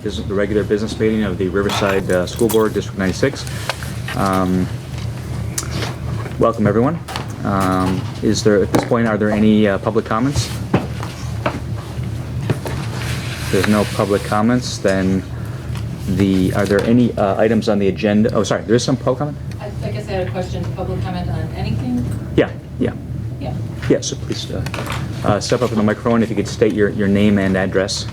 the regular business meeting of the Riverside School Board, District 96. Welcome, everyone. At this point, are there any public comments? If there's no public comments, then are there any items on the agenda? Oh, sorry, there is some public comment? I guess I had a question. Public comment on anything? Yeah. Yeah, so please step up to the microphone if you could state your name and address.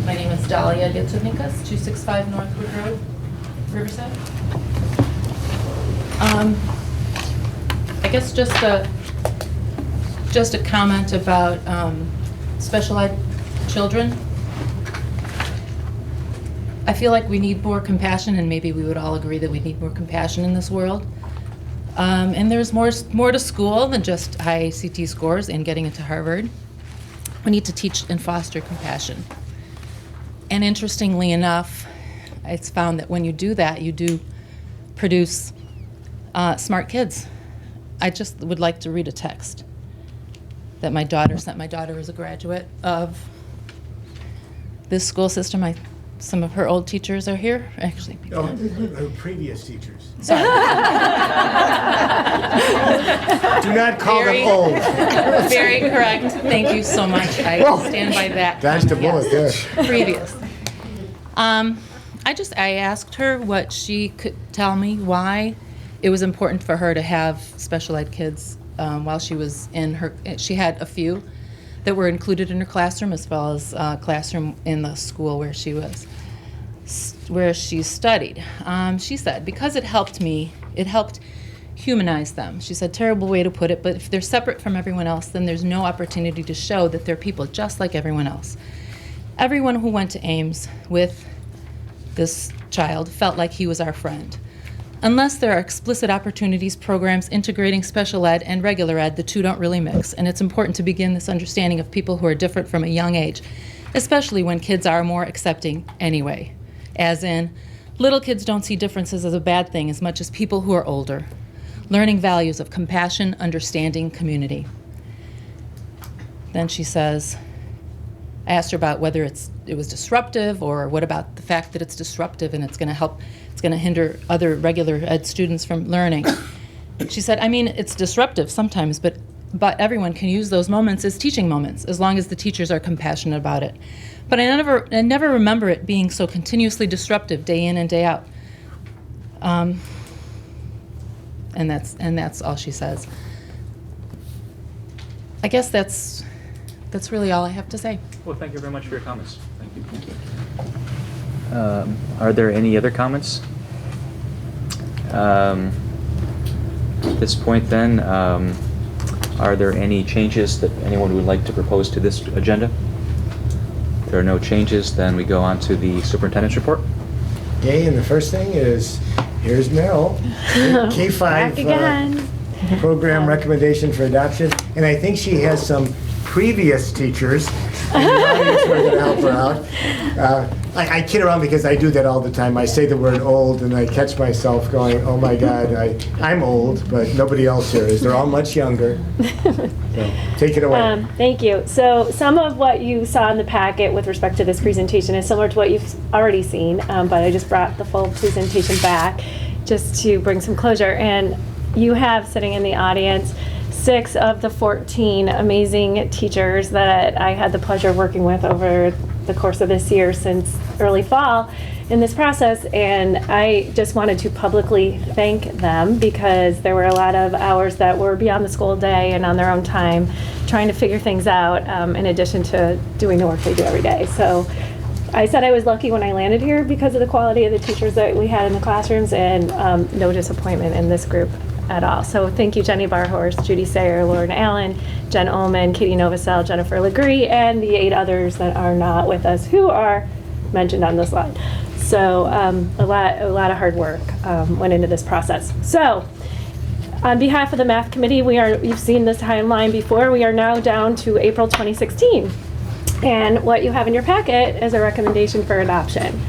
My name is Dahlia Gitsunikas, 265 Northwood Road, Riverside. I guess just a comment about special ed children. I feel like we need more compassion, and maybe we would all agree that we need more compassion in this world. And there's more to school than just high CT scores and getting into Harvard. We need to teach and foster compassion. And interestingly enough, it's found that when you do that, you do produce smart kids. I just would like to read a text that my daughter sent. My daughter is a graduate of this school system. Some of her old teachers are here, actually. Oh, her previous teachers. Sorry. Do not call them old. Very correct. Thank you so much. I stand by that. That's the bullet there. Previous. I asked her what she could tell me why it was important for her to have special ed kids while she was in her. She had a few that were included in her classroom, as well as classroom in the school where she studied. She said, because it helped humanize them. She said, terrible way to put it, but if they're separate from everyone else, then there's no opportunity to show that they're people just like everyone else. Everyone who went to Ames with this child felt like he was our friend. Unless there are explicit opportunities, programs integrating special ed and regular ed, the two don't really mix. And it's important to begin this understanding of people who are different from a young age, especially when kids are more accepting anyway. As in, little kids don't see differences as a bad thing as much as people who are older. Learning values of compassion, understanding, community. Then she says, I asked her about whether it was disruptive, or what about the fact that it's disruptive and it's going to hinder other regular ed students from learning. She said, I mean, it's disruptive sometimes, but everyone can use those moments as teaching moments, as long as the teachers are compassionate about it. But I never remember it being so continuously disruptive day in and day out. And that's all she says. I guess that's really all I have to say. Well, thank you very much for your comments. Thank you. Are there any other comments? At this point then, are there any changes that anyone would like to propose to this agenda? If there are no changes, then we go on to the superintendent's report. Okay, and the first thing is, here's Meryl, K-5 Back again. Program recommendation for adoption. And I think she has some previous teachers in the audience who are going to help her out. I kid around because I do that all the time. I say the word old and I catch myself going, oh my God, I'm old, but nobody else here is. They're all much younger. So, take it away. Thank you. So some of what you saw in the packet with respect to this presentation is similar to what you've already seen, but I just brought the full presentation back just to bring some closure. And you have sitting in the audience 6 of the 14 amazing teachers that I had the pleasure of working with over the course of this year since early fall in this process, and I just wanted to publicly thank them because there were a lot of hours that were beyond the school day and on their own time trying to figure things out in addition to doing the work they do every day. So I said I was lucky when I landed here because of the quality of the teachers that we had in the classrooms, and no disappointment in this group at all. So thank you, Jenny Barhorst, Judy Sayer, Lauren Allen, Jen Ullman, Katie Novosel, Jennifer Legree, and the 8 others that are not with us who are mentioned on the slide. So a lot of hard work went into this process. So on behalf of the math committee, you've seen this timeline before. We are now down to April 2016. And what you have in your packet is a recommendation for adoption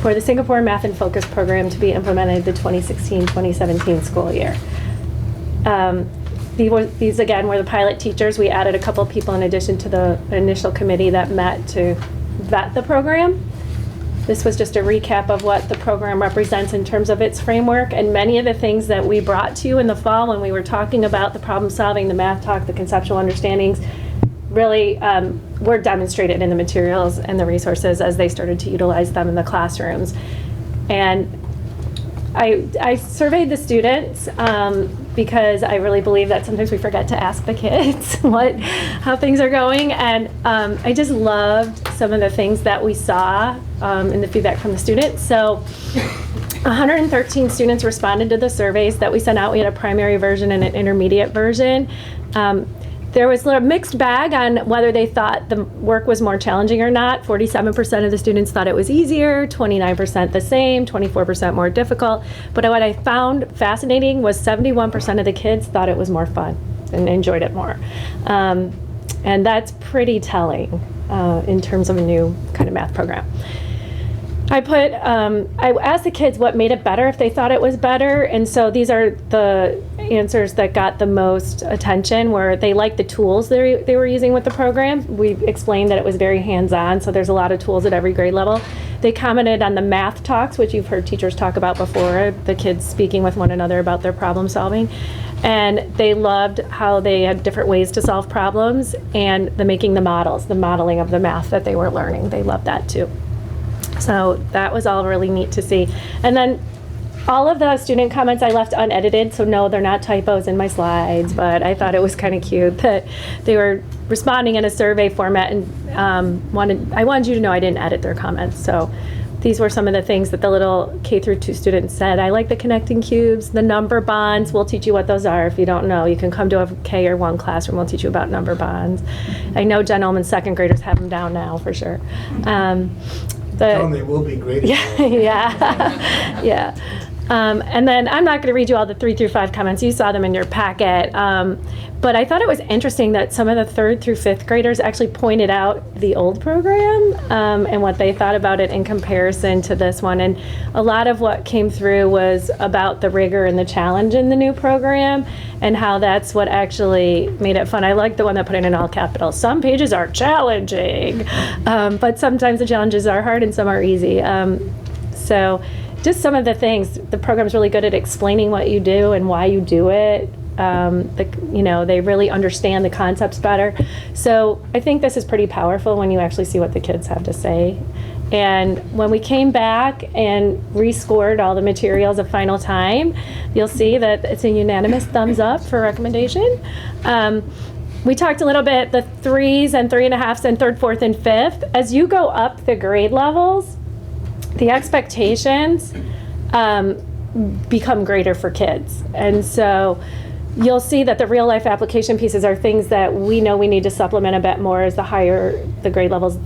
for the Singapore Math and Focus program to be implemented the 2016-2017 school year. these again were the pilot teachers. We added a couple of people in addition to the initial committee that met to vet the program. This was just a recap of what the program represents in terms of its framework, and many of the things that we brought to you in the fall when we were talking about the problem solving, the math talk, the conceptual understandings, really were demonstrated in the materials and the resources as they started to utilize them in the classrooms. And I surveyed the students because I really believe that sometimes we forget to ask the kids how things are going. And I just loved some of the things that we saw in the feedback from the students. So 113 students responded to the surveys that we sent out. We had a primary version and an intermediate version. There was a mixed bag on whether they thought the work was more challenging or not. 47% of the students thought it was easier, 29% the same, 24% more difficult. But what I found fascinating was 71% of the kids thought it was more fun and enjoyed it more. And that's pretty telling in terms of a new kind of math program. I asked the kids what made it better if they thought it was better, and so these are the answers that got the most attention, where they liked the tools they were using with the program. We explained that it was very hands-on, so there's a lot of tools at every grade level. They commented on the math talks, which you've heard teachers talk about before, the kids speaking with one another about their problem solving. And they loved how they had different ways to solve problems, and making the models, the modeling of the math that they were learning. They loved that too. So that was all really neat to see. And then all of the student comments I left unedited, so no, they're not typos in my slides, but I thought it was kind of cute that they were responding in a survey format, and I wanted you to know I didn't edit their comments. So these were some of the things that the little K through 2 students said. I like the connecting cubes, the number bonds. We'll teach you what those are if you don't know. You can come to a K or 1 classroom. We'll teach you about number bonds. I know Jen Ullman's second graders have them down now for sure. Tell them they will be graded. Yeah. And then I'm not going to read you all the 3 through 5 comments. You saw them in your packet. But I thought it was interesting that some of the 3rd through 5th graders actually pointed out the old program and what they thought about it in comparison to this one. And a lot of what came through was about the rigor and the challenge in the new program, and how that's what actually made it fun. I like the one that put it in all capitals. Some pages are challenging, but sometimes the challenges are hard and some are easy. So just some of the things. The program's really good at explaining what you do and why you do it. They really understand the concepts better. So I think this is pretty powerful when you actually see what the kids have to say. And when we came back and rescored all the materials a final time, you'll see that it's a unanimous thumbs up for recommendation. We talked a little bit, the 3s and 3.5s and 3rd, 4th, and 5th. As you go up the grade levels, the expectations become greater for kids. And so you'll see that the real life application pieces are things that we know we need to supplement a bit more as the higher the grade levels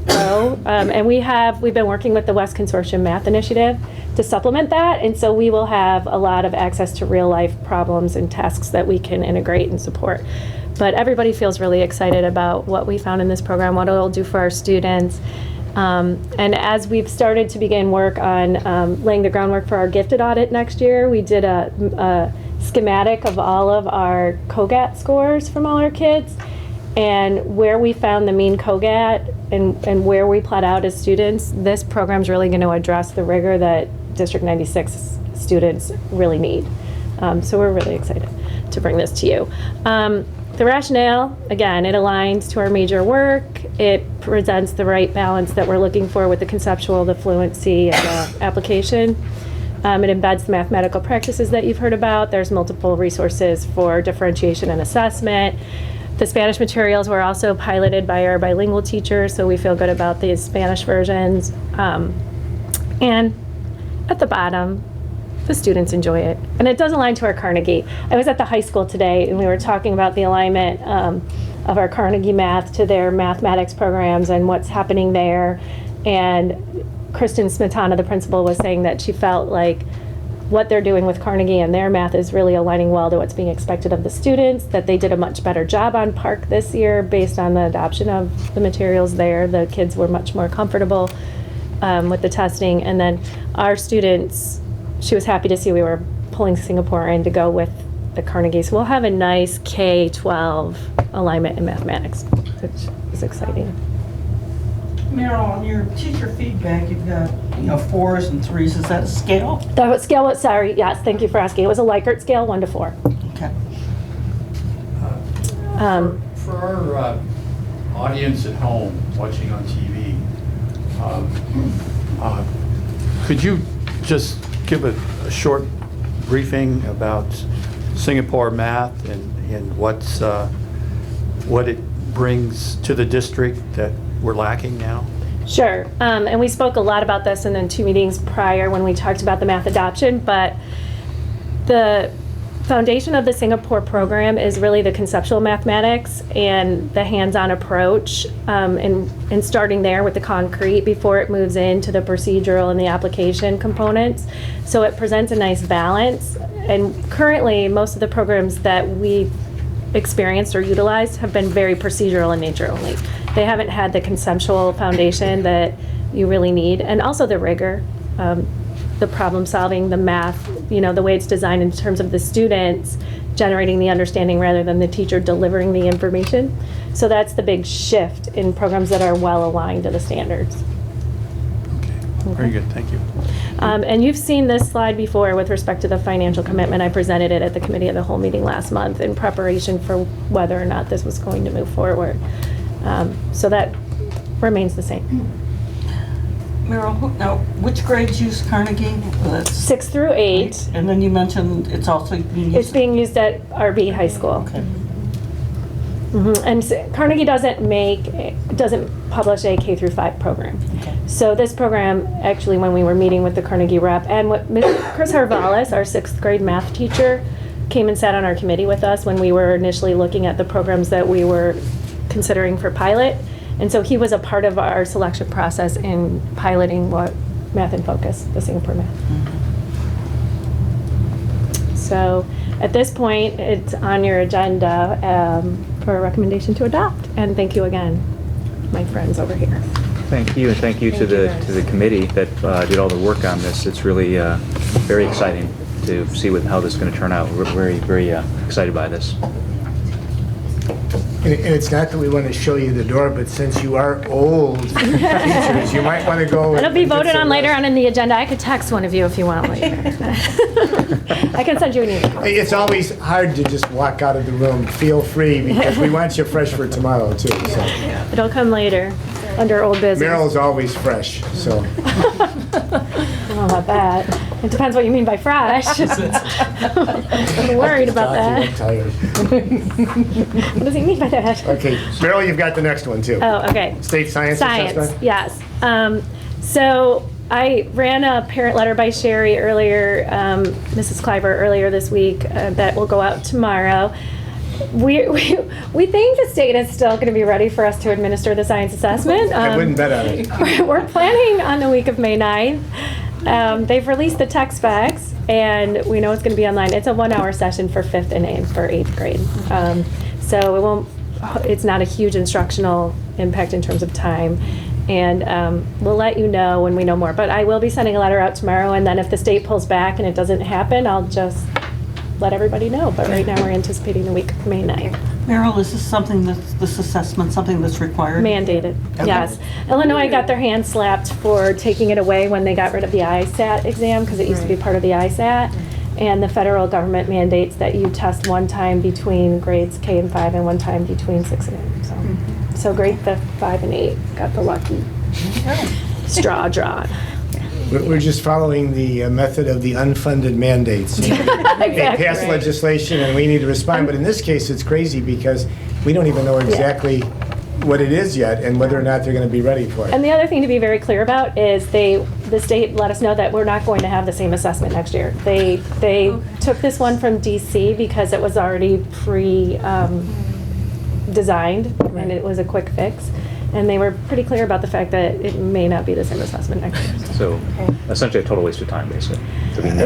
go. And we've been working with the West Consortium Math Initiative to supplement that. And so we will have a lot of access to real life problems and tasks that we can integrate and support. But everybody feels really excited about what we found in this program, what it'll do for our students. And as we've started to begin work on laying the groundwork for our gifted audit next year, we did a schematic of all of our COGAT scores from all our kids, and where we found the mean COGAT and where we plot out as students. This program's really going to address the rigor that District 96 students really need. So we're really excited to bring this to you. The rationale, again, it aligns to our major work. It presents the right balance that we're looking for with the conceptual, the fluency, and the application. It embeds the mathematical practices that you've heard about. There's multiple resources for differentiation and assessment. The Spanish materials were also piloted by our bilingual teachers, so we feel good about these Spanish versions. And at the bottom, the students enjoy it. And it does align to our Carnegie. I was at the high school today, and we were talking about the alignment of our Carnegie math to their mathematics programs and what's happening there. And Kristen Smetana, the principal, was saying that she felt like what they're doing with Carnegie and their math is really aligning well to what's being expected of the students, that they did a much better job on Park this year based on the adoption of the materials there. The kids were much more comfortable with the testing. And then our students, she was happy to see we were pulling Singapore in to go with at Carnegie. So we'll have a nice K-12 alignment in mathematics, which is exciting. Meryl, on your teacher feedback, you've got, 4s and 3s. Is that a scale? The scale was, sorry, yes, thank you for asking. It was a Likert scale, 1 to 4. Okay. For our audience at home watching on TV, could you just give a short briefing about Singapore math and what it brings to the district that we're lacking now? Sure, and we spoke a lot about this in the 2 meetings prior when we talked about the math adoption, but the foundation of the Singapore program is really the conceptual mathematics and the hands-on approach, and starting there with the concrete before it moves into the procedural and the application components. So it presents a nice balance, and currently most of the programs that we experienced or utilized have been very procedural in nature only. They haven't had the conceptual foundation that you really need, and also the rigor, the problem solving, the math, the way it's designed in terms of the students generating the understanding rather than the teacher delivering the information. So that's the big shift in programs that are well aligned to the standards. Okay, very good, thank you. And you've seen this slide before with respect to the financial commitment. I presented it at the committee of the whole meeting last month in preparation for whether or not this was going to move forward. So that remains the same. Meryl, now, which grades use Carnegie? Well, that's 6 through 8. And then you mentioned it's also being used. It's being used at RB High School. Okay. And Carnegie doesn't publish a K through 5 program. Okay. So this program, actually, when we were meeting with the Carnegie rep, and what Chris Harvalis, our 6th grade math teacher, came and sat on our committee with us when we were initially looking at the programs that we were considering for pilot. And so he was a part of our selection process in piloting what Math in Focus, the Singapore Math. So at this point, it's on your agenda for a recommendation to adopt. And thank you again, my friends over here. Thank you, and thank you to the committee that did all the work on this. It's really very exciting to see how this is going to turn out. We're very, very excited by this. And it's not that we want to show you the door, but since you are old teachers, you might want to go. It'll be and get voted some on later rest. on in the agenda. I could text one of you if you want later. I can send you an email. It's always hard to just walk out of the room. Feel free, because we want you fresh for tomorrow, too. So. It'll come later, under old business. Meryl's always fresh, so. I don't know about that. It depends what you mean by fresh. I'm worried about I'm that. tired. What does he mean by that? Okay, Meryl, you've got the next one, too. Oh, okay. State science assessment? Yes. So I ran a parent letter by Sherry earlier, Mrs. Cliver earlier this week, that will go out tomorrow. We think the state is still going to be ready for us to administer the science assessment. I wouldn't bet on it. We're planning on the week of May 9th. They've released the tech specs, and we know it's going to be online. It's a 1-hour session for 5th and for 8th grade. So it's not a huge instructional impact in terms of time. And we'll let you know when we know more. But I will be sending a letter out tomorrow, and then if the state pulls back and it doesn't happen, I'll just let everybody know. But right now we're anticipating the week of May 9th. Meryl, is this assessment something that's required? Mandated, Okay. yes. Illinois got their hands slapped for taking it away when they got rid of the ISAT exam, because it used to be part of the ISAT. And the federal government mandates that you test one time between grades K and 5 and one time between 6 and 8. So grade 5 and 8 got the lucky straw drawn. We're just following the method of the unfunded mandates. They pass legislation and we need to respond, but in this case, it's crazy because we don't even know exactly what it is yet and whether or not they're going to be ready for it. And the other thing to be very clear about is the state let us know that we're not going to have the same assessment next year. They took this one from DC because it was already designed and it was a quick fix. And they were pretty clear about the fact that it may not be the same assessment next year. So essentially a total waste of time, basically.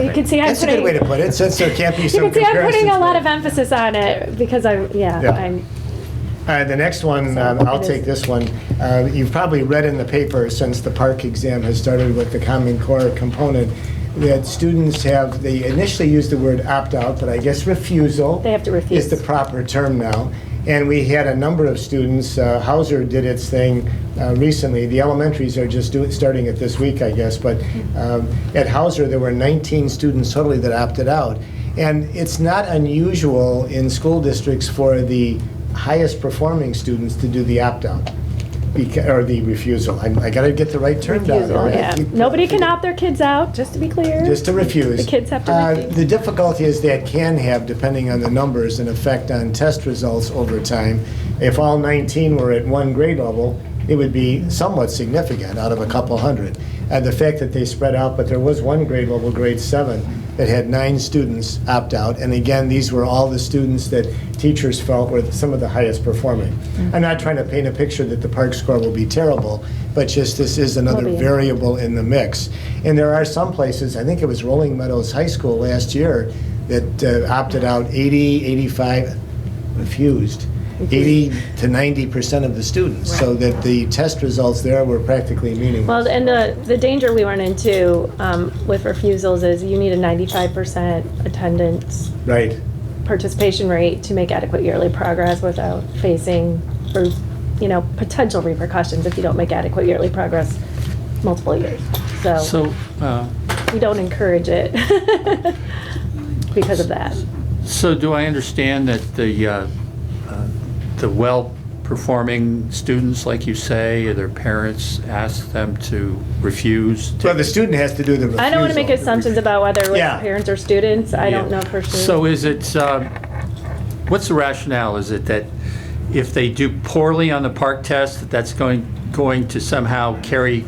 You can see I'm That's a good way to put it, since there can't be you some can see I'm putting a lot of comparisons. emphasis on it because I'm. The next one, I'll take this one. You've probably read in the paper since the park exam has started with the Common Core component that students they initially used the word opt-out, but I guess refusal. They have to refuse. Is the proper term now. And we had a number of students, Hauser did its thing recently. The elementaries are just starting it this week, I guess, but at Hauser there were 19 students totally that opted out. And it's not unusual in school districts for the highest performing students to do the opt-out. Or the refusal. I got to get the right term down Refusal, here. yeah. Nobody can opt their kids out, just to be clear. Just to refuse. The kids have to refuse. The difficulty is that can have, depending on the numbers, an effect on test results over time. If all 19 were at one grade level, it would be somewhat significant out of a couple hundred. The fact that they spread out, but there was one grade level, grade 7, that had 9 students opt out. And again, these were all the students that teachers felt were some of the highest performing. I'm not trying to paint a picture that the Park score will be terrible, but just this is another variable in the mix. And there are some places, I think it was Rolling Meadows High School last year, that opted out 80, 85, refused. 80 to 90% of the students, so that the test results there were practically meaningless. Well, and the danger we run into with refusals is you need a 95% attendance Right. participation rate to make adequate yearly progress without facing, potential repercussions if you don't make adequate yearly progress multiple years. So we don't encourage it because of that. So do I understand that the well-performing students, like you say, their parents ask them to refuse? Well, the student has to do the refusal. I don't want to make assumptions about whether it's Yeah. parents or students. I don't Yeah. know for sure. So is it, what's the rationale? Is it that if they do poorly on the Park test, that's going to somehow carry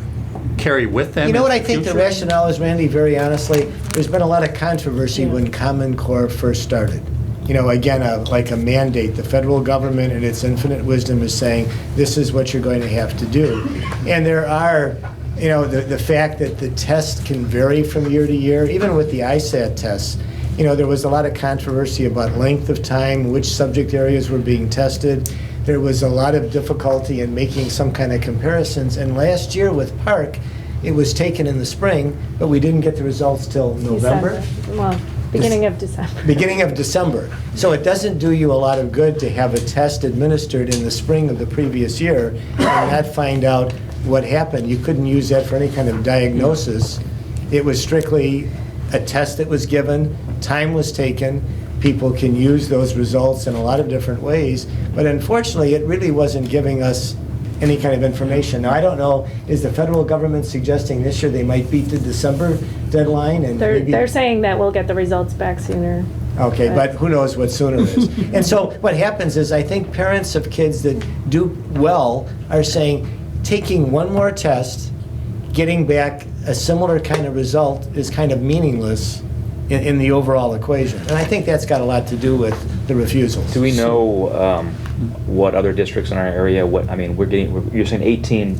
with them? You know in what I think the future? rationale is, Randy, very honestly? There's been a lot of controversy when Common Core first started. Again, like a mandate. The federal government in its infinite wisdom is saying, this is what you're going to have to do. And there are, the fact that the test can vary from year to year, even with the ISAT tests. There was a lot of controversy about length of time, which subject areas were being tested. There was a lot of difficulty in making some kind of comparisons. And last year with Park, it was taken in the spring, but we didn't get the results till November. December. Well, beginning of December. Beginning of December. So it doesn't do you a lot of good to have a test administered in the spring of the previous year and not find out what happened. You couldn't use that for any kind of diagnosis. It was strictly a test that was given, time was taken. People can use those results in a lot of different ways, but unfortunately, it really wasn't giving us any kind of information. Now, I don't know, is the federal government suggesting this year they might beat the December deadline? And They're saying that we'll get the results back sooner. Okay, but who knows what sooner is. And so what happens is I think parents of kids that do well are saying, taking one more test, getting back a similar kind of result is kind of meaningless in the overall equation. And I think that's got a lot to do with the refusals. Do we know what other districts in our area, you're saying 18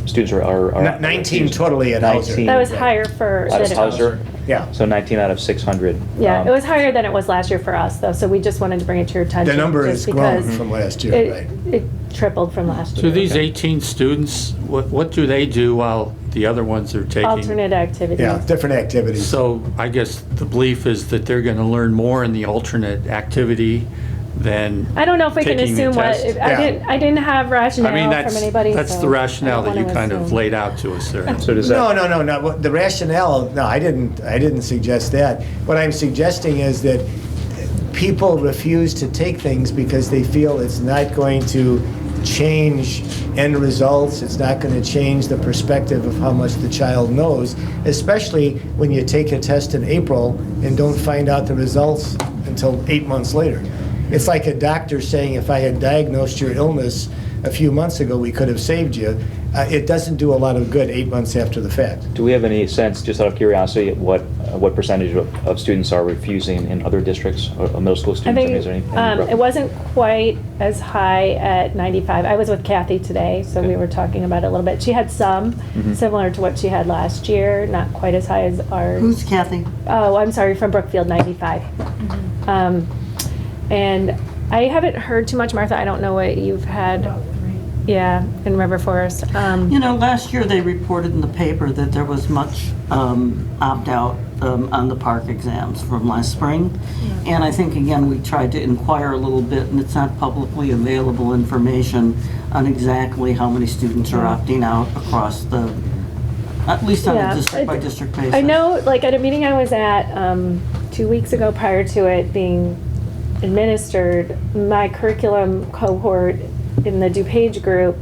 students are 19 refused. totally at 19. Hauser. That was higher for Out of than- Hauser? Yeah. So 19 out of 600. Yeah, it was higher than it was last year for us, though, so we just wanted to bring it to your attention. The number just has grown because from last year, right? It tripled from last So year. these 18 students, what do they do while the other ones are taking? Alternate activities. Yeah, different activities. So I guess the belief is that they're going to learn more in the alternate activity than I don't know if we can taking the assume what, test. I didn't have rationale I mean, from anybody. that's so the rationale I that don't you wanna kind of assume. laid out to us there. So does that? No. What the rationale, no, I didn't suggest that. What I'm suggesting is that people refuse to take things because they feel it's not going to change end results, it's not going to change the perspective of how much the child knows, especially when you take a test in April and don't find out the results until 8 months later. It's like a doctor saying, if I had diagnosed your illness a few months ago, we could have saved you. It doesn't do a lot of good 8 months after the fact. Do we have any sense, just out of curiosity, what percentage of students are refusing in other districts, or middle school I students? think Is there any it wasn't quite as high at 95. I was with Kathy today, so we were talking about it a little bit. She had some similar to what she had last year, not quite as high as ours. Who's Kathy? Oh, I'm sorry, from Brookfield, 95. And I haven't heard too much, Martha. I don't know what you've had. Yeah, in River Forest. Last year they reported in the paper that there was much opt-out on the park exams from last spring. And I think, again, we tried to inquire a little bit, and it's not publicly available information on exactly how many students are opting out across the, at least on a district-by-district basis. I know, like, at a meeting I was at 2 weeks ago prior to it being administered, my curriculum cohort in the DuPage group,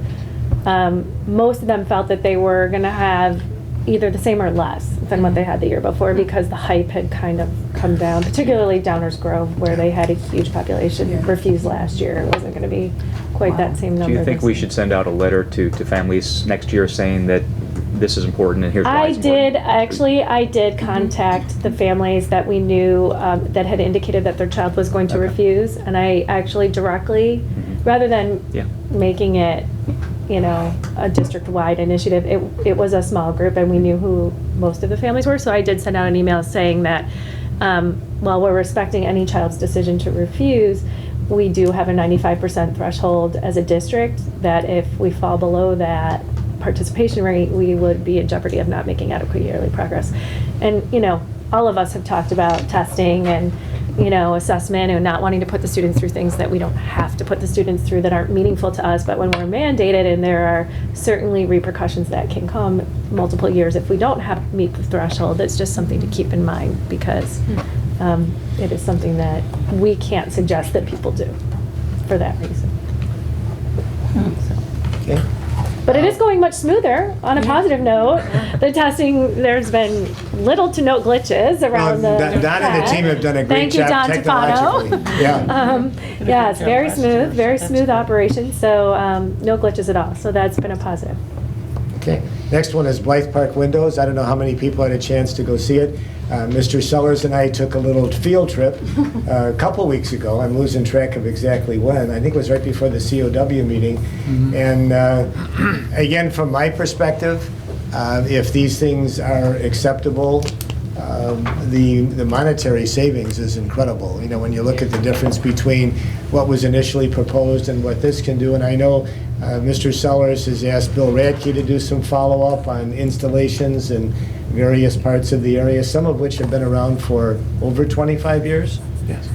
most of them felt that they were going to have either the same or less than what they had the year before because the hype had kind of come down, particularly Downers Grove, where they had a huge population refuse last year. It wasn't going to be quite that same number. Do you think we should send out a letter to families next year saying that this is important and here's why it's important? I did contact the families that we knew that had indicated that their child was going to refuse, and I actually directly, rather than making it, you know, a district-wide initiative, it was a small group and we knew who most of the families were, so I did send out an email saying that while we're respecting any child's decision to refuse, we do have a 95% threshold as a district that if we fall below that participation rate, we would be in jeopardy of not making adequate yearly progress. And, you know, all of us have talked about testing and, you know, assessment and not wanting to put the students through things that we don't have to put the students through that aren't meaningful to us. But when we're mandated, and there are certainly repercussions that can come multiple years if we don't meet the threshold, that's just something to keep in mind because it is something that we can't suggest that people do for that reason. Okay. But it is going much smoother. On a positive note, the testing, there's been little to no glitches around the Don and the team have done a great job technologically. Thank you, Don Tufano. Yeah, it's very smooth operation, so no glitches at all. So that's been a positive. Okay. Next one is Blythe Park windows. I don't know how many people had a chance to go see it. Mr. Sellers and I took a little field trip a couple weeks ago. I'm losing track of exactly when. I think it was right before the COW meeting. And again, from my perspective, if these things are acceptable, the monetary savings is incredible. You know, when you look at the difference between what was initially proposed and what this can do, and I know Mr. Sellers has asked Bill Radke to do some follow-up on installations in various parts of the area, some of which have been around for over 25 years. Yes.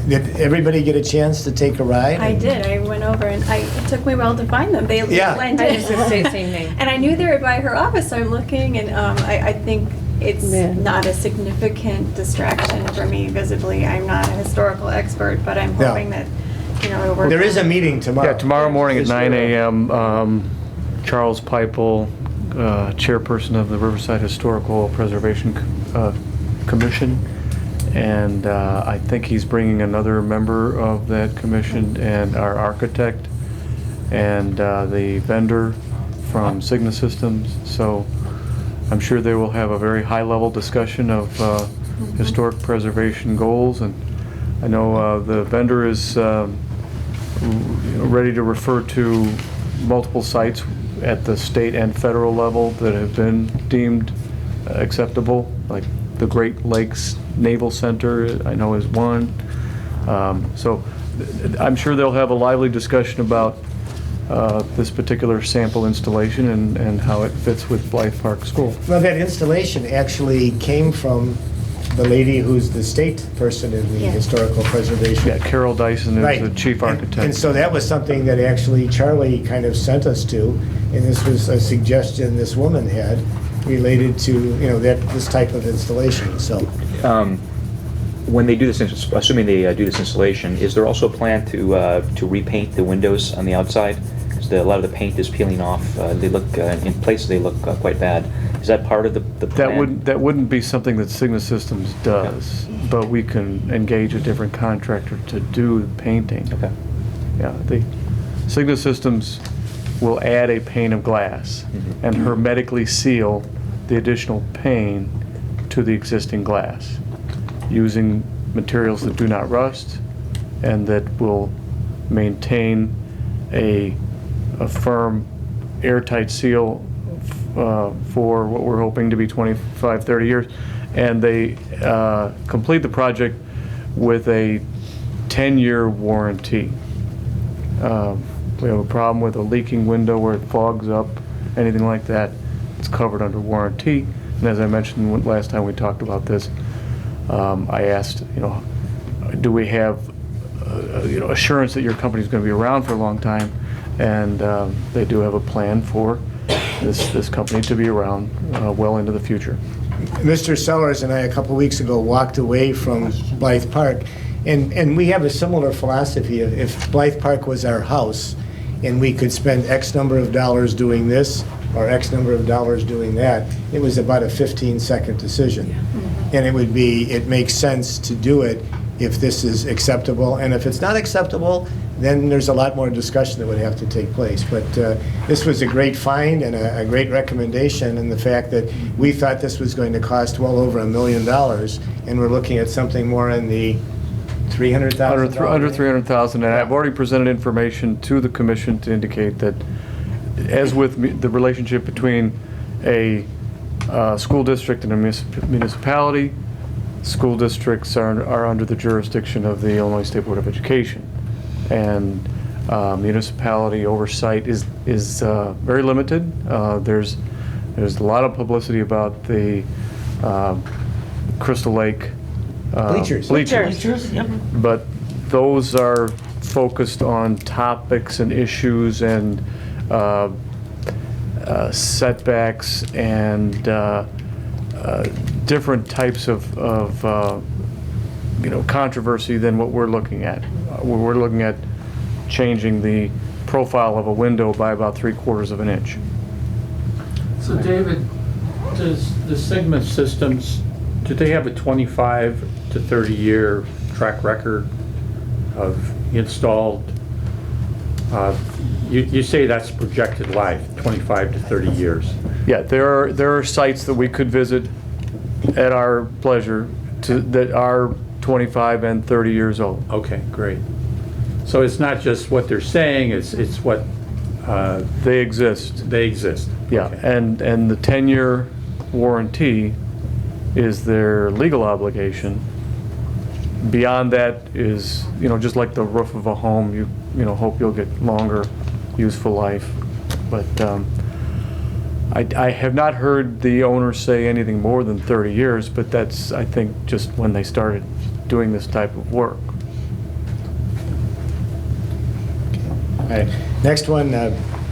Did everybody get a chance to take a ride? I did. I went over and it took me a while to find them. They blended. I just say the same thing. And I knew they were by her office, so I'm looking, and I think it's not a significant distraction for me visibly. I'm not a historical expert, but I'm hoping that, you know, it'll work. There is a meeting tomorrow. Yeah, tomorrow morning at 9 a.m., Charles Pipel, chairperson of the Riverside Historical Preservation Commission, and I think he's bringing another member of that commission and our architect and the vendor from Signa Systems. So I'm sure they will have a very high-level discussion of historic preservation goals, and I know the vendor is ready to refer to multiple sites at the state and federal level that have been deemed acceptable, like the Great Lakes Naval Center, I know is one. So I'm sure they'll have a lively discussion about this particular sample installation and how it fits with Blythe Park School. Well, that installation actually came from the lady who's the state person in the historical preservation. Yeah, Carol Dyson is the chief architect. And so that was something that actually Charlie kind of sent us to, and this was a suggestion this woman had related to, you know, this type of installation. So when they do this, assuming they do this installation, is there also a plan to repaint the windows on the outside? Because a lot of the paint is peeling off. They look in places they look quite bad. Is that part of the plan? That wouldn't be something that Signa Systems does, but we can engage a different contractor to do the painting. Okay. Yeah, the Signa Systems will add a pane of glass and hermetically seal the additional pane to the existing glass using materials that do not rust and that will maintain a firm airtight seal for what we're hoping to be 25, 30 years. And they complete the project with a 10-year warranty. We have a problem with a leaking window where it fogs up, anything like that, it's covered under warranty. And as I mentioned last time we talked about this, I asked, do we have, assurance that your company is going to be around for a long time? And they do have a plan for this company to be around well into the future. Mr. Sellers and I, a couple weeks ago, walked away from Blythe Park, and we have a similar philosophy. If Blythe Park was our house, and we could spend X number of dollars doing this, or X number of dollars doing that, it was about a 15-second decision. And it makes sense to do it if this is acceptable, and if it's not acceptable, then there's a lot more discussion that would have to take place. But this was a great find and a great recommendation, and the fact that we thought this was going to cost well over $1 million, and we're looking at something more in the $300,000. Under $300,000, and I've already presented information to the commission to indicate that, as with the relationship between a school district and a municipality, school districts are under the jurisdiction of the Illinois State Board of Education. And municipality oversight is very limited. There's a lot of publicity about the Crystal Lake Bleachers. Bleachers, yep. But those are focused on topics and issues and setbacks and different types of controversy than what we're looking at. We're looking at changing the profile of a window by about 3/4 of an inch. So David, does the Sigma Systems, do they have a 25 to 30 year track record of installed? You say that's projected life, 25 to 30 years. Yeah, there are sites that we could visit at our pleasure that are 25 and 30 years old. Okay, great. So it's not just what they're saying, it's what They exist. they exist. Yeah, Okay. and the 10-year warranty is their legal obligation. Beyond that is, just like the roof of a home, you hope you'll get longer useful life. But I have not heard the owner say anything more than 30 years, but that's, I think, just when they started doing this type of work. All right, next one,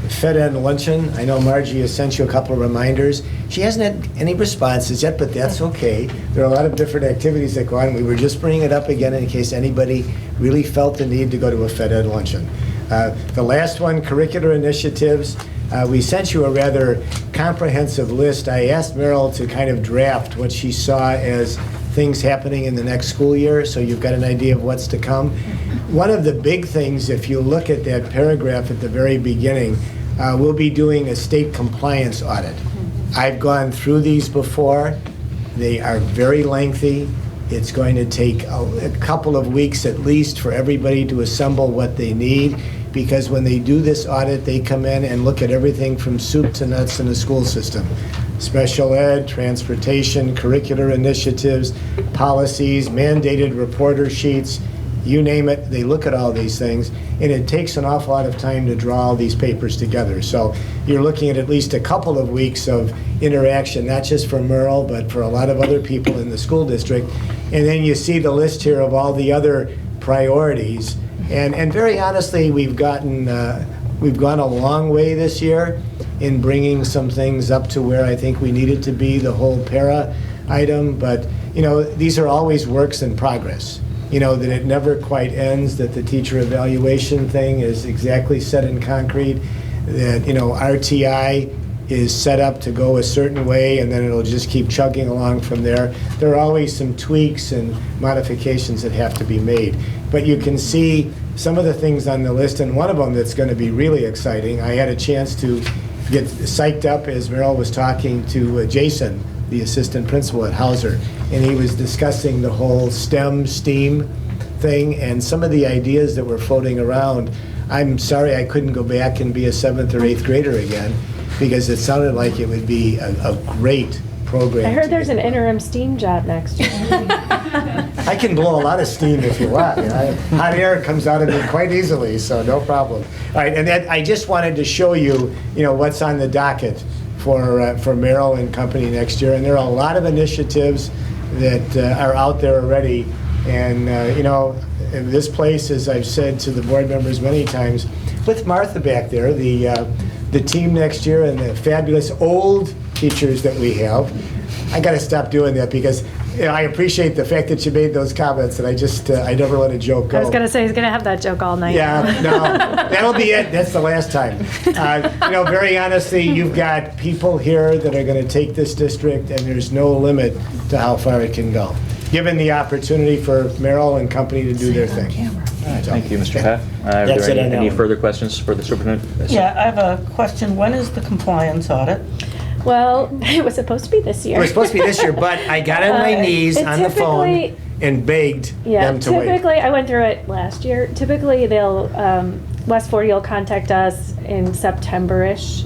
Fed Ed Luncheon. I know Margie has sent you a couple of reminders. She hasn't had any responses yet, but that's okay. There are a lot of different activities that go on. We were just bringing it up again in case anybody really felt the need to go to a Fed Ed Luncheon. The last one, curricular initiatives. We sent you a rather comprehensive list. I asked Meryl to kind of draft what she saw as things happening in the next school year, so you've got an idea of what's to come. One of the big things, if you look at that paragraph at the very beginning, we'll be doing a state compliance audit. I've gone through these before. They are very lengthy. It's going to take a couple of weeks at least for everybody to assemble what they need, because when they do this audit, they come in and look at everything from soup to nuts in the school system. Special ed, transportation, curricular initiatives, policies, mandated reporter sheets, you name it, they look at all these things, and it takes an awful lot of time to draw all these papers together. So you're looking at least a couple of weeks of interaction, not just for Merle, but for a lot of other people in the school district. And then you see the list here of all the other priorities. And very honestly, we've gone a long way this year in bringing some things up to where I think we needed to be, the whole para item. But these are always works in progress. That it never quite ends, that the teacher evaluation thing is exactly set in concrete, that RTI is set up to go a certain way, and then it'll just keep chugging along from there. There are always some tweaks and modifications that have to be made. But you can see some of the things on the list, and one of them that's going to be really exciting, I had a chance to get psyched up as Meryl was talking to Jason, the assistant principal at Hauser, and he was discussing the whole STEM thing and some of the ideas that were floating around. I'm sorry I couldn't go back and be a 7th or 8th grader again, because it sounded like it would be a great program. I heard there's an interim STEAM job next year. I can blow a lot of steam if you want. Hot air comes out of me quite easily, so no problem. All right, and then I just wanted to show you, what's on the docket for Merrill and company next year. And there are a lot of initiatives that are out there already. And, in this place, as I've said to the board members many times, with Martha back there, the team next year and the fabulous old teachers that we have, I got to stop doing that because I appreciate the fact that you made those comments, and I never let a joke go. I was going to say he's going to have that joke all night. Yeah, no, that'll be it. That's the last time. Very honestly, you've got people here that are going to take this district, and there's no limit to how far it can go, given the opportunity for Merrill and company to do their thing. Thank you, Mr. Paff. Are That's there it on that any one. further questions for the superintendent? Yeah, I have a question. When is the compliance audit? Well, it was supposed to be this year. It was supposed to be this year, but I got on my knees it on the phone typically- and begged them to wait. Typically, I went through it last year. Typically, they'll, West 40 will contact us in September-ish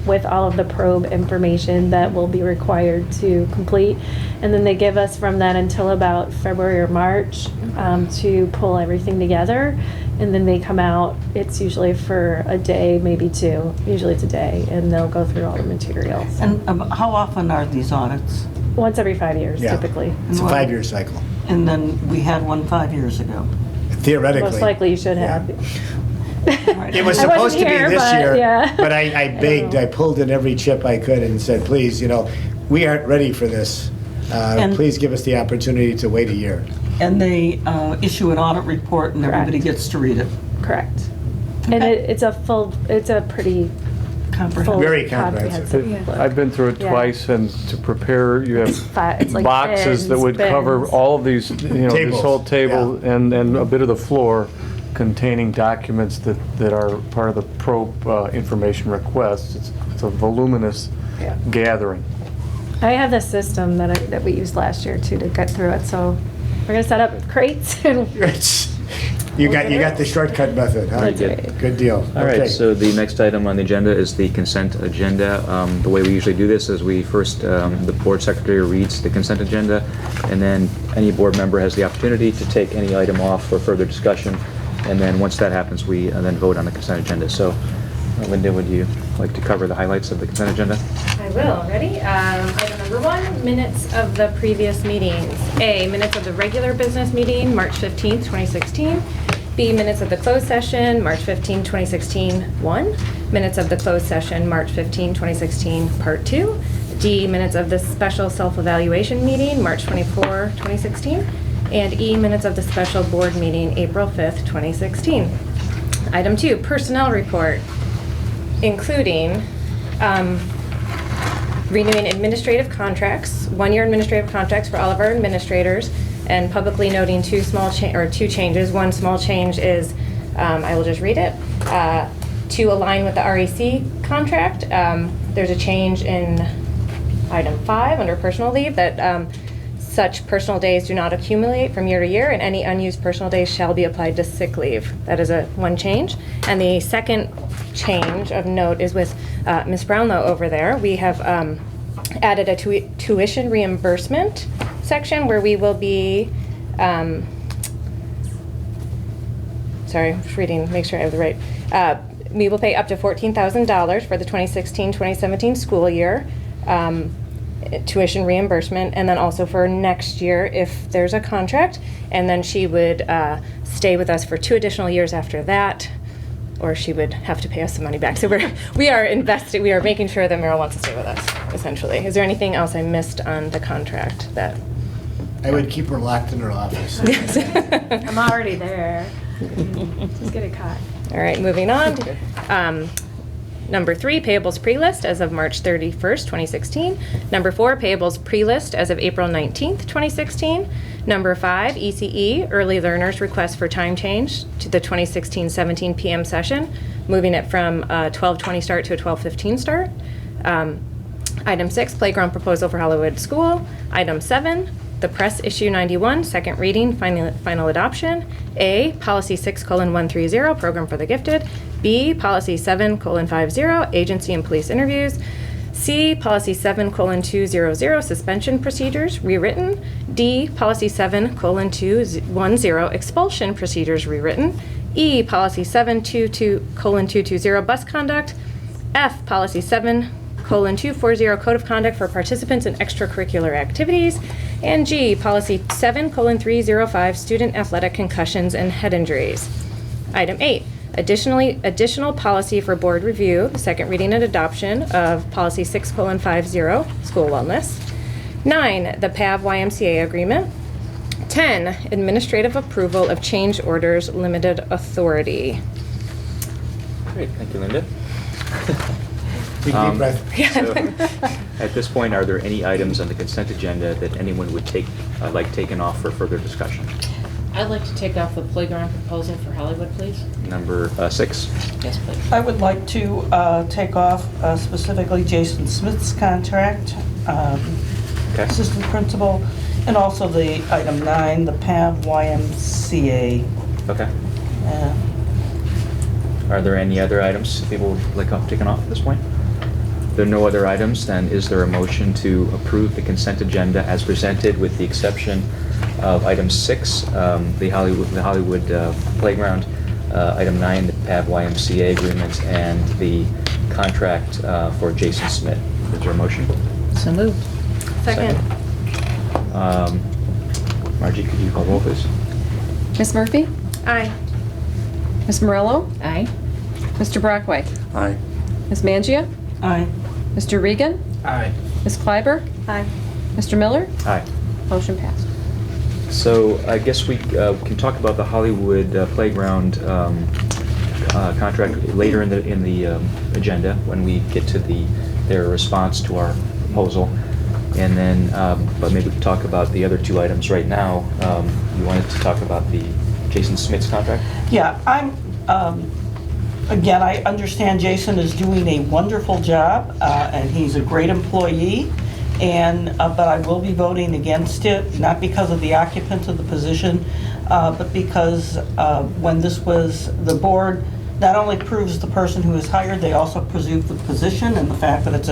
with all of the probe information that will be required to complete. And then they give us from then until about February or March to pull everything together. And then they come out, it's usually for a day, maybe two. Usually it's a day, and they'll go through all the materials. And how often are these audits? Once every 5 years, Yeah. typically. It's a 5-year cycle. And then we had one 5 years ago. Theoretically. Most likely you should have. It was I supposed wasn't to be here, this but, year, yeah. but I begged, I pulled in every chip I could and said, please, we aren't ready for this. And- Please give us the opportunity to wait a year. And they issue an audit report and everybody Correct. gets to read it. Correct. And it's a pretty full, Very comprehensive. look. I've been through it Yeah. twice, and to prepare, you have It's like boxes that bins, would cover bins. all of these, this Tables, whole table and a bit of the floor containing documents that are part of the probe information request. It's a voluminous Yeah. gathering. I have this system that we used last year too to get through it. So we're gonna set up crates and You got the shortcut method, huh? That's right. Good deal. All right, Okay. so the next item on the agenda is the consent agenda. The way we usually do this is we first, the board secretary reads the consent agenda, and then any board member has the opportunity to take any item off for further discussion. And then once that happens, we then vote on the consent agenda. So, Linda, would you like to cover the highlights of the consent agenda? I will. Ready? Item number 1, minutes of the previous meetings. A, minutes of the regular business meeting, March 15th, 2016. B, minutes of the closed session, March 15, 2016, 1. Minutes of the closed session, March 15, 2016, Part 2. D, minutes of the special self-evaluation meeting, March 24, 2016. And E, minutes of the special board meeting, April 5th, 2016. Item 2, personnel report, including renewing administrative contracts, 1-year administrative contracts for all of our administrators, and publicly noting two changes. One small change is, I will just read it, to align with the REC contract. There's a change in item 5 under personal leave that such personal days do not accumulate from year to year, and any unused personal days shall be applied to sick leave. That is one change. And the second change of note is with Ms. Brownlow over there. We have added a tuition reimbursement section where we will be, sorry, I'm just reading, make sure I have the right. We will pay up to $14,000 for the 2016-2017 school year. Tuition reimbursement, and then also for next year if there's a contract, and then she would stay with us for 2 additional years after that, or she would have to pay us some money back. So we are making sure that Merrill wants to stay with us, essentially. Is there anything else I missed on the contract that? I would keep her locked in her office. I'm already there. Just get it caught. All right, moving on. Number 3, payables pre-list as of March 31st, 2016. Number 4, payables pre-list as of April 19th, 2016. Number 5, ECE, early learners request for time change to the 2016-17 PM session, moving it from a 12:20 start to a 12:15 start. Item 6, playground proposal for Hollywood School. Item 7, the press issue 91, second reading, final adoption. A, policy 6:130, program for the gifted. B, policy 7:50, agency and police interviews. C, policy 7:200, suspension procedures, rewritten. D, policy 7:210, expulsion procedures, rewritten. E, policy 7:220, bus conduct. F, policy 7:2 7:240 Code of Conduct for Participants in Extracurricular Activities, and G, Policy 7:305 Student Athletic Concussions and Head Injuries. Item 8, additional policy for board review, the second reading and adoption of Policy 6:50 School Wellness. 9, the PAV YMCA Agreement. 10, administrative approval of change orders, limited authority. Great, thank you, Linda. Big deep breath. So, at this point, are there any items on the consent agenda that anyone would like taken off for further discussion? I'd like to take off the playground proposal for Hollywood, please. Number 6. Yes, please. I would like to take off specifically Jason Smith's contract, Okay. assistant principal, and also the item 9, the PAV YMCA. Okay. uh, Are there any other items people would like taken off at this point? If there are no other items, then is there a motion to approve the consent agenda as presented with the exception of item 6, the Hollywood playground, item 9, the PAV YMCA agreement, and the contract for Jason Smith? Is there a motion? So moved. Second. Margie, could you call roll, please? Ms. Murphy? Aye. Ms. Morello? Aye. Mr. Brockway? Aye. Ms. Mangia? Aye. Mr. Regan? Aye. Ms. Kleiber? Aye. Mr. Miller? Aye. Motion passed. So I guess we can talk about the Hollywood playground contract later in the agenda when we get to their response to our proposal, and then but maybe we can talk about the other 2 items right now. You wanted to talk about the Jason Smith's contract? Yeah, again, I understand Jason is doing a wonderful job, and he's a great employee, but I will be voting against it, not because of the occupant of the position, but because when this was, the board not only proves the person who is hired, they also presume the position and the fact that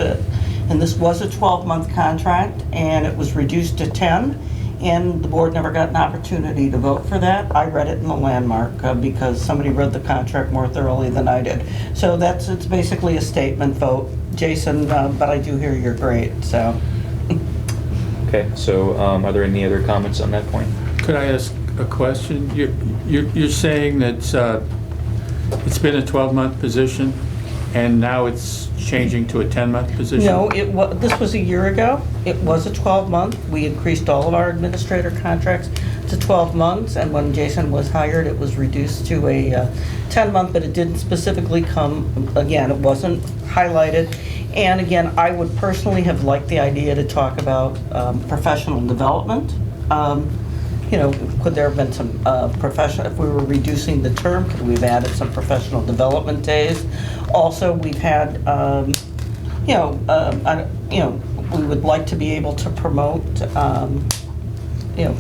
and this was a 12-month contract, and it was reduced to 10, and the board never got an opportunity to vote for that. I read it in the landmark because somebody read the contract more thoroughly than I did. So it's basically a statement vote. Jason, but I do hear you're great, so. Okay, so are there any other comments on that point? Could I ask a question? You're saying that it's been a 12-month position, and now it's changing to a 10-month position? No, this was a year ago. It was a 12-month. We increased all of our administrator contracts to 12 months, and when Jason was hired, it was reduced to a 10-month, but it didn't specifically come, again, it wasn't highlighted. And again, I would personally have liked the idea to talk about professional development. Could there have been some if we were reducing the term, could we have added some professional development days? Also, we've had, we would like to be able to promote,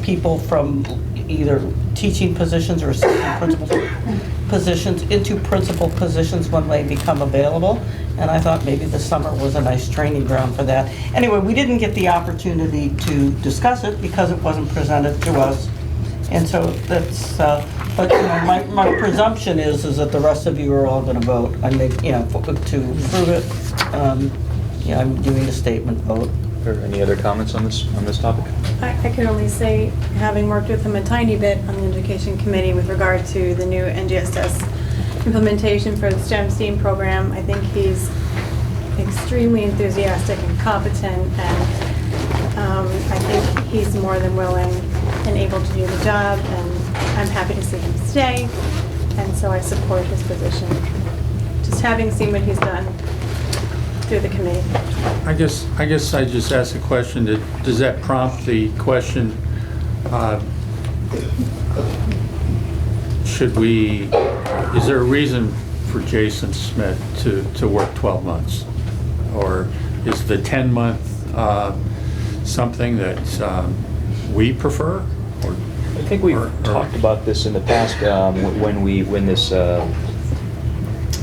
people from either teaching positions or assistant principal positions into principal positions when they become available. And I thought maybe the summer was a nice training ground for that. Anyway, we didn't get the opportunity to discuss it because it wasn't presented to us. And so that's, but my presumption is that the rest of you are all going to vote. I make, to approve it. I'm doing a statement vote. Are there any other comments on this topic? I can only say, having worked with him a tiny bit on the education committee with regard to the new NGSS implementation for the STEM program, I think he's extremely enthusiastic and competent, and I think he's more than willing and able to do the job, and I'm happy to see him stay, and so I support his position. Just having seen what he's done through the committee. I guess I just asked a question. Does that prompt the question, is there a reason for Jason Smith to work 12 months? Or is the 10-month something that we prefer? I think we've talked about this in the past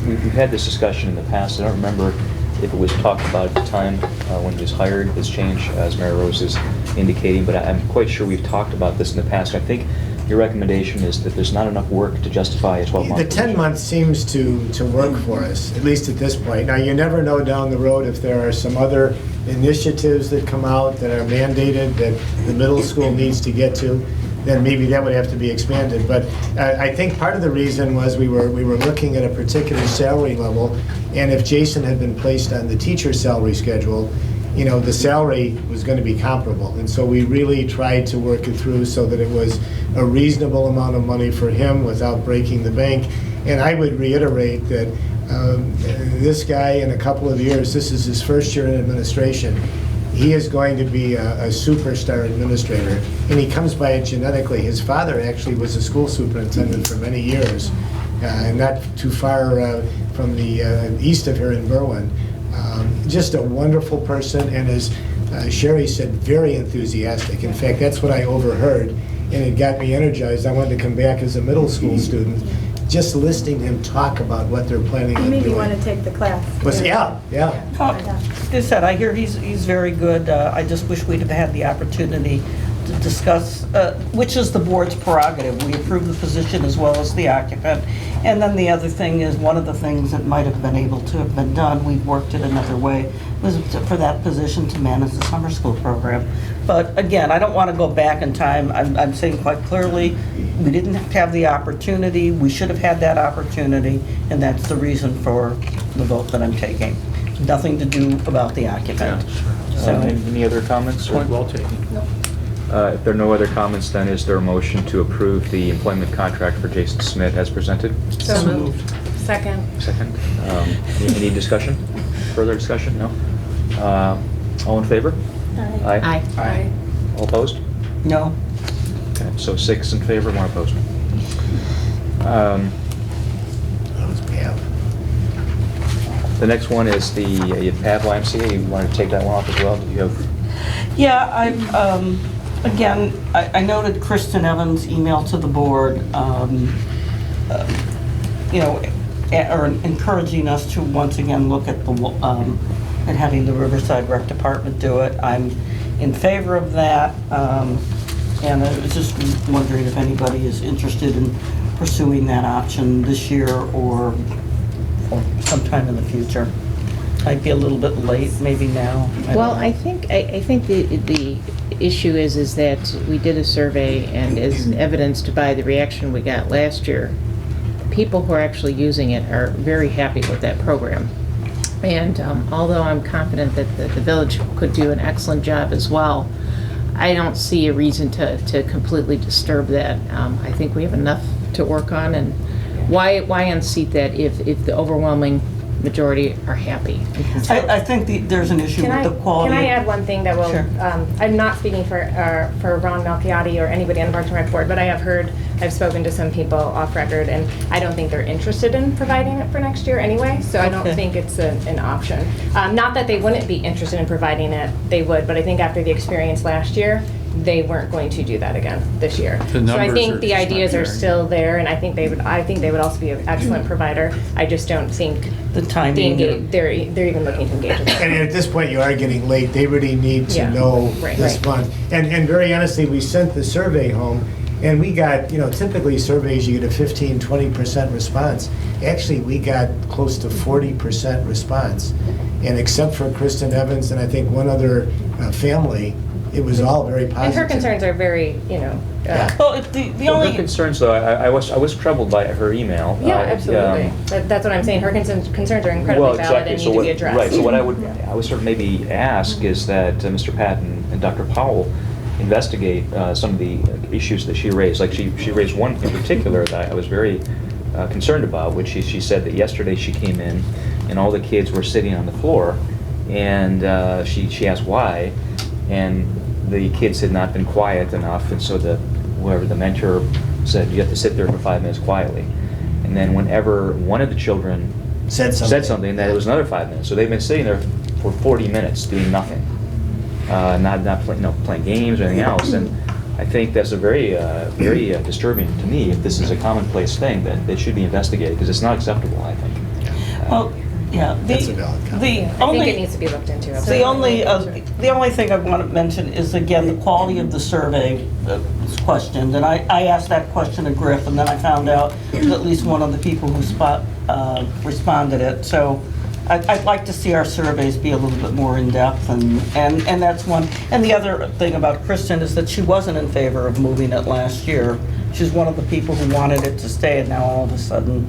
we've had this discussion in the past. I don't remember if it was talked about at the time when he was hired, this change, as Mary Rose is indicating, but I'm quite sure we've talked about this in the past. I think your recommendation is that there's not enough work to justify a 12-month. The 10 months seems to work for us, at least at this point. Now, you never know down the road if there are some other initiatives that come out that are mandated that the middle school needs to get to, then maybe that would have to be expanded. But I think part of the reason was we were looking at a particular salary level, and if Jason had been placed on the teacher salary schedule, you know, the salary was going to be comparable. And so we really tried to work it through so that it was a reasonable amount of money for him without breaking the bank. And I would reiterate that this guy, in a couple of years, this is his first year in administration, he is going to be a superstar administrator. And he comes by it genetically. His father actually was a school superintendent for many years, and not too far from the east of here in Berwyn. Just a wonderful person, and as Sherry said, very enthusiastic. In fact, that's what I overheard, and it got me energized. I wanted to come back as a middle school student, just listening to him talk about what they're planning on doing. Maybe you want to take the class. Yeah. Like I said, I hear he's very good. I just wish we'd have had the opportunity to discuss, which is the board's prerogative. We approve the position as well as the occupant. And then the other thing is, one of the things that might have been able to have been done, we've worked it another way, was for that position to manage the summer school program. But again, I don't want to go back in time. I'm saying quite clearly, we didn't have the opportunity. We should have had that opportunity, and that's the reason for the vote that I'm taking. Nothing to do about the occupant. So, Any other comments? Point well taken. If there are no other comments, then is there a motion to approve the employment contract for Jason Smith as presented? So moved. Second. Second. Any discussion? Further discussion? No? All in favor? Aye. Aye. All opposed? no. Okay, so 6 in favor, 1 opposed. That was bad. The next one is the PAV YMCA. You want to take that one off as well? Do you have? Yeah, again, I noted Kristen Evans' email to the board, you know, or encouraging us to once again look at at having the Riverside Rec Department do it. I'm in favor of that, and I was just wondering if anybody is interested in pursuing that option this year or sometime in the future. Might be a little bit late, maybe now. Well, I think the issue is that we did a survey, and as evidenced by the reaction we got last year, people who are actually using it are very happy with that program. And although I'm confident that the village could do an excellent job as well, I don't see a reason to completely disturb that. I think we have enough to work on, and why unseat that if the overwhelming majority are happy? I think there's an issue with the quality. Can I add one thing that will, Sure. I'm not speaking for Ron Malchiati or anybody on the Parks and Rec board, but I've spoken to some people off record, and I don't think they're interested in providing it for next year anyway, so I don't think it's an option. Not that they wouldn't be interested in providing it, they would, but I think after the experience last year, they weren't going to do that again this year. The So I numbers think are the just not ideas are there. still there, and I think they would also be an excellent provider. I just don't think The timing. they're even looking to engage with it. And at this point, you are getting late. They really need to Yeah. know Right. this Right. month. And very honestly, we sent the survey home, and we got, typically surveys, you get a 15, 20% response. Actually, we got close to 40% response. And except for Kristen Evans and I think one other family, it was all very positive. And her concerns are very, Well, the Well, her only, concerns, though, I was troubled by her email. yeah, absolutely. That's what I'm saying. Her concerns are incredibly Well, valid exactly. and So need to be what- addressed. Right, so what I would sort of maybe ask is that Mr. Patton and Dr. Powell investigate some of the issues that she raised. Like she raised one in particular that I was very concerned about, which she said that yesterday she came in and all the kids were sitting on the floor, and she asked why, and the kids had not been quiet enough, and so whoever the mentor said, you have to sit there for 5 minutes quietly. And then whenever one of the children Said something. then it was another 5 minutes. So they've been sitting there for 40 minutes doing nothing, not playing games or anything else. And I think that's a very disturbing to me. If this is a commonplace thing, that it should be investigated because it's not acceptable, I think. well, Yeah. That's a valid comment. The I think only, it needs to be looked into. the only thing I want to mention is, again, the quality of the survey is questioned. And I asked that question of Griff, and then I found out that at least one of the people who responded it. So I'd like to see our surveys be a little bit more in-depth, and that's one. And the other thing about Kristen is that she wasn't in favor of moving it last year. She's one of the people who wanted it to stay, and now all of a sudden.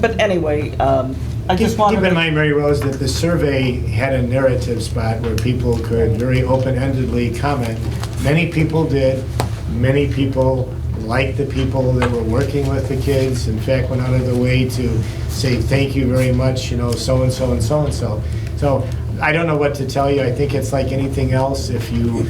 But anyway, I just wanted Keep in mind, Mary Rose, that the survey had a narrative spot where people could very open-endedly comment. Many people did. Many people liked the people that were working with the kids. In fact, went out of their way to say thank you very much, so-and-so and so-and-so. So I don't know what to tell you. I think it's like anything else. If you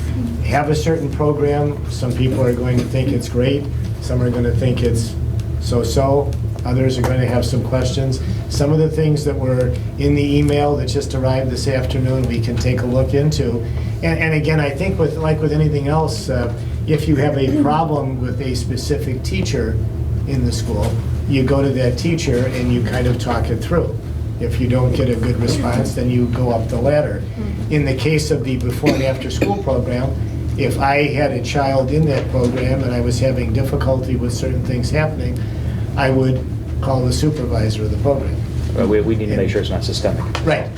have a certain program, some people are going to think it's great. Some are going to think it's so-so. Others are going to have some questions. Some of the things that were in the email that just arrived this afternoon, we can take a look into. And again, I think like with anything else, if you have a problem with a specific teacher in the school, you go to that teacher and you kind of talk it through. If you don't get a good response, then you go up the ladder. In the case of the before and after school program, if I had a child in that program and I was having difficulty with certain things happening, I would call the supervisor of the program. We need to make sure it's not systemic. Right.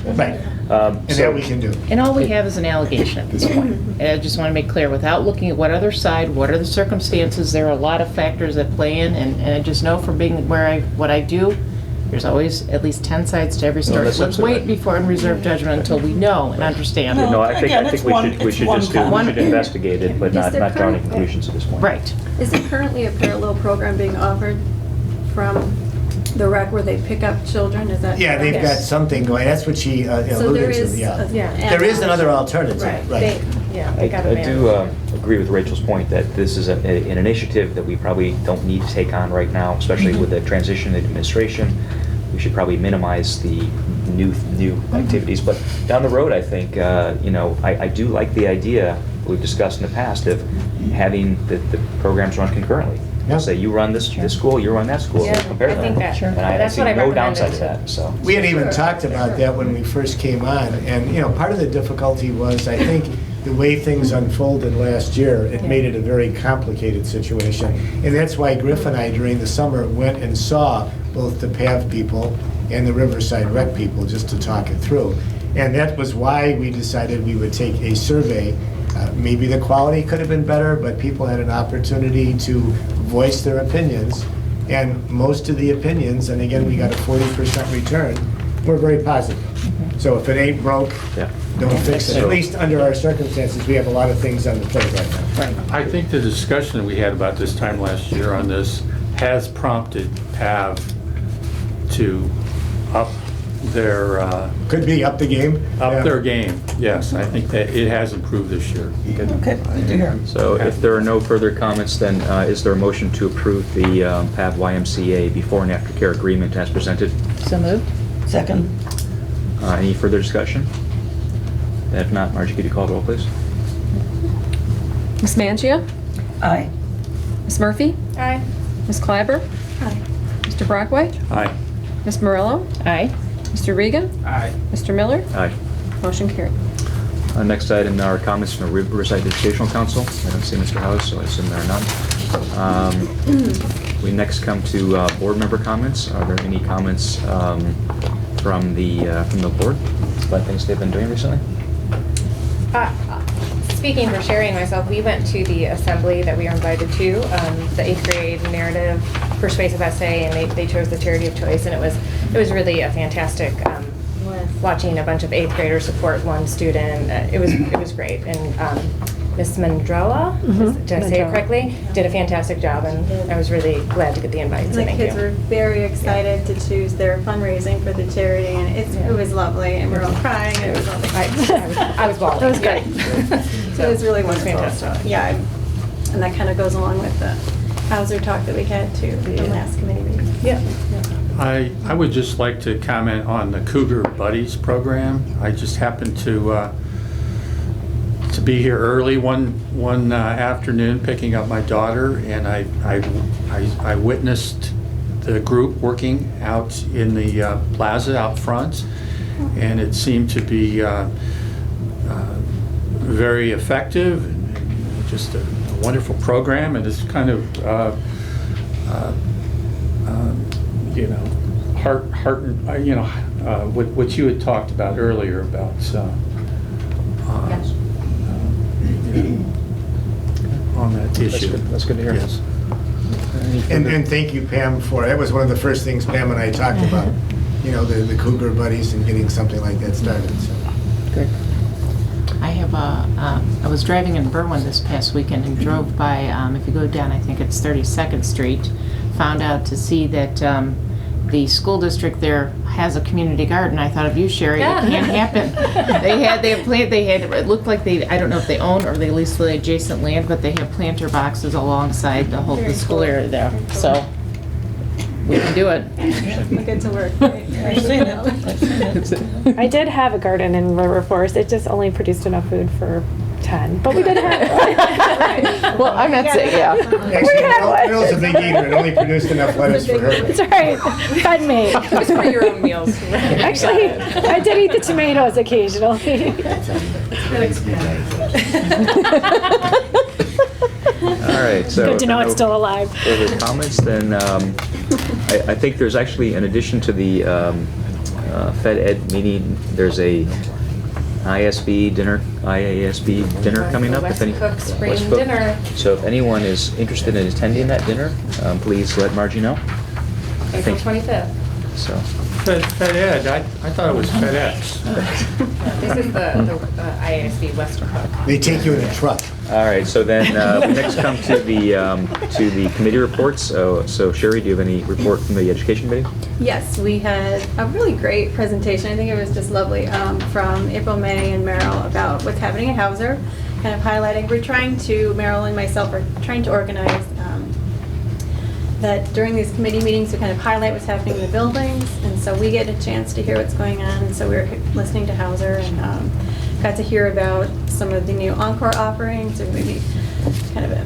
And that we can do. And all we have is an allegation at this point. And I just want to make clear, without looking at what other side, what are the circumstances, there are a lot of factors that play in, and I just know from being what I do, there's always at least 10 sides to every story. that's Let's wait before and reserve judgment until we know and understand. No, I Again, think it's we should one just comment. investigate it, but not there draw any current- conclusions at this point. Right. Is there currently a parallel program being offered from the rec where they pick up children? Is that? Yeah, they've got Yes. something going. That's what she So there alluded is. to, yeah. Yeah. There is another alternative, Right. right. They got a I man. do agree with Rachel's point that this is an initiative that we probably don't need to take on right now, especially with the transition in administration. We should probably minimize the new activities. But down the road, I think, I do like the idea we've discussed in the past of having the programs run concurrently. Yeah. Say you run this school, you run that school, Yeah, compare I them. think that- And I that's see what I no recommended downside to too. that, so. We had even talked about that when we first came on, and part of the difficulty was, I think, the way things unfolded last year, it made it a very complicated situation. And that's why Griff and I, during the summer, went and saw both the PAV people and the Riverside Rec people, just to talk it through. And that was why we decided we would take a survey. Maybe the quality could have been better, but people had an opportunity to voice their opinions. And most of the opinions, and again, we got a 40% return, were very positive. So if it ain't broke, Yeah. don't fix it. At least under our circumstances, we have a lot of things on the plate right now. Right. I think the discussion that we had about this time last year on this has prompted PAV to up their, Could be up the game. Yeah. up their game. Yes, I think that it has improved this year. Okay, good to hear. So if there are no further comments, then is there a motion to approve the PAV YMCA before and after care agreement as presented? So moved? Second. Any further discussion? If not, Margie, could you call the roll, please? Ms. Mangia? Aye. Ms. Murphy? Aye. Ms. Clyber? Aye. Mr. Brockway? Aye. Ms. Murillo? Aye. Mr. Regan? Aye. Mr. Miller? Aye. Motion carried. Next item are comments from the Riverside Educational Council. I don't see Mr. House, so I assume there are none. We next come to board member comments. Are there any comments from the board about things they've been doing recently? Speaking for Sherry and myself, we went to the assembly that we were invited to, the 8th grade narrative persuasive essay, and they chose the charity of choice, and it was really a fantastic, watching a bunch of 8th graders support one student. It was great, and Miss Mandrella, did I say it correctly? Did a fantastic job, and I was really glad to get the invite, so The thank kids you. were very excited to choose their fundraising for the charity, and it was lovely, and we were all crying, and it was lovely. I was bawling. It was great. So, It was really it was wonderful. fantastic. So, yeah, and that kind of goes along with the Hauser talk that we had too, the last committee meeting. Yeah. I would just like to comment on the Cougar Buddies program. I just happened to be here early one afternoon picking up my daughter, and I witnessed the group working out in the plaza out front, and it seemed to be very effective and just a wonderful program, and it's kind of what you had talked about earlier about on that issue. That's good to hear. Yes. And thank you, Pam, for, that was one of the first things Pam and I talked about, the Cougar Buddies and getting something like that started, so. Good. I was driving in Berwyn this past weekend and drove by, if you go down, I think it's 32nd Street, found out to see that the school district there has a community garden. I thought of you, Sherry. It can't happen. It looked like I don't know if they own or they lease the adjacent land, but they have planter boxes alongside the school area there. So we can do it. We'll get to work. I did have a garden in River Forest. It just only produced enough food for 10, but we did have. Well, I'm not saying, yeah. Actually, Meryl's a big eater. It only produced enough lettuce for her. That's right. Fed me. Just for your own meals. Actually, I did eat the tomatoes occasionally. All right, so. Good to know it's still alive. Further comments, then I think there's actually, in addition to the Fed Ed meeting, there's a IASB dinner coming up. West Cook Spring West Cook. Dinner. So if anyone is interested in attending that dinner, please let Margie know. April 25th. So. Fed Ed, I thought it was FedEx. This is the IASB West Cook. They take you in a truck. All right, so then we next come to the committee reports. So Sherry, do you have any report from the Education Committee? Yes, we had a really great presentation. I think it was just lovely from April, May, and Meryl about what's happening at Hauser, kind of highlighting. Meryl and myself are trying to organize that during these committee meetings we kind of highlight what's happening in the buildings, and so we get a chance to hear what's going on. And so we were listening to Hauser and got to hear about some of the new Encore offerings, or maybe kind of a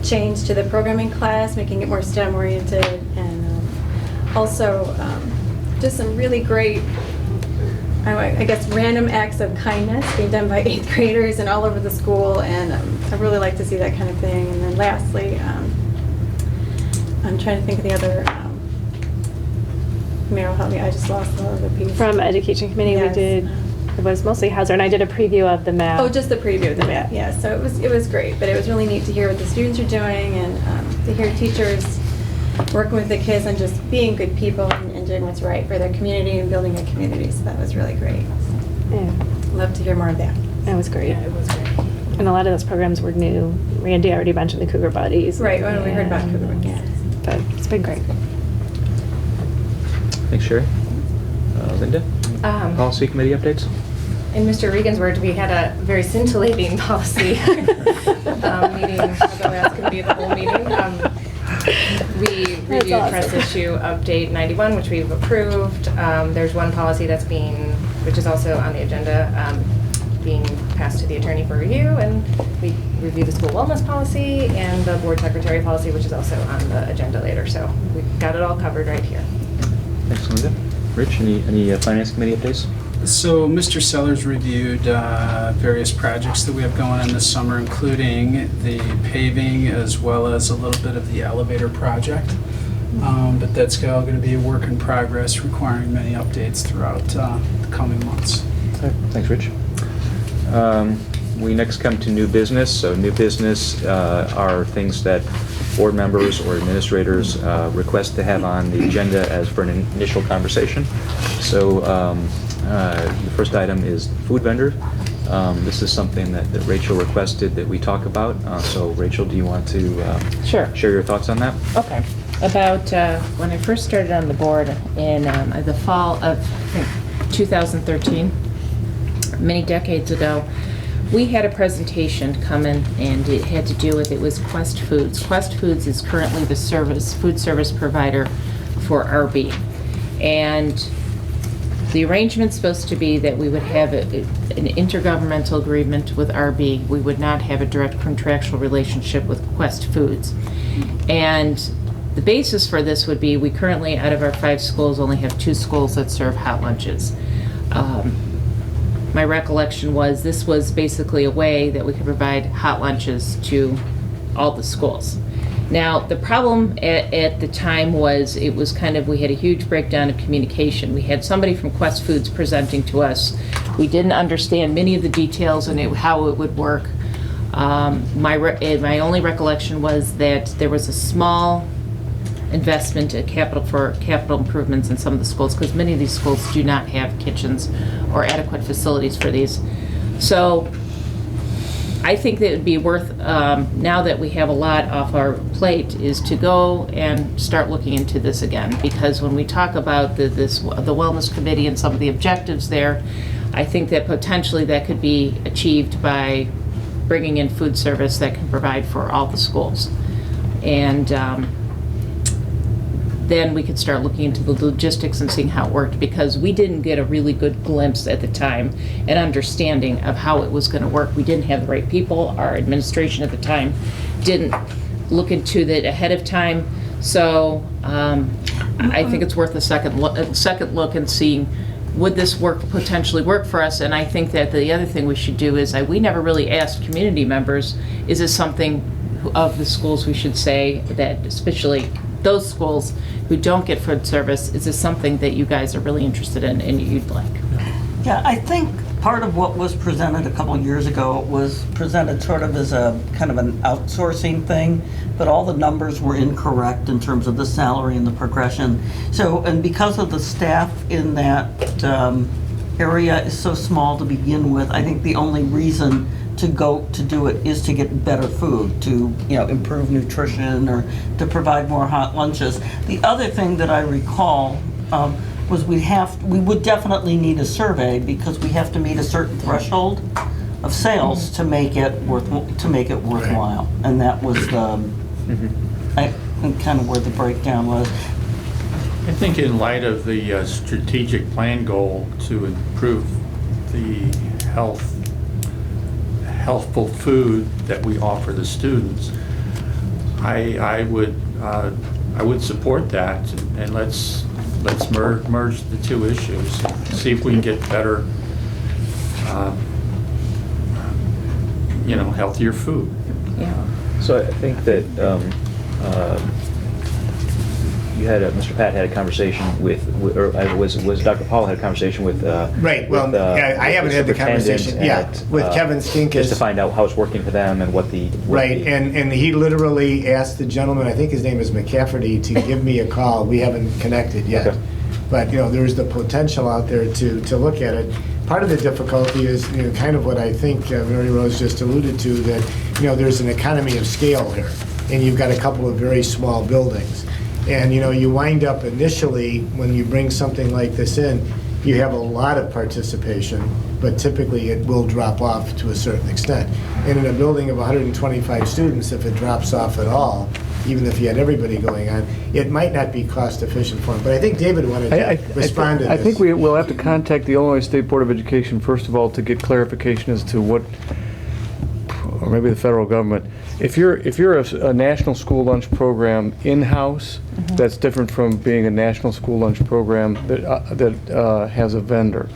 change to the programming class, making it more STEM oriented, and also just some really great, I guess, random acts of kindness being done by 8th graders and all over the school, and I really like to see that kind of thing. And then lastly, I'm trying to think of the other, Meryl, help me, I just lost the other piece. From Education Committee, Yes. we did, it was mostly Hauser, and I did a preview of the map. Oh, just the preview of the map, yeah. So it was great, but it was really neat to hear what the students are doing, and to hear teachers working with the kids and just being good people and doing what's right for their community and building a community. So that was really great. Yeah, Love to hear more of that. that was great. Yeah, it was great. And a lot of those programs were new. Randy already mentioned the Cougar Buddies. Right, well, we heard about and- Cougar Buddies. But it's been great. Thanks, Sherry. Linda? Policy Committee updates? In Mr. Regan's words, we had a very scintillating policy meeting, although that's going to be the whole meeting. We reviewed awesome. press issue update 91, which we've approved. There's one policy which is also on the agenda, being passed to the attorney for review, and we reviewed the school wellness policy and the board secretary policy, which is also on the agenda later. So we've got it all covered right here. Thanks, Linda. Rich, any Finance Committee updates? So Mr. Sellers reviewed various projects that we have going on this summer, including the paving as well as a little bit of the elevator project. But that's all going to be a work in progress, requiring many updates throughout the coming months. Okay, thanks, Rich. We next come to new business. So new business are things that board members or administrators request to have on the agenda as for an initial conversation. So the first item is food vendor. This is something that Rachel requested that we talk about. So Rachel, do you want to Sure. share your thoughts on that? Okay. About when I first started on the board in the fall of, I think, 2013, many decades ago, we had a presentation come in, and it had to do with, it was Quest Foods. Quest Foods is currently the food service provider for RB. And the arrangement's supposed to be that we would have an intergovernmental agreement with RB. We would not have a direct contractual relationship with Quest Foods. And The basis for this would be, we currently, out of our 5 schools, only have 2 schools that serve hot lunches. My recollection was this was basically a way that we could provide hot lunches to all the schools. Now, the problem at the time was, it was kind of, we had a huge breakdown of communication. We had somebody from Quest Foods presenting to us. We didn't understand many of the details and how it would work. My only recollection was that there was a small investment in capital improvements in some of the schools, because many of these schools do not have kitchens or adequate facilities for these. So I think that it would be worth, now that we have a lot off our plate, is to go and start looking into this again. Because when we talk about the Wellness Committee and some of the objectives there, I think that potentially that could be achieved by bringing in food service that can provide for all the schools. And then we could start looking into the logistics and seeing how it worked, because we didn't get a really good glimpse at the time and understanding of how it was going to work. We didn't have the right people. Our administration at the time didn't look into it ahead of time. So I think it's worth a second look and seeing, would this potentially work for us? And I think that the other thing we should do is, we never really asked community members, is this something of the schools we should say that, especially those schools who don't get food service, is this something that you guys are really interested in and you'd like? Yeah, I think part of what was presented a couple of years ago was presented sort of as a kind of an outsourcing thing, but all the numbers were incorrect in terms of the salary and the progression. So, and because of the staff in that area is so small to begin with, I think the only reason to go to do it is to get better food, to improve nutrition, or to provide more hot lunches. The other thing that I recall was we would definitely need a survey, because we have to meet a certain threshold of sales to make it worthwhile, and that was kind of where the breakdown was. I think in light of the strategic plan goal to improve the healthful food that we offer the students, I would support that, and let's merge the two issues, see if we can get better, healthier food. Yeah. So I think that Mr. Pat had a conversation with, or was Dr. Paul had a conversation with, Right, well, I haven't had the conversation, with Kevin Skinkus. Just to find out how it's working for them and what the... Right, and he literally asked the gentleman, I think his name is McCafferty, to give me a call. We haven't connected yet. Okay. But, there's the potential out there to look at it. Part of the difficulty is, kind of what I think Mary Rose just alluded to, that, there's an economy of scale here, and you've got a couple of very small buildings. And, you wind up initially, when you bring something like this in, you have a lot of participation, but typically it will drop off to a certain extent. And in a building of 125 students, if it drops off at all, even if you had everybody going on, it might not be cost efficient for them. But I think David wanted to respond to this. I think we'll have to contact the Illinois State Board of Education, first of all, to get clarification as to what, or maybe the federal government, if you're a national school lunch program in-house, that's different from being a national school lunch program that has a vendor.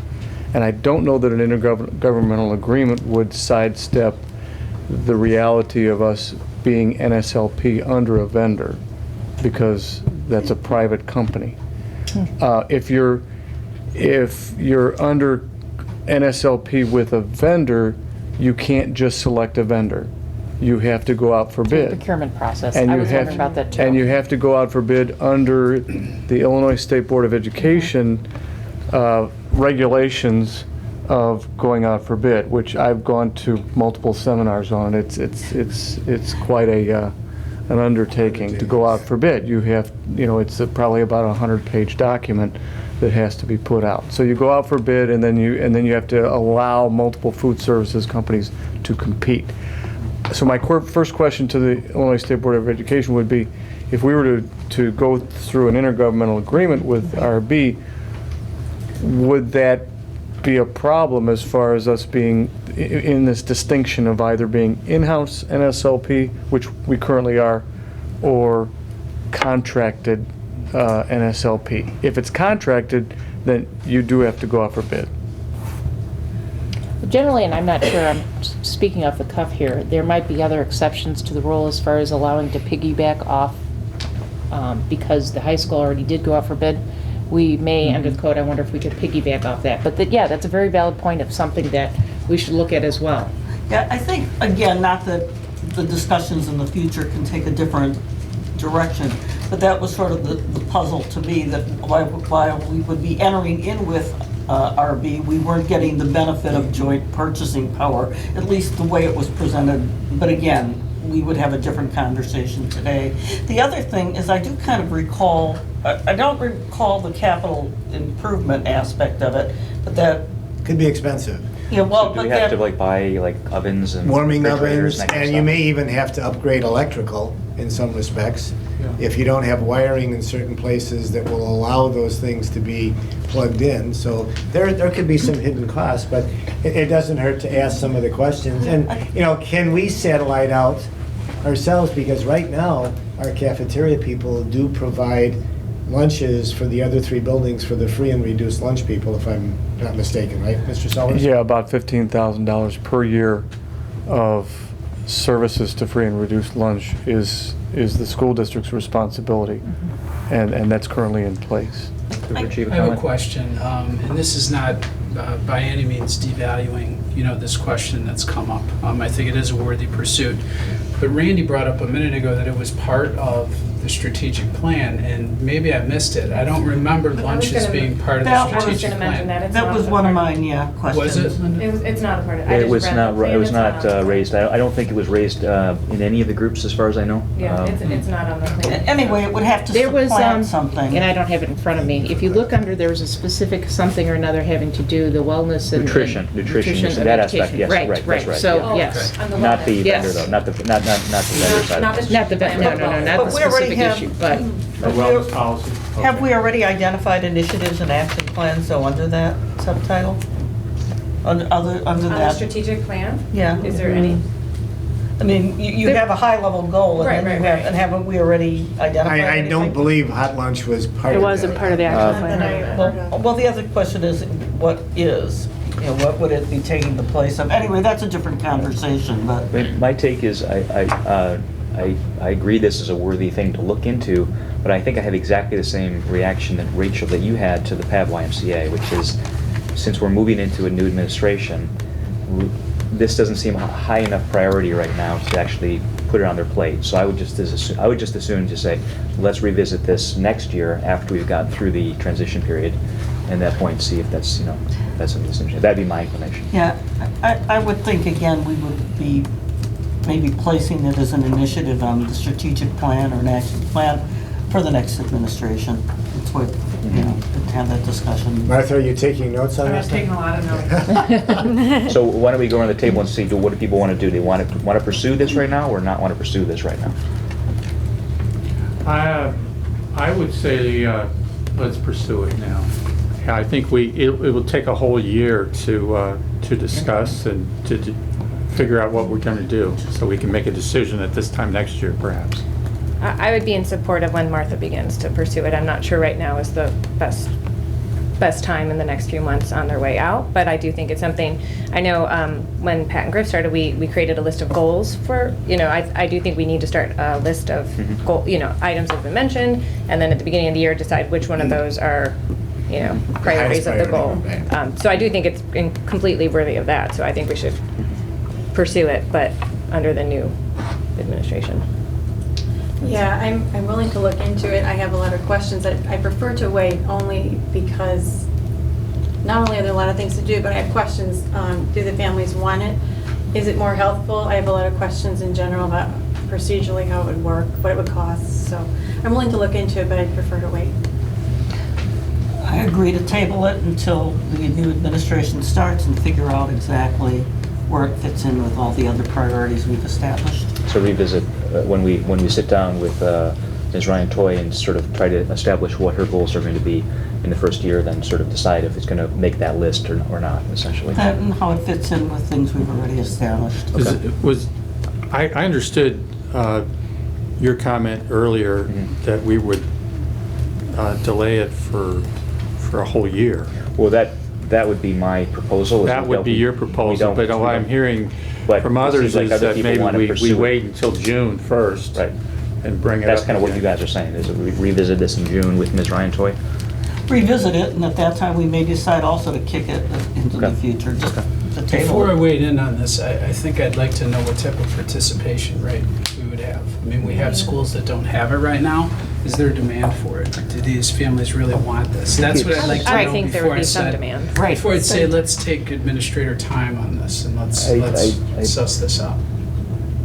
And I don't know that an intergovernmental agreement would sidestep the reality of us being NSLP under a vendor, because that's a private company. If you're under NSLP with a vendor, you can't just select a vendor. You have to go out for bid. Procurement process. And I you was have wondering about that too. And you have to go out for bid under the Illinois State Board of Education regulations of going out for bid, which I've gone to multiple seminars on. It's quite an undertaking to go out for bid. You have, it's probably about a 100-page document that has to be put out. So you go out for bid, and then you have to allow multiple food services companies to compete. So my first question to the Illinois State Board of Education would be, if we were to go through an intergovernmental agreement with RB, would that be a problem as far as us being in this distinction of either being in-house NSLP, which we currently are, or contracted NSLP. If it's contracted, then you do have to go out for bid. Generally, and I'm not sure, I'm speaking off the cuff here, there might be other exceptions to the rule as far as allowing to piggyback off, because the high school already did go out for bid. We may, under the code, I wonder if we could piggyback off that. But yeah, that's a very valid point of something that we should look at as well. Yeah, I think, again, not that the discussions in the future can take a different direction, but that was sort of the puzzle to me, that while we would be entering in with RB, we weren't getting the benefit of joint purchasing power, at least the way it was presented. But again, we would have a different conversation today. The other thing is, I do kind of recall, I don't recall the capital improvement aspect of it, but that, Could be expensive. yeah, well, So do but we have to that, like buy like ovens and Warming refrigerators ovens, that kind of and you stuff? may even have to upgrade electrical in some respects. If you don't have wiring in certain places that will allow those things to be plugged in. So there could be some hidden costs, but it doesn't hurt to ask some of the questions. And, you know, can we satellite out ourselves? Because right now, our cafeteria people do provide lunches for the other 3 buildings for the free and reduced lunch people, if I'm not mistaken, right, Mr. Sellers? Yeah, about $15,000 per year of services to free and reduced lunch is the school district's responsibility, and that's currently in place. Richie, you I have a comment? question, and this is not by any means devaluing, this question that's come up. I think it is a worthy pursuit. But Randy brought up a minute ago that it was part of the strategic plan, and maybe I missed it. I don't remember lunches being part of the That was strategic plan. that was one of mine, yeah, questions. Was it? It's not a part of it. It was not raised. I don't think it was raised in any of the groups, as far as I know. It's not on the plan. Anyway, it would have to There was, supplant something. and I don't have it in front of me, if you look under, there was a specific something or another having to do the wellness and... Nutrition, and that aspect, education. yes, Right, right, that's right, So, yeah. Oh, yes. okay. On the Not the Yes. vendor, though, not the vendor side. Not of it. Not the, not But the we already specific have- issue, but... The wellness policy. Have we already identified initiatives and action plans, so under that subtitle? Under On the that? strategic plan? Yeah. Is there any? I mean, you have a high-level goal, and Right, then you right, have, right. and haven't we already identified I anything? don't believe hot lunch was part of that. It wasn't part of the action Then plan. Well, the other question is, what is? What would it be taking the place of? Anyway, that's a different conversation, but... My take is, I agree this is a worthy thing to look into, but I think I have exactly the same reaction that Rachel, that you had to the PAB YMCA, which is, since we're moving into a new administration, this doesn't seem a high enough priority right now to actually put it on their plate. So I would just as soon just say, let's revisit this next year after we've gotten through the transition period, and at that point see if that's that's something that's interesting. That'd be my inclination. Yeah, I would think, again, we would be maybe placing it as an initiative on the strategic plan or an action plan for the next administration. It's what, to have that discussion. Martha, are you taking notes on I this? was taking a lot of notes. So why don't we go around the table and see what do people want to do? Do they want to pursue this right now or not want to pursue this right now? I would say, let's pursue it now. Yeah, I think it will take a whole year to discuss and to figure out what we're going to do, so we can make a decision at this time next year, perhaps. I would be in support of when Martha begins to pursue it. I'm not sure right now is the best time in the next few months on their way out, but I do think it's something. I know when Pat and Griff started, we created a list of goals for, I do think we need to start a list of goal, items that have been mentioned, and then at the beginning of the year decide which one of those are, priorities of the goal. Right. So I do think it's completely worthy of that, so I think we should pursue it, but under the new administration. Yeah, I'm willing to look into it. I have a lot of questions. I prefer to wait only because not only are there a lot of things to do, but I have questions. Do the families want it? Is it more healthful? I have a lot of questions in general about procedurally how it would work, what it would cost. So I'm willing to look into it, but I'd prefer to wait. I agree to table it until the new administration starts and figure out exactly where it fits in with all the other priorities we've established. So revisit when we sit down with Ms. Ryan Toy and sort of try to establish what her goals are going to be in the first year, then sort of decide if it's going to make that list or not, essentially. That and how it fits in with things we've already established. Okay. I understood your comment earlier that we would delay it for a whole year. Well, that would be my proposal. is That we would don't- be your we proposal, don't- but we what I'm don't- hearing But from it others seems like is other that people maybe wanna we pursue it. wait until June 1st Right. and bring it up. That's kind of what you again. guys are saying, is that we revisit this in June with Ms. Ryan Toy? Revisit it, and at that time, we may decide also to kick it into the Okay. future, just the Before I table. weigh in on this, I think I'd like to know what type of participation rate we would have. I mean, we have schools that don't have it right now. Is there demand for it? Do these families really want this? That's what I'd like to know I think there would before I be some said. demand. Right. Before I'd say, let's take administrator time on this and let's I- suss this out.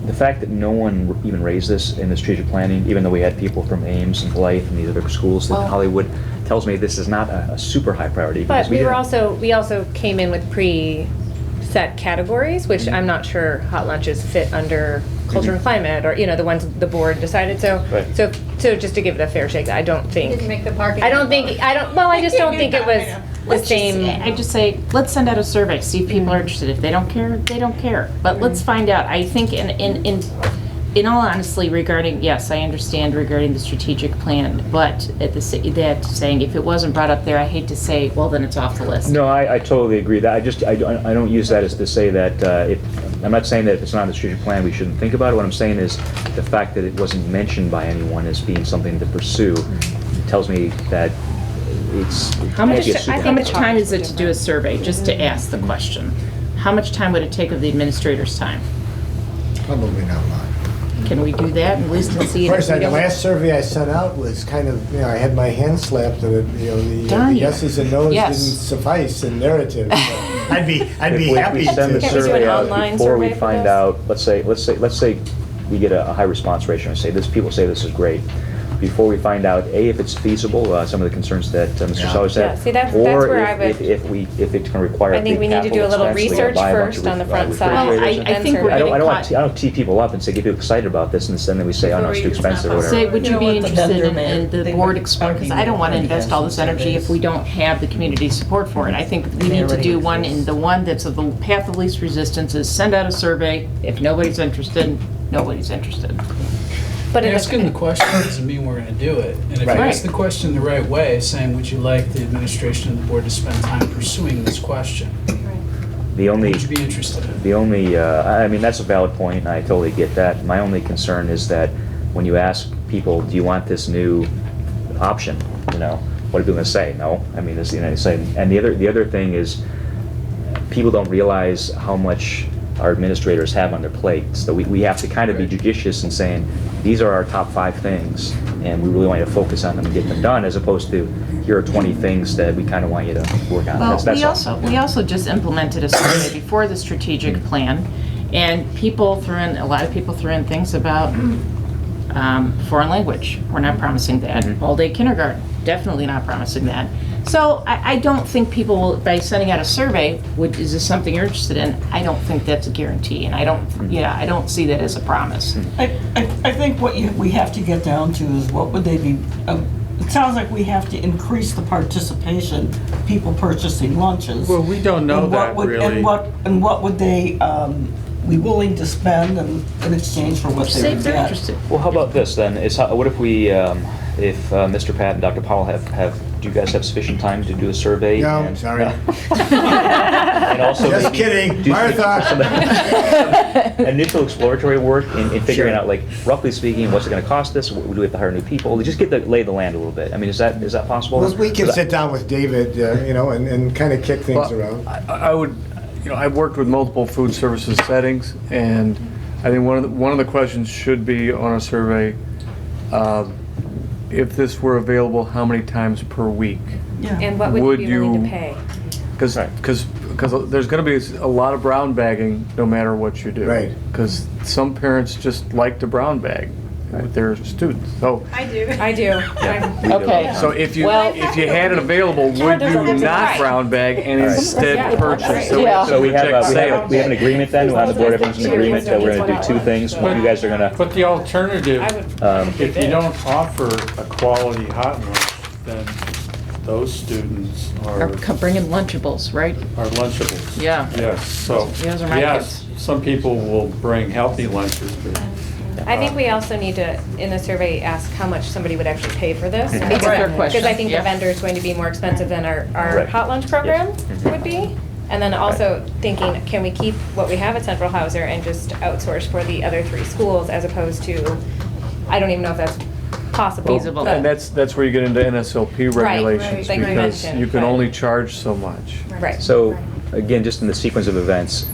The fact that no one even raised this in the strategic planning, even though we had people from Ames and Blythe and these other schools in Well- Hollywood, tells me this is not a super high priority. because But we were didn't- we also came in with pre-set categories, which I'm not sure hot lunches fit under culture and climate, or, the ones the board decided, so, Right. so just to give it a fair shake, I don't think. Didn't make the parking. I just don't think it was the same. I just say, let's send out a survey, see if people are interested. If they don't care, they don't care. But let's find out. I think in all honesty regarding, yes, I understand regarding the strategic plan, but at that saying, if it wasn't brought up there, I hate to say, well, then it's off the list. No, I totally agree. That I don't use that as to say that I'm not saying that if it's not in the strategic plan, we shouldn't think about it. What I'm saying is the fact that it wasn't mentioned by anyone as being something to pursue tells me that it's. How much, it can't be a how much super- time is it to do a survey, just to ask the question? How much time would it take of the administrator's time? Probably not a lot. Can we do that and at least see Of it? course, if we the don't- last survey I sent out was kind of, I had my hand slapped, and the Darn you. yeses and nos didn't Yes. suffice in narrative. So I'd be If happy we send the to. Can't we do survey an out online before we survey for find this? out, let's say we get a high response ratio and say people say this is great. Before we find out, A, if it's feasible, some of the concerns that Mr. Yeah. Seller said. Yeah, see, that's or where I if- would- if it's gonna require a I think big we need to do a capital little expense, we gotta research buy a bunch first of on the front side. Well, refrigerators I and- think we're I getting don't caught. want to tee people up and say, get people excited about this, and then we say, oh, no, it's too expensive or whatever. Say, would you be what the interested vendor in man- the they board would explain, because I argue don't want to already invest has all this some energy if surveys. we don't have the community support for it. I think we need to do one, and the one that's of the path of least resistance is send out a survey. If nobody's interested, nobody's interested. But in Asking the the, question doesn't mean we're gonna do it. And if you Right. ask the question the right way, saying, would you like the administration and the board to spend time pursuing this question? The only, Would you be interested in it? the only, I mean, that's a valid point, and I totally get that. My only concern is that when you ask people, do you want this new option, what are people gonna say? No, I mean, this, say, and the other thing is, people don't realize how much our administrators have on their plate. So we have to kind of be judicious in saying, these are our top 5 things, and we really want you to focus on them and get them done, as opposed to, here are 20 things that we kind of want you to work on. Well, That's all. we also just implemented a survey before the strategic plan, and a lot of people threw in things about foreign language. We're not promising that. Mhm. All-day kindergarten, definitely not promising that. So I don't think people will, by sending out a survey, is this something you're interested in? I don't think that's a guarantee, and I don't see that as a promise. I think what we have to get down to is what would they be, it sounds like we have to increase the participation, people purchasing lunches. Well, we don't know And what that would- really. And what would they be willing to spend in exchange for what they Say would if they're get? interested. Well, how about this then? What if we, if Mr. Pat and Dr. Powell do you guys have sufficient time to do a survey? No, and- sorry. And also Just maybe kidding. do Martha. some initial exploratory work in figuring Sure. out, like, roughly speaking, what's it gonna cost us? Do we have to hire new people? Just lay the land a little bit. I mean, is that possible? Well, we can sit down with David, and kind of kick things Well, around. I would, I've worked with multiple food services settings, and I think one of the questions should be on a survey, if this were available, how many times per week? Yeah. and what would Would you be willing to you- pay? Because there's going to be a lot of brown bagging no matter what you do. Right. Because some parents just like to brown bag with their students. So I do. I do. We do. Okay. so if you Well- had it available, would you not brown bag and Right. instead Yeah. purchase? Yeah. So we have sales. we have an agreement then, on the board, everyone's in agreement that we're gonna do 2 things. You guys are gonna, But the alternative, I would. if you don't offer a quality hot lunch, then those students Or are bringing Lunchables, right? Lunchables. Yeah. Yes, so, Those are my yes, some people will bring healthy lunches, but I think we also need to, in the survey, ask how much somebody would actually pay for this. Mhm. That's a fair question. Because I think Yeah. the vendor is going to be more expensive than our Right. hot lunch program Mhm. would be. And then also thinking, can we keep what we have at Central Hauser and just outsource for the other 3 schools as opposed to, I don't even know if that's possible. Feasible. but- And that's where you get into NSLP Right, regulations, like you because mentioned, you can but- only charge so much. Right. So, again, just in the sequence of events,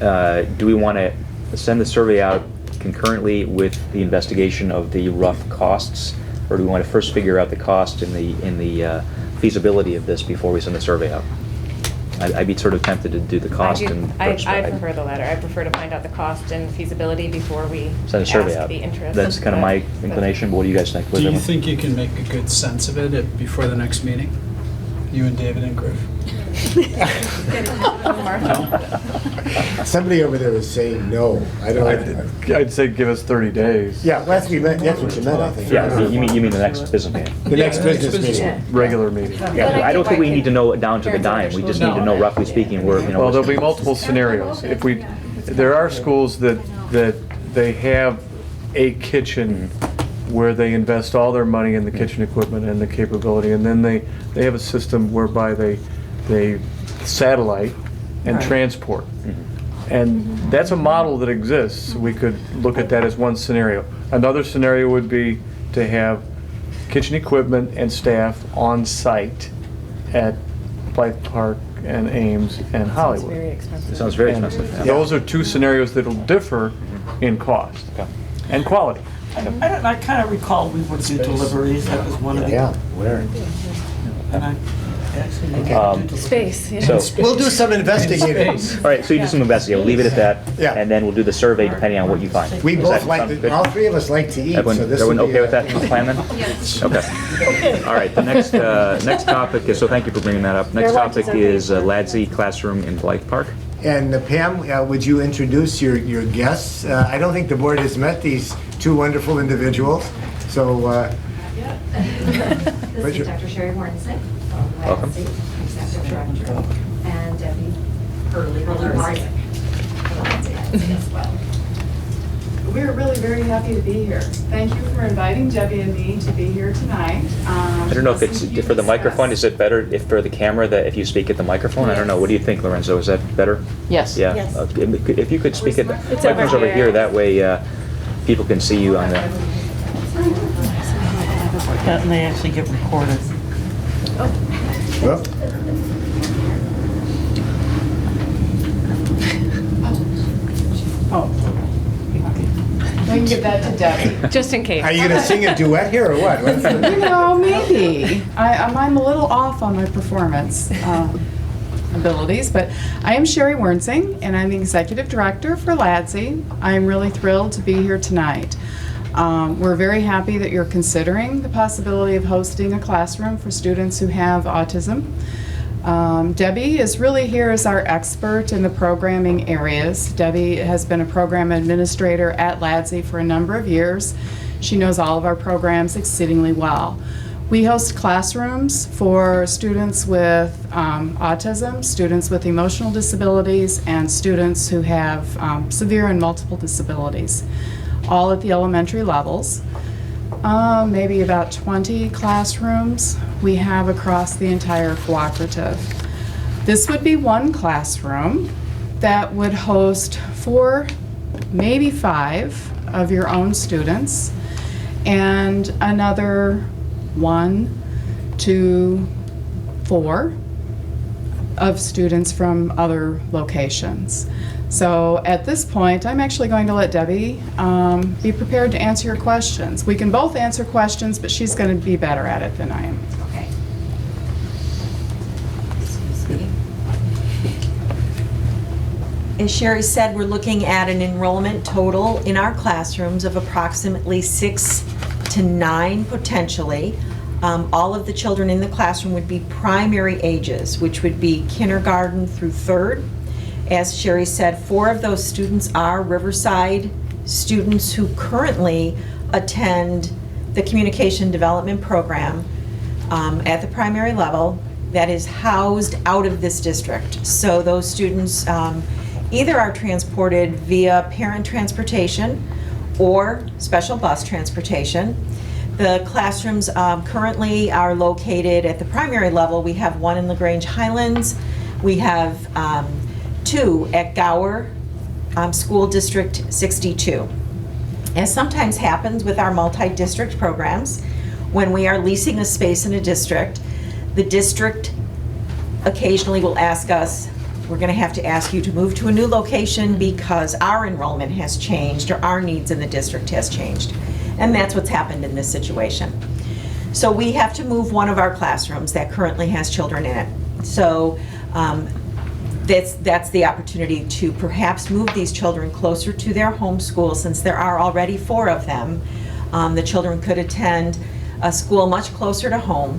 do we want to send the survey out concurrently with the investigation of the rough costs? Or do we want to first figure out the cost and the feasibility of this before we send the survey out? I'd be sort of tempted to do the cost and first. I prefer the latter. I prefer to find out the cost and feasibility before we Send a survey ask out. the interest. That's kind of my inclination, but what do you guys think? Do you think you can make a good sense of it before the next meeting? You and David and Griff? Somebody over there was saying no. I don't. I'd say give us 30 days. Yeah, that's what you meant, I think. Yeah, you mean the next business meeting? The next Yeah, business business meeting. Regular meeting. Yeah, I don't think we need to know it down to the dime. We just need to know, roughly speaking, where, Well, there'll be multiple scenarios. There are schools that they have a kitchen where they invest all their money in the kitchen equipment and the capability, and then they have a system whereby they satellite and transport. And that's a model that exists. We could look at that as one scenario. Another scenario would be to have kitchen equipment and staff on site at Blythe Park and Ames and Hollywood. Very expensive. It sounds very And expensive. yeah. those are 2 scenarios that'll differ in cost Okay. and quality. I kind of recall we would do deliveries, that was one of the. Yeah, where? And I actually maybe Um, do deliveries. Space, yeah. So, We'll do some investigating. all right, so you do some investigating. We'll leave it at that. Yeah. And then we'll do the survey depending on what you find. We Does both that like, sound good? all 3 of us like to eat, so Everyone, this everyone would be okay with a- that plan then? Okay. All right, the next topic is, so thank you for bringing that up. Next Your lunch topic is okay. is Ladsey Classroom in Blythe Park. And Pam, would you introduce your guests? I don't think the board has met these 2 wonderful individuals, so. This is Dr. Sherry Warrensick from Welcome. Lansing, Executive Director, and Debbie Hurley-Warrensick from Lansing as well. We're really very happy to be here. Thank you for inviting Debbie and me to be here tonight. I don't know if it's, for the microphone, is it better if for the camera that if you speak at the microphone? I don't know, what do you think, Lorenzo, is that better? Yes. Yeah, Yes. If you could speak at, the It's over microphone's over here. here, that way people can see you on the, That may actually get recorded. Well, We can give that to Debbie. Just in case. are you gonna sing a duet here, or what? What's the- You know, maybe. I'm a little off on my performance abilities, but I am Sherry Wernsing, and I'm the Executive Director for LADSI. I'm really thrilled to be here tonight. We're very happy that you're considering the possibility of hosting a classroom for students who have autism. Debbie is really here as our expert in the programming areas. Debbie has been a program administrator at LADSI for a number of years. She knows all of our programs exceedingly well. We host classrooms for students with autism, students with emotional disabilities, and students who have severe and multiple disabilities, all at the elementary levels. Maybe about 20 classrooms we have across the entire cooperative. This would be one classroom that would host 4, maybe 5 of your own students, and another 1 to 4 of students from other locations. So at this point, I'm actually going to let Debbie be prepared to answer your questions. We can both answer questions, but she's going to be better at it than I am. Okay. Excuse me. As Sherry said, we're looking at an enrollment total in our classrooms of approximately 6 to 9 potentially. All of the children in the classroom would be primary ages, which would be kindergarten through 3rd. As Sherry said, 4 of those students are Riverside students who currently attend the Communication Development Program at the primary level that is housed out of this district. So those students either are transported via parent transportation or special bus transportation. The classrooms currently are located at the primary level. We have one in LaGrange Highlands. We have 2 at Gower School District 62. As sometimes happens with our multi-district programs, when we are leasing a space in a district, the district occasionally will ask us, we're going to have to ask you to move to a new location because our enrollment has changed or our needs in the district has changed. And that's what's happened in this situation. So we have to move one of our classrooms that currently has children in it. So that's the opportunity to perhaps move these children closer to their home school, since there are already 4 of them. The children could attend a school much closer to home.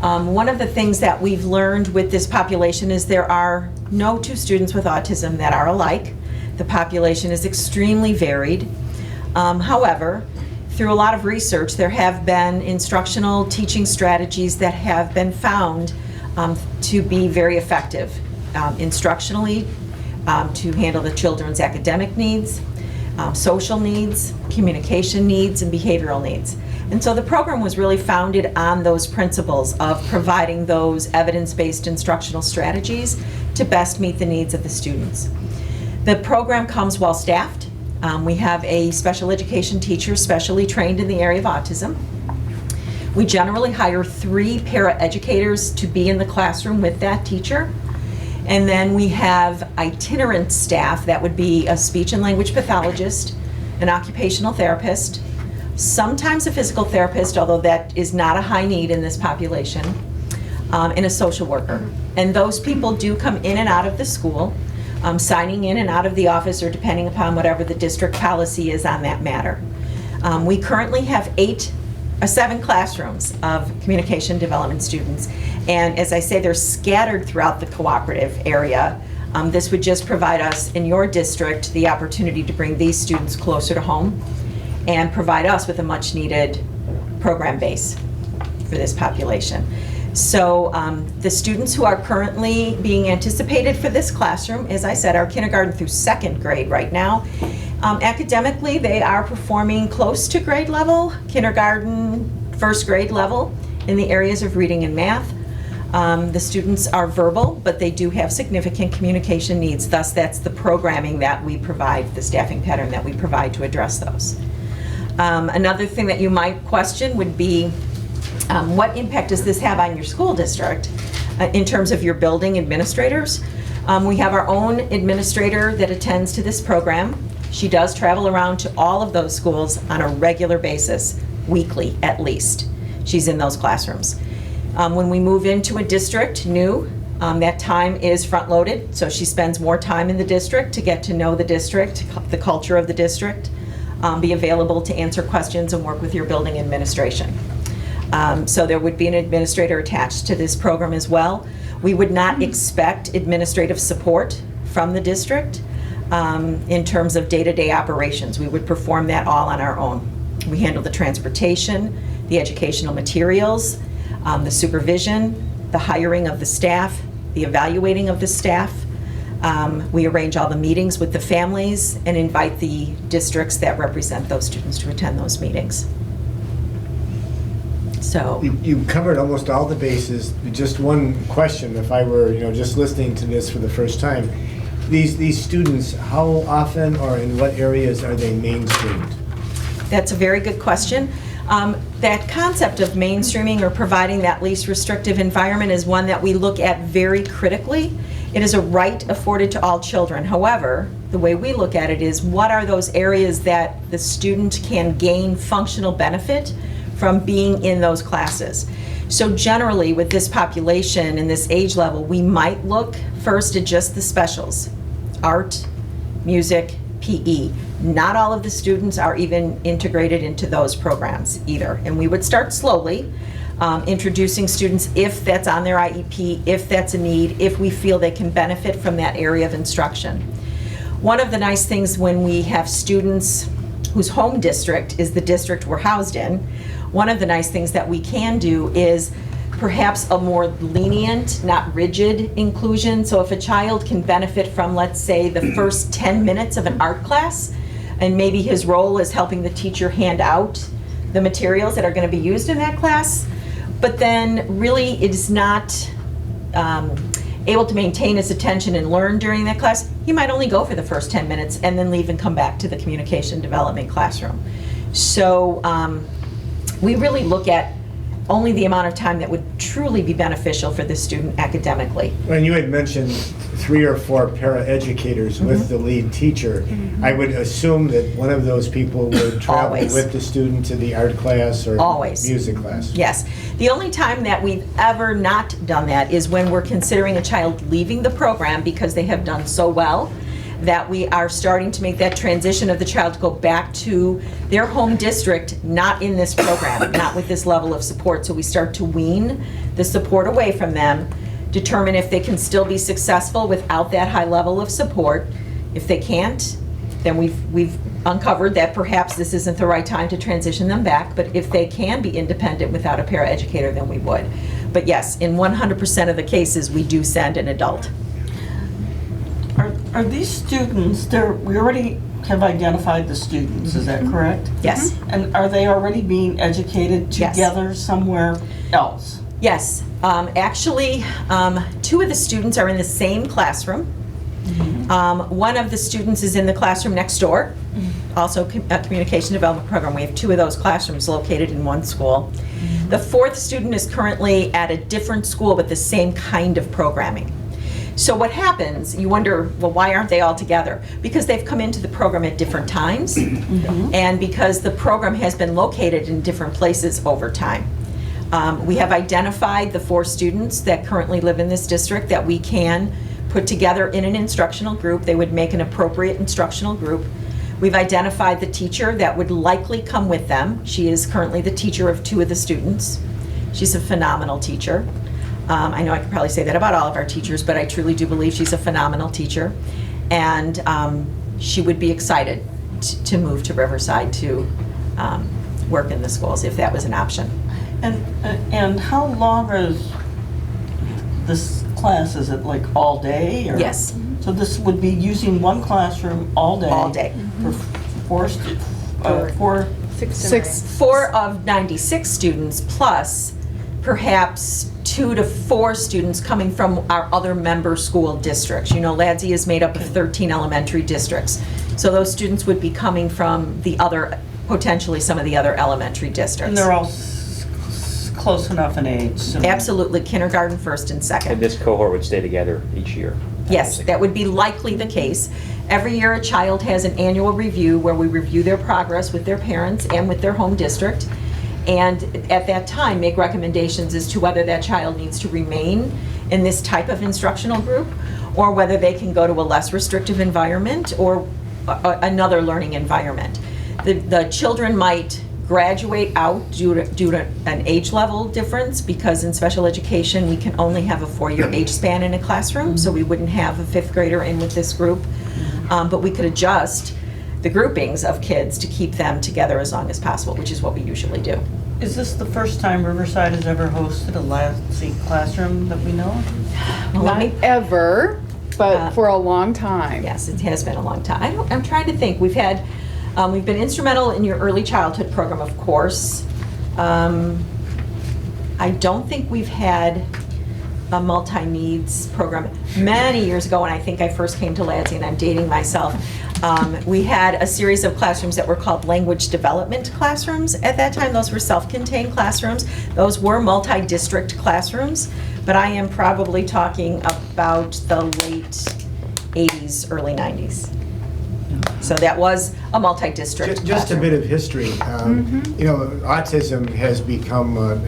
One of the things that we've learned with this population is there are no 2 students with autism that are alike. The population is extremely varied. However, through a lot of research, there have been instructional teaching strategies that have been found to be very effective instructionally, to handle the children's academic needs, social needs, communication needs, and behavioral needs. And so the program was really founded on those principles of providing those evidence-based instructional strategies to best meet the needs of the students. The program comes well-staffed. We have a special education teacher specially trained in the area of autism. We generally hire 3 paraeducators to be in the classroom with that teacher. And then we have itinerant staff, that would be a speech and language pathologist, an occupational therapist, sometimes a physical therapist, although that is not a high need in this population, and a social worker. And those people do come in and out of the school, signing in and out of the office, or depending upon whatever the district policy is on that matter. We currently have 7 classrooms of communication development students. And as I say, they're scattered throughout the cooperative area. This would just provide us in your district the opportunity to bring these students closer to home and provide us with a much needed program base for this population. So the students who are currently being anticipated for this classroom, as I said, are kindergarten through 2nd grade right now. Academically, they are performing close to grade level, kindergarten, 1st grade level in the areas of reading and math. The students are verbal, but they do have significant communication needs. Thus, that's the programming that we provide, the staffing pattern that we provide to address those. Another thing that you might question would be, what impact does this have on your school district in terms of your building administrators? We have our own administrator that attends to this program. She does travel around to all of those schools on a regular basis, weekly at least. She's in those classrooms. When we move into a district new, that time is front-loaded, so she spends more time in the district to get to know the district, the culture of the district, be available to answer questions and work with your building administration. So there would be an administrator attached to this program as well. We would not expect administrative support from the district in terms of day-to-day operations. We would perform that all on our own. We handle the transportation, the educational materials, the supervision, the hiring of the staff, the evaluating of the staff. We arrange all the meetings with the families and invite the districts that represent those students to attend those meetings. So you covered almost all the bases. Just one question, if I were just listening to this for the first time. These students, how often or in what areas are they mainstreamed? That's a very good question. That concept of mainstreaming or providing that least restrictive environment is one that we look at very critically. It is a right afforded to all children. However, the way we look at it is, what are those areas that the student can gain functional benefit from being in those classes? So generally with this population and this age level, we might look first at just the specials, art, music, PE. Not all of the students are even integrated into those programs either. And we would start slowly, introducing students if that's on their IEP, if that's a need, if we feel they can benefit from that area of instruction. One of the nice things when we have students whose home district is the district we're housed in, one of the nice things that we can do is perhaps a more lenient, not rigid inclusion. So if a child can benefit from, let's say, the first 10 minutes of an art class, and maybe his role is helping the teacher hand out the materials that are going to be used in that class, but then really it is not able to maintain his attention and learn during that class, he might only go for the first 10 minutes and then leave and come back to the communication development classroom. So we really look at only the amount of time that would truly be beneficial for the student academically. When you had mentioned 3 or 4 paraeducators with the lead teacher, I would assume that one of those people would travel Always. with the student to the art class or Always. music class. Yes. The only time that we've ever not done that is when we're considering a child leaving the program because they have done so well that we are starting to make that transition of the child to go back to their home district, not in this program, not with this level of support. So we start to wean the support away from them, determine if they can still be successful without that high level of support. If they can't, then we've uncovered that perhaps this isn't the right time to transition them back. But if they can be independent without a paraeducator, then we would. But yes, in 100% of the cases, we do send an adult. Are these students, we already have identified the students, is that correct? Yes. And are they already being educated together somewhere else? Yes. Actually, 2 of the students are in the same classroom. One of the students is in the classroom next door, also a communication development program. We have 2 of those classrooms located in one school. The 4th student is currently at a different school with the same kind of programming. So what happens, you wonder, well, why aren't they all together? Because they've come into the program at different times, and because the program has been located in different places over time. We have identified the 4 students that currently live in this district that we can put together in an instructional group. They would make an appropriate instructional group. We've identified the teacher that would likely come with them. She is currently the teacher of 2 of the students. She's a phenomenal teacher. I know I could probably say that about all of our teachers, but I truly do believe she's a phenomenal teacher. And she would be excited to move to Riverside to work in the schools if that was an option. And how long is this class? Is it like all day? Or? Yes. So this would be using one classroom all day? All day. For 4 4 of 96 students plus perhaps 2 to 4 students coming from our other member school districts. You know, LADSI is made up of 13 elementary districts. So those students would be coming from the other, potentially some of the other elementary districts. And they're all close enough in age? So absolutely, kindergarten, 1st and 2nd. And this cohort would stay together each year? Yes, that would be likely the case. Every year a child has an annual review where we review their progress with their parents and with their home district. And at that time, make recommendations as to whether that child needs to remain in this type of instructional group or whether they can go to a less restrictive environment or another learning environment. The children might graduate out due to an age level difference because in special education we can only have a 4-year age span in a classroom, so we wouldn't have a 5th grader in with this group. But we could adjust the groupings of kids to keep them together as long as possible, which is what we usually do. Is this the first time Riverside has ever hosted a LADSI classroom that we know of? Well, Not ever, but for a long time. Yes, it has been a long time. I'm trying to think. We've been instrumental in your early childhood program, of course. I don't think we've had a multi-needs program. Many years ago, when I think I first came to LADSI, and I'm dating myself, we had a series of classrooms that were called language development classrooms. At that time, those were self-contained classrooms. Those were multi-district classrooms, but I am probably talking about the late 80s, early 90s. So that was a multi-district Just a bit of history. You know, autism has become,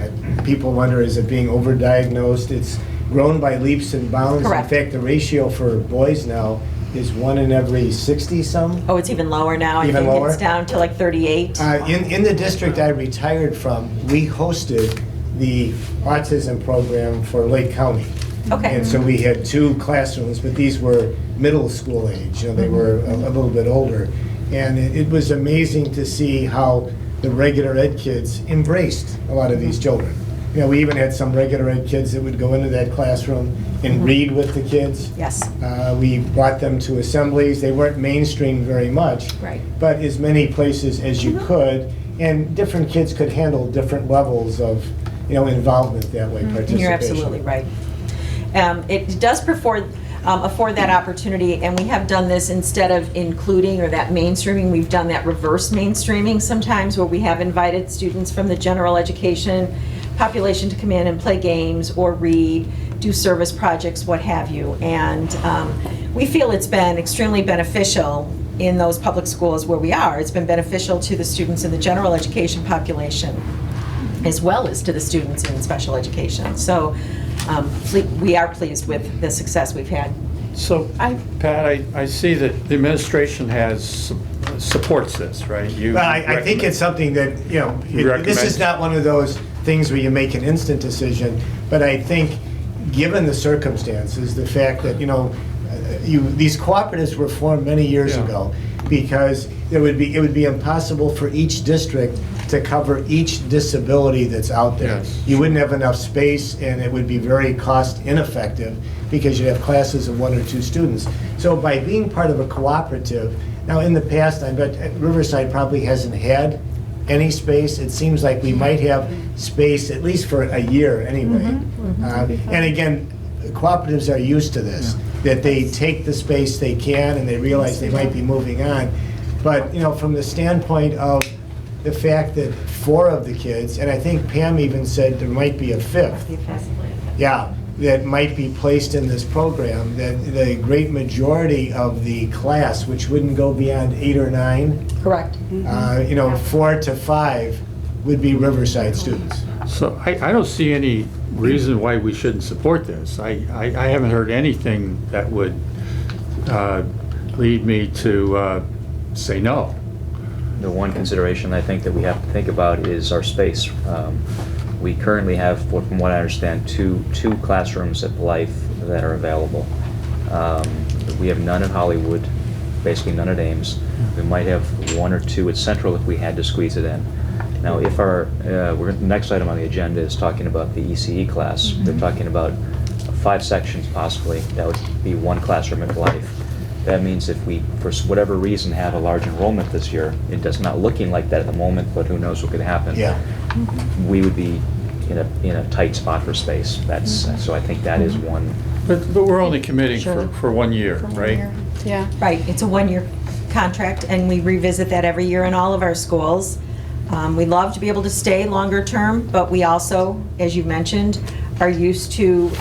people wonder, is it being overdiagnosed? It's grown by leaps and bounds. Correct. In fact, the ratio for boys now is 1 in every 60-some. Oh, it's even lower now. I Even think lower? it's down to like 38. In the district I retired from, we hosted the autism program for Lake County. Okay. And so we had 2 classrooms, but these were middle school age. You know, they were a little bit older. And it was amazing to see how the regular ed kids embraced a lot of these children. You know, we even had some regular ed kids that would go into that classroom and read with the kids. Yes. We brought them to assemblies. They weren't mainstream very much. Right. But as many places as you could, and different kids could handle different levels of, you know, involvement that way, participation. You're absolutely right. It does afford that opportunity, and we have done this instead of including or that mainstreaming, we've done that reverse mainstreaming sometimes, where we have invited students from the general education population to come in and play games or read, do service projects, what have you. And we feel it's been extremely beneficial in those public schools where we are. It's been beneficial to the students in the general education population as well as to the students in special education. So we are pleased with the success we've had. So, Pat, I see that the administration supports this, right? Well, I think it's something that, you know, this is not one of those things where you make an instant decision, but I think given the circumstances, the fact that, you know, these cooperatives were formed many years ago because it would be impossible for each district to cover each disability that's out there. Yes. You wouldn't have enough space, and it would be very cost ineffective because you'd have classes of 1 or 2 students. So by being part of a cooperative, now in the past, I bet Riverside probably hasn't had any space. It seems like we might have space at least for a year anyway. And again, cooperatives are used to this, that they take the space they can and they realize they might be moving on. But, you know, from the standpoint of the fact that 4 of the kids, and I think Pam even said there might be a 5th, that might be placed in this program, that the great majority of the class, which wouldn't go beyond 8 or 9, correct, you know, 4 to 5 would be Riverside students. So I don't see any reason why we shouldn't support this. I haven't heard anything that would lead me to say no. The one consideration I think that we have to think about is our space. We currently have, from what I understand, two classrooms at Blythe that are available. We have none at Hollywood, basically none at Ames. We might have 1 or 2 at Central if we had to squeeze it in. Now, if the next item on the agenda is talking about the ECE class, they're talking about 5 sections possibly. That would be 1 classroom at Blythe. That means if we, for whatever reason, have a large enrollment this year, it does not looking like that at the moment, but who knows what could happen. Yeah. We would be in a tight spot for space. So I think that is one. But we're only committing for 1 year, right? Yeah. Right, it's a 1-year contract, and we revisit that every year in all of our schools. We love to be able to stay longer term, but we also, as you mentioned, are used to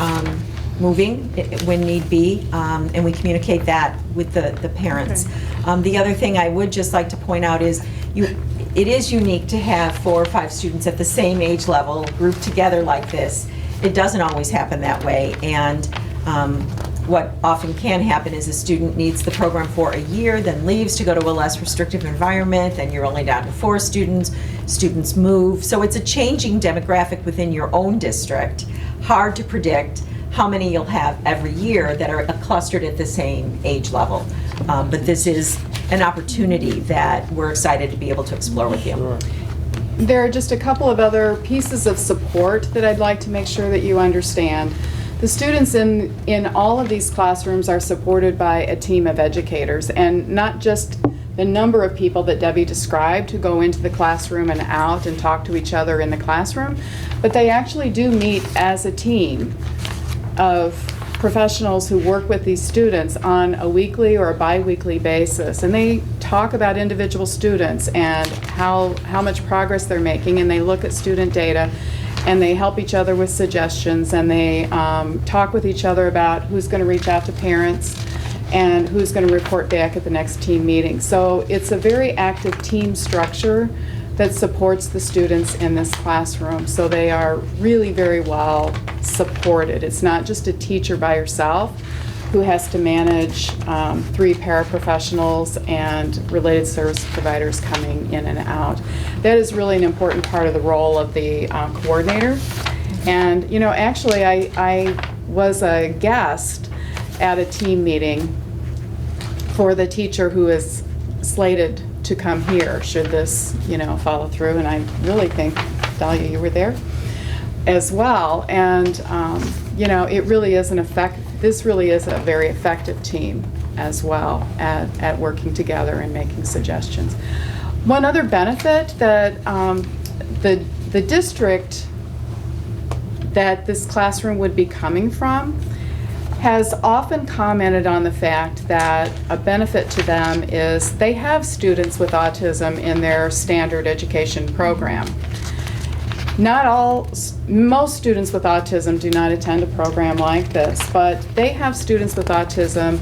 moving when need be, and we communicate that with the parents. The other thing I would just like to point out is it is unique to have 4 or 5 students at the same age level grouped together like this. It doesn't always happen that way, and what often can happen is a student needs the program for a year, then leaves to go to a less restrictive environment, then you're only down to 4 students. Students move, so it's a changing demographic within your own district. Hard to predict how many you'll have every year that are clustered at the same age level. But this is an opportunity that we're excited to be able to explore with you. There are just a couple of other pieces of support that I'd like to make sure that you understand. The students in all of these classrooms are supported by a team of educators, and not just the number of people that Debbie described who go into the classroom and out and talk to each other in the classroom, but they actually do meet as a team of professionals who work with these students on a weekly or a bi-weekly basis, and they talk about individual students and how much progress they're making, and they look at student data and they help each other with suggestions, and they talk with each other about who's going to reach out to parents and who's going to report back at the next team meeting. So it's a very active team structure that supports the students in this classroom. So they are really very well supported. It's not just a teacher by herself who has to manage 3 paraprofessionals and related service providers coming in and out. That is really an important part of the role of the coordinator. And you know, actually I was a guest at a team meeting for the teacher who is slated to come here should this, you know, follow through, and I really think, Dahlia, you were there. as well. And, you know, it really is this really is a very effective team as well at working together and making suggestions. One other benefit that the district that this classroom would be coming from has often commented on the fact that a benefit to them is they have students with autism in their standard education program. Most students with autism do not attend a program like this, but they have students with autism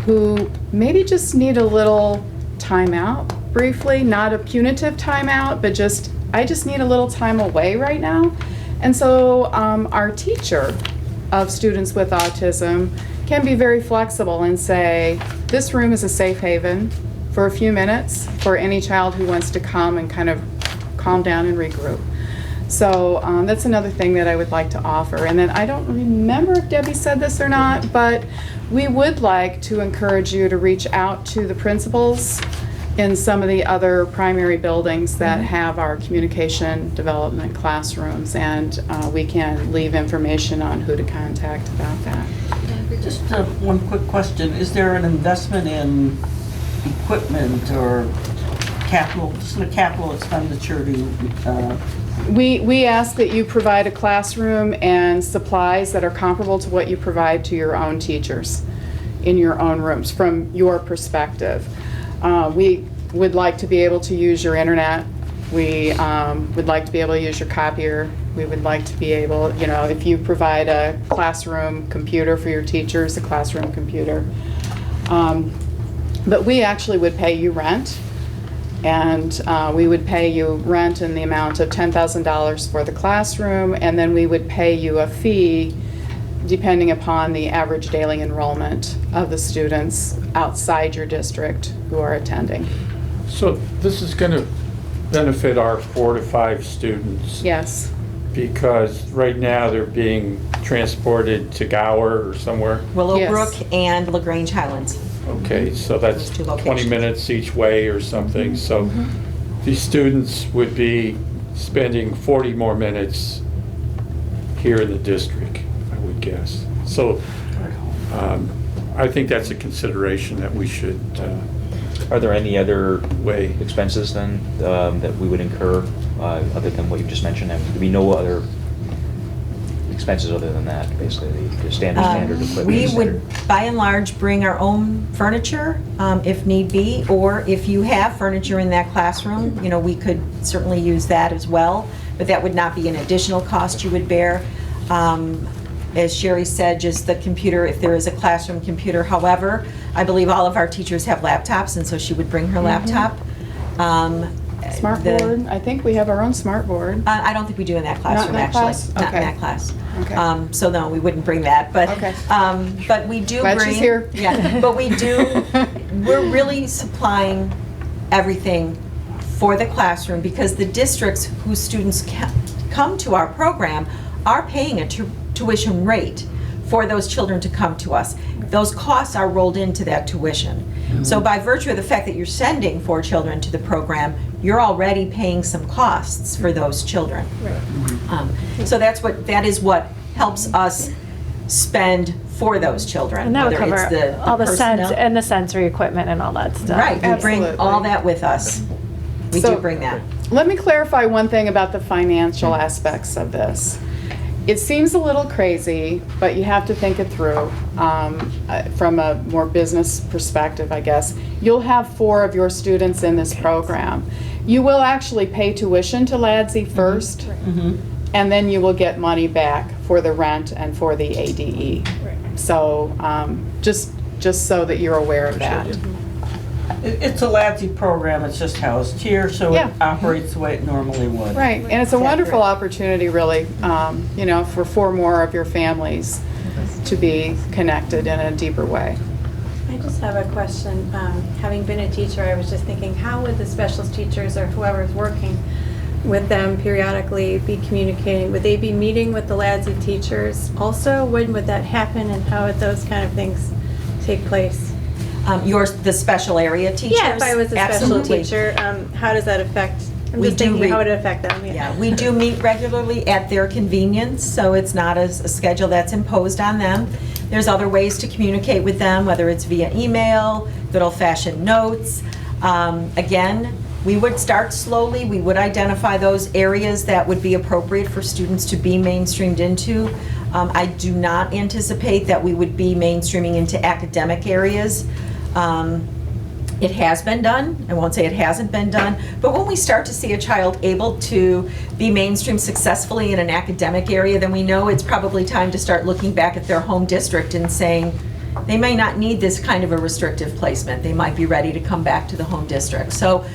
who maybe just need a little time out briefly, not a punitive time out, but I just need a little time away right now. And so our teacher of students with autism can be very flexible and say, this room is a safe haven for a few minutes for any child who wants to come and kind of calm down and regroup. So that's another thing that I would like to offer. And then I don't remember if Debbie said this or not, but we would like to encourage you to reach out to the principals in some of the other primary buildings that have our communication development classrooms, and we can leave information on who to contact about that. Just one quick question. Is there an investment in equipment or capital, just a capital expenditure to We ask that you provide a classroom and supplies that are comparable to what you provide to your own teachers in your own rooms from your perspective. We would like to be able to use your internet. We would like to be able to use your copier. We would like to be able, you know, if you provide a classroom computer for your teachers, a classroom computer. But we actually would pay you rent. And we would pay you rent in the amount of $10,000 for the classroom, and then we would pay you a fee depending upon the average daily enrollment of the students outside your district who are attending. So this is going to benefit our 4 to 5 students? Yes. Because right now they're being transported to Gower or somewhere? Willowbrook and LaGrange Highlands. Okay, so that's Those two 20 locations. minutes each way or something. So these students would be spending 40 more minutes here in the district, I would guess. So I think that's a consideration that we should Are there any other weigh. expenses then that we would incur other than what you just mentioned? There would be no other expenses other than that, basically, the standard equipment. We standard- would, by and large, bring our own furniture if need be, or if you have furniture in that classroom, you know, we could certainly use that as well, but that would not be an additional cost you would bear. As Sherry said, just the computer, if there is a classroom computer. However, I believe all of our teachers have laptops, and so she would bring her laptop. Smart board, I think we have our own smart board. I don't think we do in that classroom, that actually. class? Not in Okay. that class. Okay. So no, we wouldn't bring that, but, Okay. but we do Glad bring. she's here. Yeah, but we're really supplying everything for the classroom, because the districts whose students come to our program are paying a tuition rate for those children to come to us. Those costs are rolled into that tuition. So by virtue of the fact that you're sending 4 children to the program, you're already paying some costs for those children. So that is what helps us spend for those children. And that would whether it's cover all the personnel- and the sensory equipment and all that stuff. Right, we bring Absolutely. all that with us. We So- do bring that. Let me clarify one thing about the financial aspects of this. It seems a little crazy, but you have to think it through from a more business perspective, I guess. You'll have 4 of your students in this program. You will actually pay tuition to LADSI first, and then you will get money back for the rent and for the ADE. So just so that you're aware of that. It's a LADSI program, it's just housed here, so Yeah. it operates the way it normally would. Right, and it's a wonderful opportunity, really, you know, for 4 more of your families to be connected in a deeper way. I just have a question. Having been a teacher, I was just thinking, how would the specialist teachers or whoever's working with them periodically be communicating? Would they be meeting with the LADSI teachers also? When would that happen, and how would those kind of things take place? The special area teachers? Yeah, if I was a special Absolutely. teacher, how does that affect I'm We just do thinking how read- it would affect them. Yeah, we do meet regularly at their convenience, so it's not a schedule that's imposed on them. There's other ways to communicate with them, whether it's via email, good old-fashioned notes. Again, we would start slowly. We would identify those areas that would be appropriate for students to be mainstreamed into. I do not anticipate that we would be mainstreaming into academic areas. It has been done. I won't say it hasn't been done. But when we start to see a child able to be mainstreamed successfully in an academic area, then we know it's probably time to start looking back at their home district and saying, they may not need this kind of a restrictive placement. They might be ready to come back to the home district. So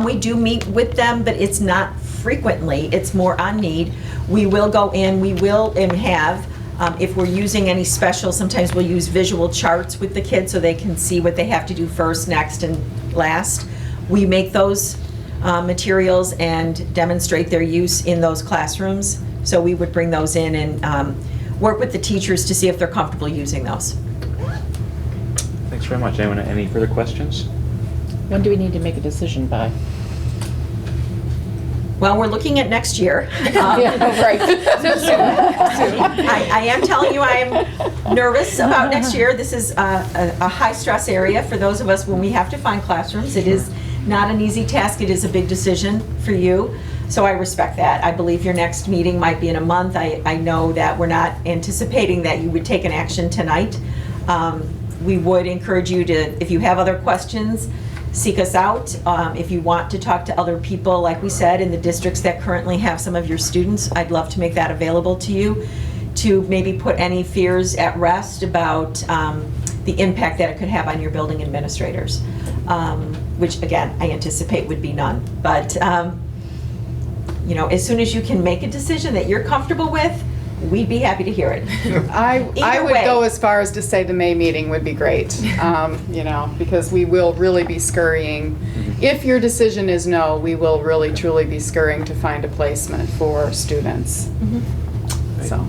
we do meet with them, but it's not frequently. It's more on need. We will go in, we will and have, if we're using any special, sometimes we'll use visual charts with the kids so they can see what they have to do first, next, and last. We make those materials and demonstrate their use in those classrooms. So we would bring those in and work with the teachers to see if they're comfortable using those. Thanks very much. Anyone, any further questions? When do we need to make a decision by? Well, we're looking at next year. Right. I am telling you, I'm nervous about next year. This is a high-stress area for those of us when we have to find classrooms. It is not an easy task. It is a big decision for you. So I respect that. I believe your next meeting might be in a month. I know that we're not anticipating that you would take an action tonight. We would encourage you to, if you have other questions, seek us out. If you want to talk to other people, like we said, in the districts that currently have some of your students, I'd love to make that available to you, to maybe put any fears at rest about the impact that it could have on your building administrators, which again, I anticipate would be none. But you know, as soon as you can make a decision that you're comfortable with, we'd be happy to hear it. I would way. go as far as to say the May meeting would be great, you know, because we will really be scurrying. If your decision is no, we will really truly be scurrying to find a placement for students. So,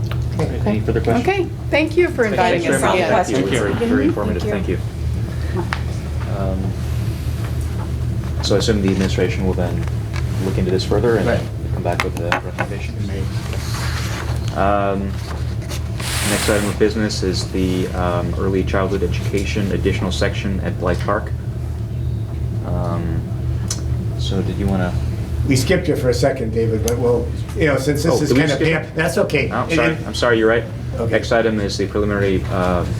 Any further questions? okay, thank you for inviting Thanks us very much. again. Thank you. Very, very informative. Thank you. So I assume the administration will then look into this further and come back with the recommendation. Next item of business is the early childhood education additional section at Blythe Park. So did you want to? We skipped you for a second, David, but we'll, you know, since this is did we kind of, skip it? that's okay. Oh, sorry. I'm sorry, you're right. Okay. Next item is the preliminary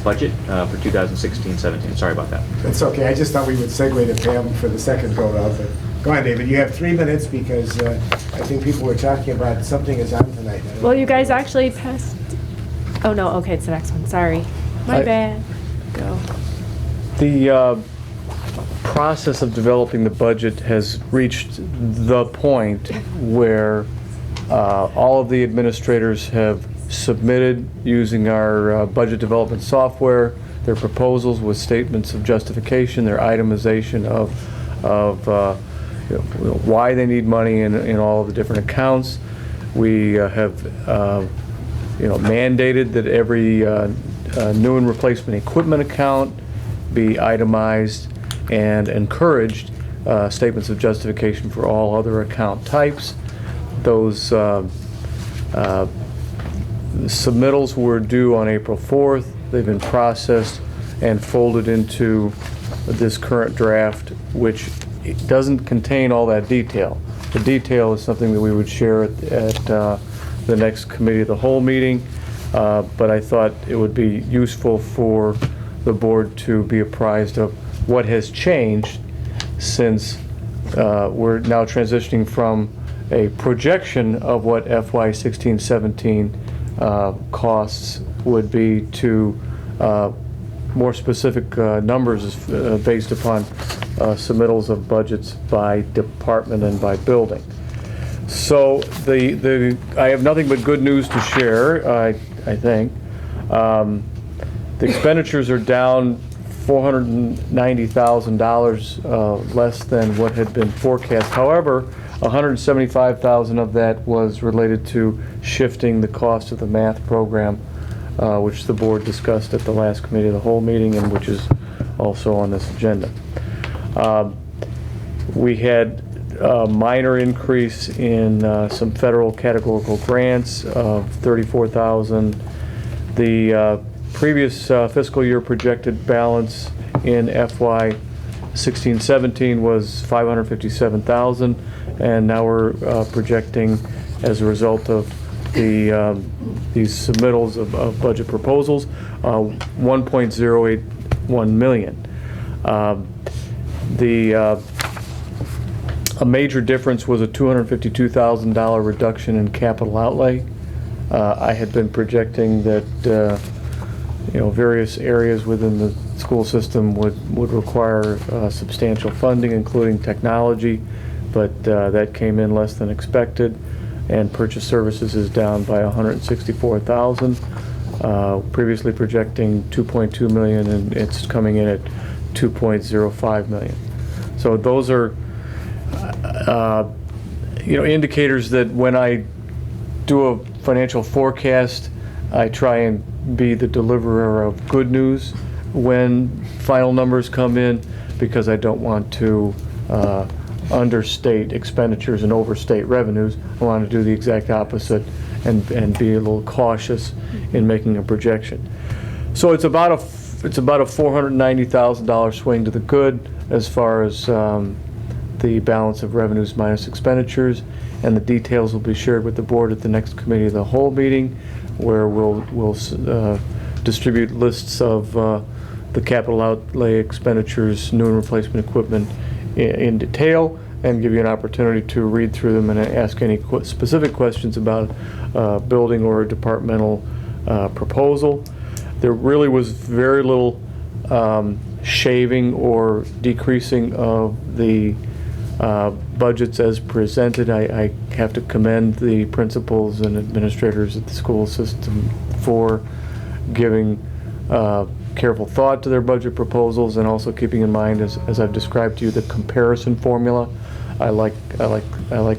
budget for 2016-17. Sorry about that. That's okay. I just thought we would segue to Pam for the second go-around, but go on, David. You have 3 minutes because I think people were talking about something is on tonight. I don't Well, know. you guys actually passed. Oh no, okay, it's the next one. Sorry. My bad. Go. The process of developing the budget has reached the point where all of the administrators have submitted using our budget development software their proposals with statements of justification, their itemization of you know, why they need money in all of the different accounts. We have you know, mandated that every new and replacement equipment account be itemized and encouraged statements of justification for all other account types. Those submittals were due on April 4th. They've been processed and folded into this current draft, which it doesn't contain all that detail. The detail is something that we would share at the next committee of the whole meeting, but I thought it would be useful for the board to be apprised of what has changed since we're now transitioning from a projection of what FY 16-17 costs would be to more specific numbers based upon submittals of budgets by department and by building. So I have nothing but good news to share, I think. The expenditures are down $490,000 less than what had been forecast. However, $175,000 of that was related to shifting the cost of the math program, which the board discussed at the last committee of the whole meeting and which is also on this agenda. We had a minor increase in some federal categorical grants of $34,000. The previous fiscal year projected balance in FY 16-17 was $557,000, and now we're projecting, as a result of these submittals of budget proposals, $1.081 million. A major difference was a $252,000 reduction in capital outlay. I had been projecting that various areas within the school system would require substantial funding, including technology, but that came in less than expected, and purchase services is down by $164,000. Previously projecting $2.2 million, and it's coming in at $2.05 million. So those are indicators that when I do a financial forecast, I try and be the deliverer of good news when final numbers come in, because I don't want to understate expenditures and overstate revenues. I want to do the exact opposite and be a little cautious in making a projection. So it's about a $490,000 swing to the good as far as the balance of revenues minus expenditures, and the details will be shared with the board at the next committee of the whole meeting, where we'll distribute lists of the capital outlay expenditures, new and replacement equipment in detail, and give you an opportunity to read through them and ask any specific questions about building or departmental proposal. There really was very little shaving or decreasing of the budgets as presented. I have to commend the principals and administrators at the school system for giving careful thought to their budget proposals, and also keeping in mind, as I've described to you, the comparison formula. I like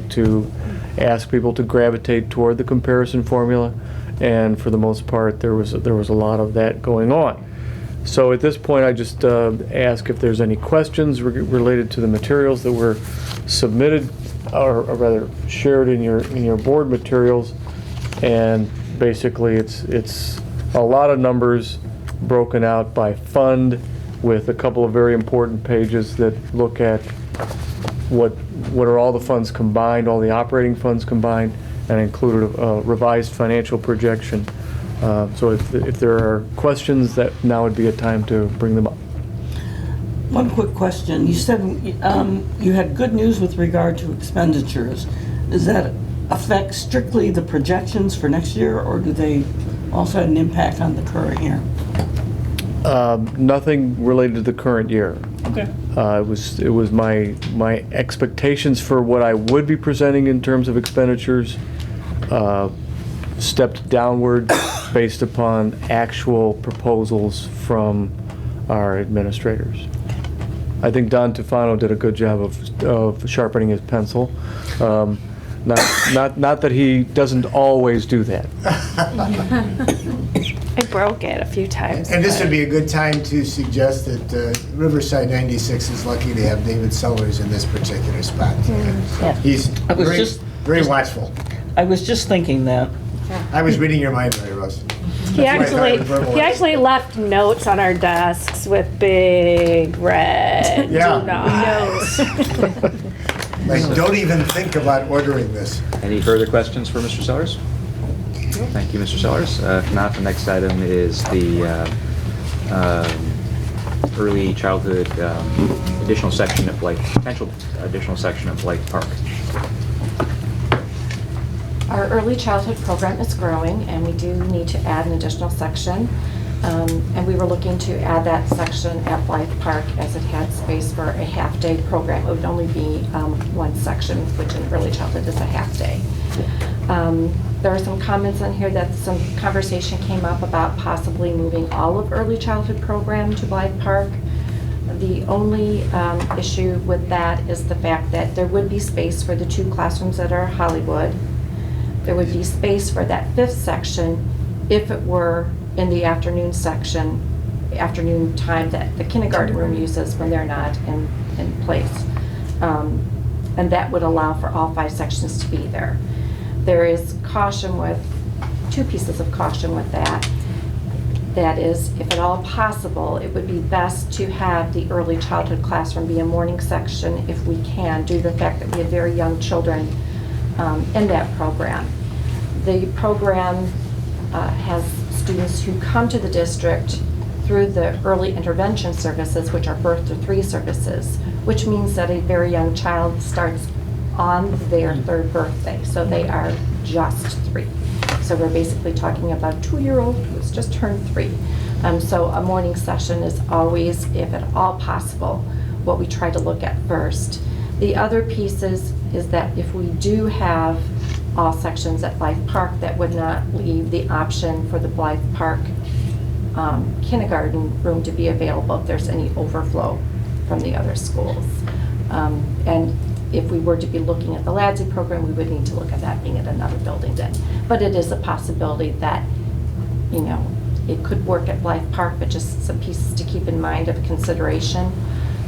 to ask people to gravitate toward the comparison formula, and for the most part there was a lot of that going on. So at this point, I just ask if there's any questions related to the materials that were submitted, or rather shared in your board materials. And basically, it's a lot of numbers broken out by fund, with a couple of very important pages that look at what are all the funds combined, all the operating funds combined, and included a revised financial projection. So if there are questions, that now would be a time to bring them up. One quick question. You said you had good news with regard to expenditures. Does that affect strictly the projections for next year, or do they also have an impact on the current year? Nothing related to the current year. Okay. It was my expectations for what I would be presenting in terms of expenditures stepped downward based upon actual proposals from our administrators. I think Don Tufano did a good job of sharpening his pencil. Not that he doesn't always do that. I broke it a few times. And this would be a good time to suggest that Riverside 96 is lucky to have David Sellers in this particular spot. Yeah. He's very watchful. I was just thinking that. I was reading your mind, Mary Rose. He actually left notes on our desks with big red do not. Like, don't even think about ordering this. Any further questions for Mr. Sellers? Thank you, Mr. Sellers. If not, the next item is the early childhood additional section of potential additional section of Blythe Park. Our early childhood program is growing, and we do need to add an additional section. And we were looking to add that section at Blythe Park, as it had space for a half-day program. It would only be one section, which in early childhood is a half-day. There are some comments on here that some conversation came up about possibly moving all of early childhood program to Blythe Park. The only issue with that is the fact that there would be space for the 2 classrooms that are Hollywood. There would be space for that 5th section if it were in the afternoon section, afternoon time that the kindergarten room uses when they're not in place. and that would allow for all 5 sections to be there. There is caution with, 2 pieces of caution with that. That is, if at all possible, it would be best to have the early childhood classroom be a morning section if we can, due to the fact that we have very young children in that program. The program has students who come to the district through the early intervention services, which are birth to 3 services, which means that a very young child starts on their 3rd birthday, so they are just 3. So we're basically talking about a 2-year-old who's just turned 3. So a morning session is always, if at all possible, what we try to look at first. The other piece is that if we do have all sections at Blythe Park, that would not leave the option for the Blythe Park kindergarten room to be available if there's any overflow from the other schools. And if we were to be looking at the LADSI program, we would need to look at that being at another building then. But it is a possibility that, you know, it could work at Blythe Park, but just some pieces to keep in mind of consideration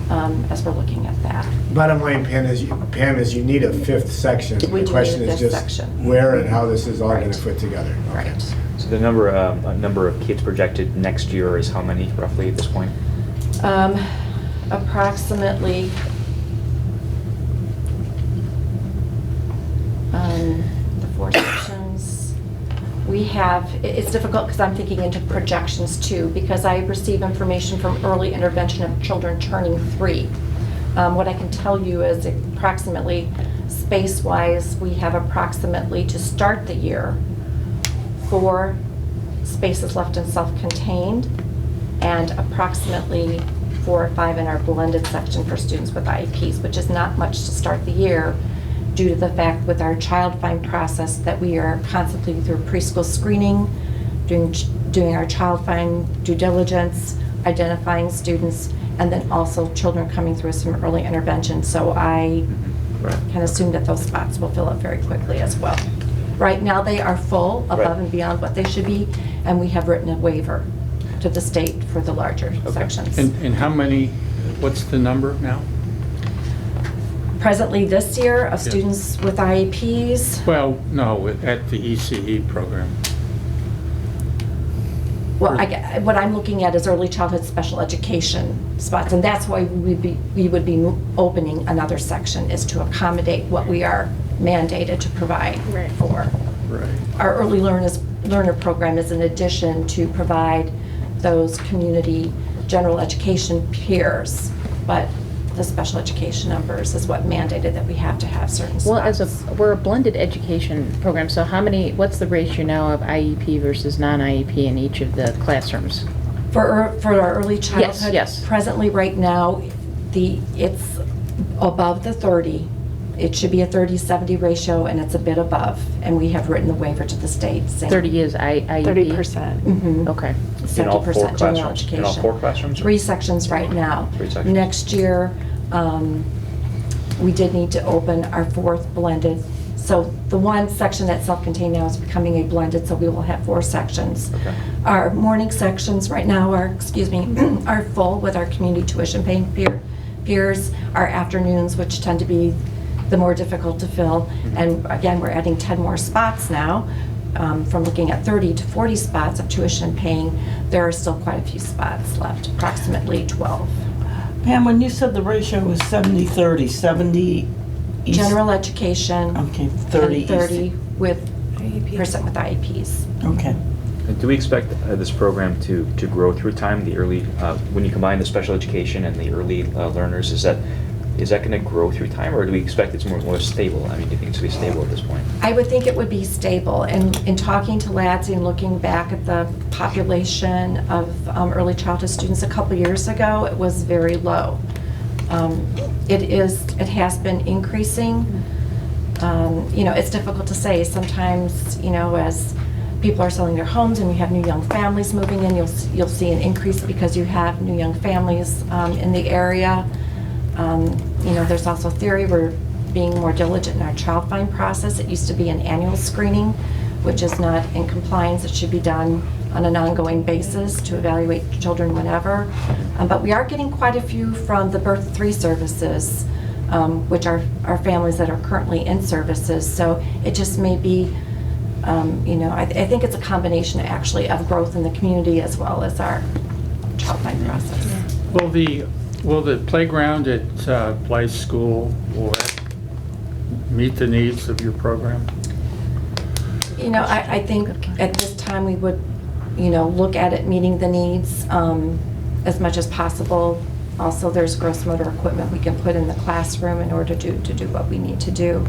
as we're looking at that. Bottom line, Pam, is you need a 5th section. We The do question need a is 5th just section. where and how this is all going Right. to fit together. Okay. Right. So the number of kids projected next year is how many roughly at this point? Approximately the 4 sections. We have, it's difficult because I'm thinking into projections too, because I receive information from early intervention of children turning 3. What I can tell you is approximately, space-wise, we have approximately, to start the year, 4 spaces left in self-contained, and approximately 4 or 5 in our blended section for students with IEPs, which is not much to start the year, due to the fact with our child find process that we are constantly through preschool screening, doing our child find due diligence, identifying students, and then also children coming through some early intervention. So I can assume that those spots will fill up very quickly as well. Right now they are full above and beyond what they should be, and we have written a waiver to the state for the larger sections. And how many, what's the number now? Presently this year of Yeah. students with IEPs, Well, no, at the ECE program. well, what I'm looking at is early childhood special education spots, and that's why we would be opening another section, is to accommodate what we are mandated to provide for. Right. Our early learner program is in addition to provide those community general education peers, but the special education numbers is what mandated that we have to have certain spots. Well, we're a blended education program, so what's the ratio now of IEP versus non-IEP in each of the classrooms? For our early childhood, yes. Presently right now, it's above the 30. It should be a 30-70 ratio, and it's a bit above. And we have written the waiver to the state saying 30 is IEP? 30%. Mhm. Okay. In all 4 70% general classrooms? education. In all 4 classrooms? 3 sections right now. 3 sections. Next year, we did need to open our 4th blended. So the 1 section that's self-contained now is becoming a blended, so we will have 4 sections. Okay. Our morning sections right now are, are full with our community tuition paying peers. Our afternoons, which tend to be the more difficult to fill. And again, we're adding 10 more spots now. From looking at 30 to 40 spots of tuition paying, there are still quite a few spots left, approximately 12. Pam, when you said the ratio was 70-30, 70 East- General education. Okay, 30 and 30 with percent with IEPs. Okay. And do we expect this program to grow through time? The early, when you combine the special education and the early learners, is that going to grow through time, or do we expect it's more stable? I mean, do you think it's going to be stable at this point? I would think it would be stable. And in talking to LADSI and looking back at the population of early childhood students a couple years ago, it was very low. It has been increasing. It's difficult to say. Sometimes, as people are selling their homes and we have new young families moving in, you'll see an increase because you have new young families in the area. There's also theory we're being more diligent in our child find process. It used to be an annual screening, which is not in compliance. It should be done on an ongoing basis to evaluate children whenever. But we are getting quite a few from the birth 3 services which are families that are currently in services. So it just may be, I think it's a combination actually of growth in the community as well as our child find process. Will the playground at Blythe School, will that meet the needs of your program? I think at this time we would, look at it meeting the needs as much as possible. Also, there's gross motor equipment we can put in the classroom in order to do what we need to do.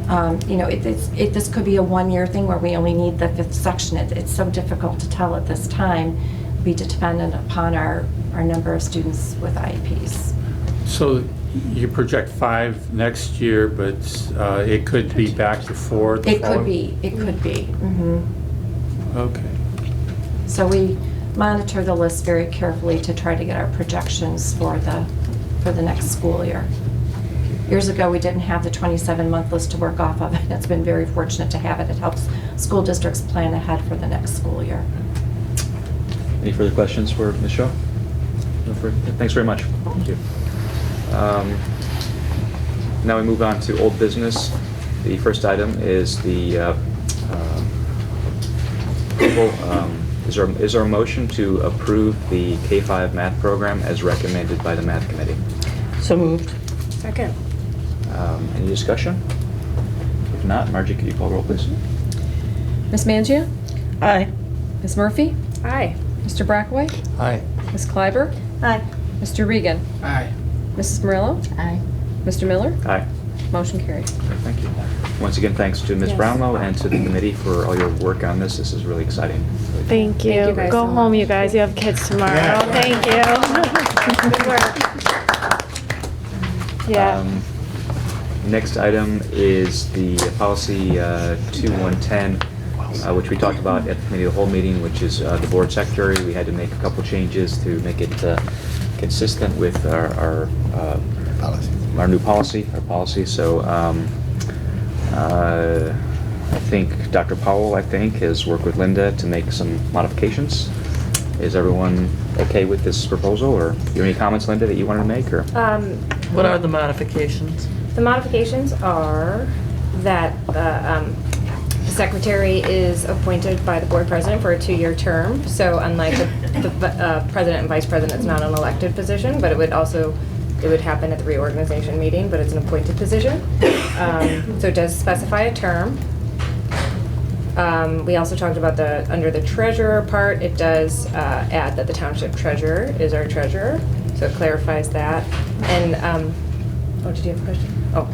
This could be a one-year thing where we only need the 5th section. It's so difficult to tell at this time, be dependent upon our number of students with IEPs. So you project 5 next year, but it could be back to 4 the It could following- be. Mm-hmm. Okay. So we monitor the list very carefully to try to get our projections for the next school year. Years ago, we didn't have the 27-month list to work off of, and it's been very fortunate to have it. It helps school districts plan ahead for the next school year. Any further questions for Ms. Shaw? No further? Thanks very much. Thank you. Now we move on to old business. The first item is the approval. Is there a motion to approve the K-5 math program as recommended by the math committee? So moved. Second. Any discussion? If not, Margie, could you call roll, please? Ms. Mangia? Aye. Ms. Murphy? Aye. Mr. Brockway? Aye. Ms. Kleiber? Aye. Mr. Regan? Aye. Mrs. Murillo? Aye. Mr. Miller? Aye. Motion carried. Okay, thank you. Once again, thanks to Ms. Yes. Brownlow and to the committee for all your work on this. This is really exciting. Thank you. Thank you guys Go so home, much. you guys. You have kids tomorrow. Yeah. Thank you. Good work. Yeah. Next item is the policy 2110, which we talked about at the committee of the whole meeting, which is the board secretary. We had to make a couple changes to make it consistent with our new policy, So I think Dr. Powell, has worked with Linda to make some modifications. Is everyone okay with this proposal, or do you have any comments, Linda, that you wanted to make? Or What are the modifications? The modifications are that the secretary is appointed by the board president for a 2-year term. So unlike the president and vice president, it's not an elected position, but it would happen at the reorganization meeting, but it's an appointed position. So it does specify a term. We also talked about under the treasurer part, it does add that the township treasurer is our treasurer. So it clarifies that. And, oh, did you have a question? Oh.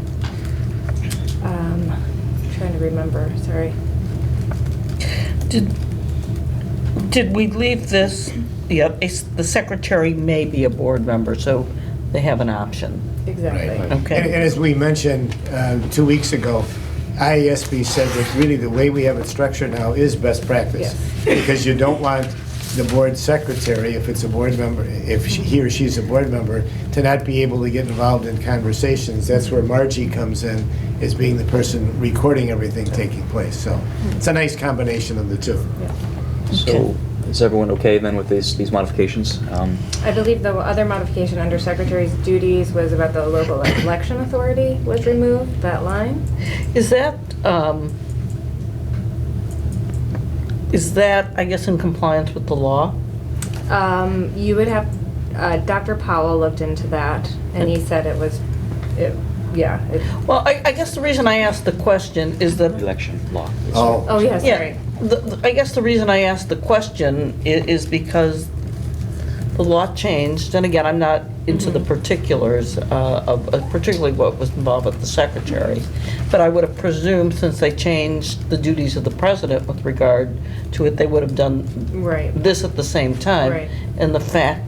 Trying to remember, sorry. Did we leave this, the secretary may be a board member, so they have an option. Exactly. Right. Okay. And as we mentioned 2 weeks ago, IASB said that really the way we have it structured now is best practice. Yes. Because you don't want the board secretary, if it's a board member, if he or she's a board member, to not be able to get involved in conversations. That's where Margie comes in, as being the person recording everything taking place. So it's a nice combination of the two. So is everyone okay then with these modifications? I believe the other modification under secretary's duties was about the local election authority was removed, that line. Is that, I guess, in compliance with the law? You would have, Dr. Powell looked into that, and he said it was, Well, I guess the reason I asked the question is that... Election law. Oh, yeah, sorry. I guess the reason I asked the question is because the law changed, and again, I'm not into the particulars of particularly what was involved with the secretary, but I would have presumed since they changed the duties of the president with regard to it, they would have done this at the same time. Right. And the fact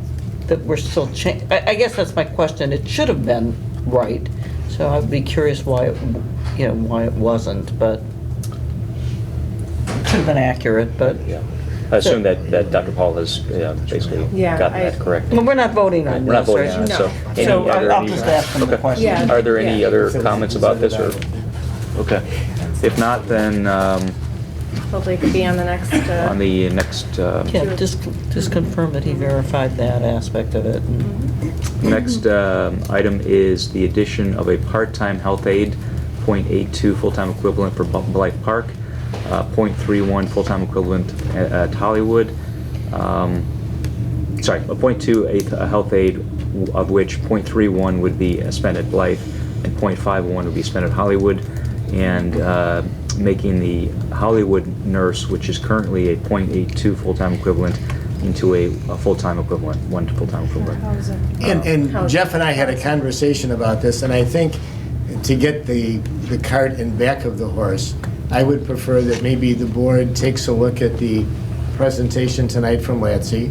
that we're still I guess that's my question. It should have been right, so I'd be curious why it wasn't, but it should have been accurate, but... Yeah. I assume that Dr. Paul has basically gotten that correct. Well, we're not voting on this, We're not voting on it, right? so. I'll just ask them the question. Yeah. Are there any other comments about this, or? Okay. If not, then Hopefully it could be on the next. On the next, Yeah, just confirm that he verified that aspect of it. next item is the addition of a part-time health aide, .82 full-time equivalent for Blythe Park, .31 full-time equivalent at Hollywood. Sorry, a .2 a health aide, of which .31 would be spent at Blythe and .51 would be spent at Hollywood, and making the Hollywood nurse, which is currently a .82 full-time equivalent, into a full-time equivalent, one full-time equivalent. And Jeff and I had a conversation about this, and I think to get the cart in back of the horse, I would prefer that maybe the board takes a look at the presentation tonight from LADSI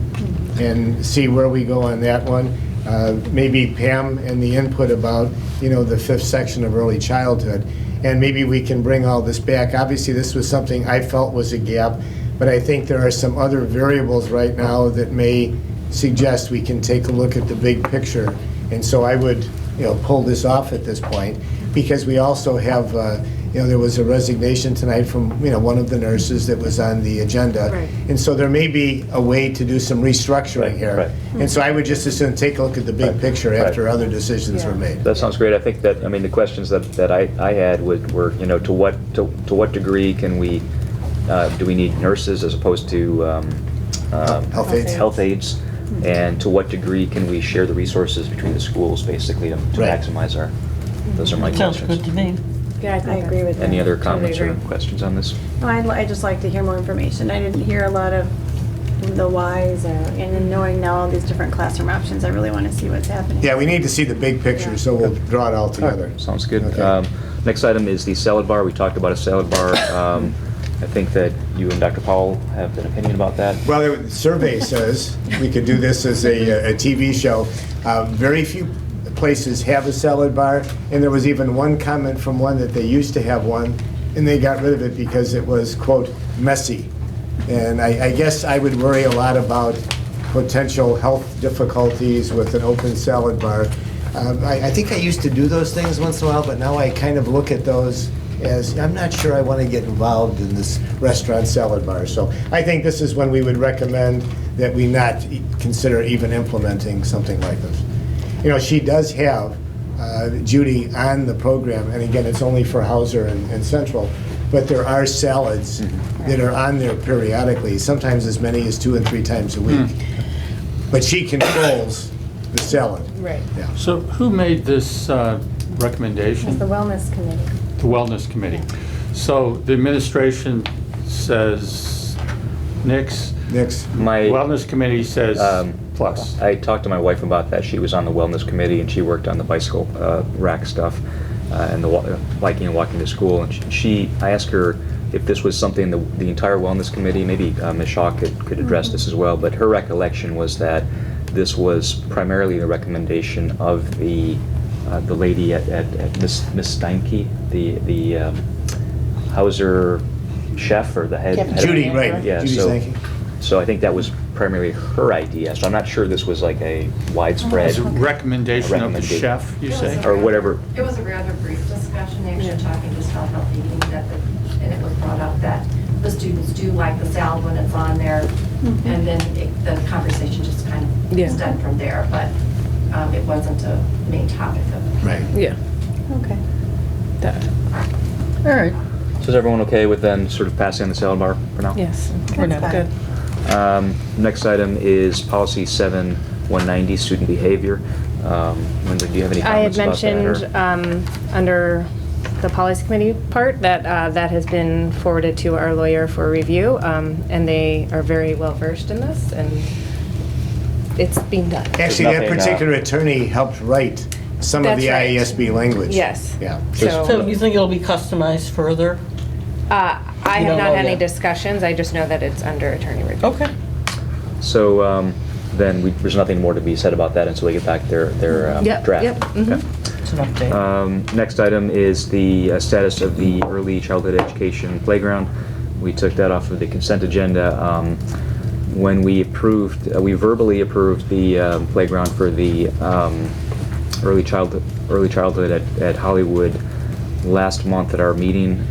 and see where we go on that one. Maybe Pam and the input about, the 5th section of early childhood. And maybe we can bring all this back. Obviously, this was something I felt was a gap, but I think there are some other variables right now that may suggest we can take a look at the big picture. And so I would, pull this off at this point, because we also have, there was a resignation tonight from, one of the nurses that was on the agenda. Right. And so there may be a way to do some restructuring here. Right. And so I would just as soon take a look at the big picture after other decisions were made. That sounds great. I think that, the questions that I had were, to what degree can we, do we need nurses as opposed to Health aides. health aides? And to what degree can we share the resources between the schools, basically, to Right. maximize those are my Sounds questions. good to me. Yeah, I agree with that. Any other Totally comments or agree. questions on this? No, I'd just like to hear more information. I didn't hear a lot of the whys, and in knowing now all these different classroom options, I really want to see what's happening. Yeah, we need to see the big picture, so we'll draw it all together. Sounds good. Okay. Next item is the salad bar. We talked about a salad bar. I think that you and Dr. Powell have an opinion about that. Well, the survey says we could do this as a TV show. Very few places have a salad bar, and there was even one comment from one that they used to have one, and they got rid of it because it was, quote, messy. And I guess I would worry a lot about potential health difficulties with an open salad bar. I think I used to do those things once in a while, but now I kind of look at those as, I'm not sure I want to get involved in this restaurant salad bar. So I think this is when we would recommend that we not consider even implementing something like this. She does have Judy on the program, and again, it's only for Hauser and Central, but there are salads that are on there periodically, sometimes as many as 2 and 3 times a week. But she controls the salad. Right. Yeah. So who made this recommendation? It's the Wellness Committee. The Wellness Committee. So the administration says nix. My Wellness Committee says plus. I talked to my wife about that. She was on the wellness committee and she worked on the bicycle rack stuff and the biking and walking to school. And I asked her if this was something the entire wellness committee, maybe Ms. Shaw could address this as well. But her recollection was that this was primarily the recommendation of the lady at Miss Steinke, the Hauser chef or the head. Judy, right. Yeah. Judy Steinke. So I think that was primarily her idea. So I'm not sure this was like a widespread It's a recommendation of the chef, you say? or whatever. It was a rather brief discussion, they were talking just about healthy eating, and it was brought up that the students do like the salad when it's on there, and then the conversation just kind of stemmed from there, but it wasn't a main topic of it. Right. Yeah. Okay. All right. So is everyone okay with then sort of passing on the salad bar for now? Yes. We're not That's good. Next item is policy 7190, student behavior. Linda, do you have any I had comments about mentioned that? under the policy committee part that that has been forwarded to our lawyer for review, and they are very well versed in this, and it's being done. Actually, that particular attorney helped write some of That's the right. IASB language. Yes. Yeah. So you think it'll be customized further? I You have don't not know had any yet. discussions. I just know that it's under attorney review. Okay. So then there's nothing more to be said about that until they get back their Yep, draft. yep, mhm. Okay. It's an update. Next item is the status of the early childhood education playground. We took that off of the consent agenda. When we verbally approved the playground for the early childhood at Hollywood last month at our meeting.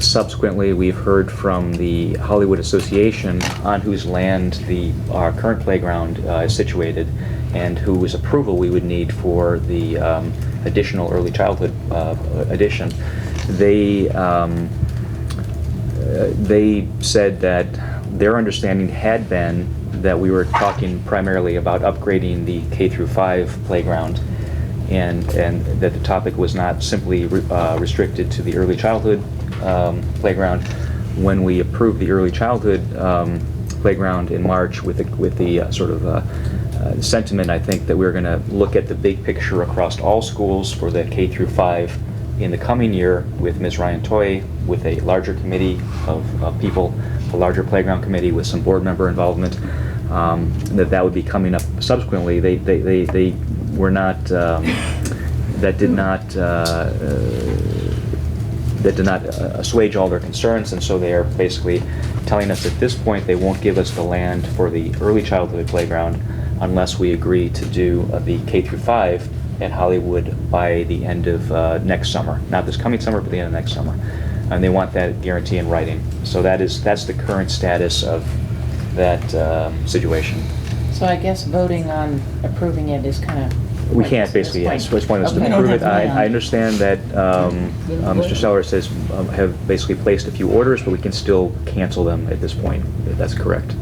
Subsequently, we've heard from the Hollywood Association on whose land our current playground is situated and whose approval we would need for the additional early childhood addition. They said that their understanding had been that we were talking primarily about upgrading the K through 5 playground, and that the topic was not simply restricted to the early childhood playground. When we approved the early childhood playground in March with the sort of sentiment, I think, that we were going to look at the big picture across all schools for the K through 5 in the coming year with Ms. Ryan Toy, with a larger committee of people, a larger playground committee with some board member involvement, that would be coming up subsequently. They were not, that did not assuage all their concerns, and so they are basically telling us at this point they won't give us the land for the early childhood playground unless we agree to do the K through 5 at Hollywood by the end of next summer. Not this coming summer, but the end of next summer. And they want that guarantee in writing. So that's the current status of that situation. So I guess voting on approving it is kind of... We can't basically, yes. First point is to Okay. approve it. I understand that Mr. Seller says have basically placed a few orders, but we can still cancel them at this point, if that's correct.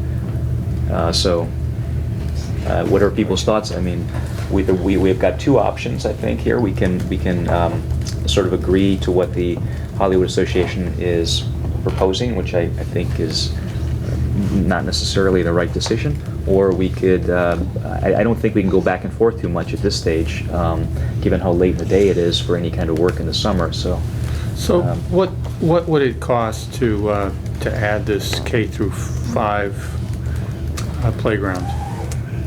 What are people's thoughts? I mean, we've got two options, I think, here. We can sort of agree to what the Hollywood Association is proposing, which I think is not necessarily the right decision, or we could, I don't think we can go back and forth too much at this stage, given how late in the day it is for any kind of work in the summer, so. What would it cost to add this K through 5 playground?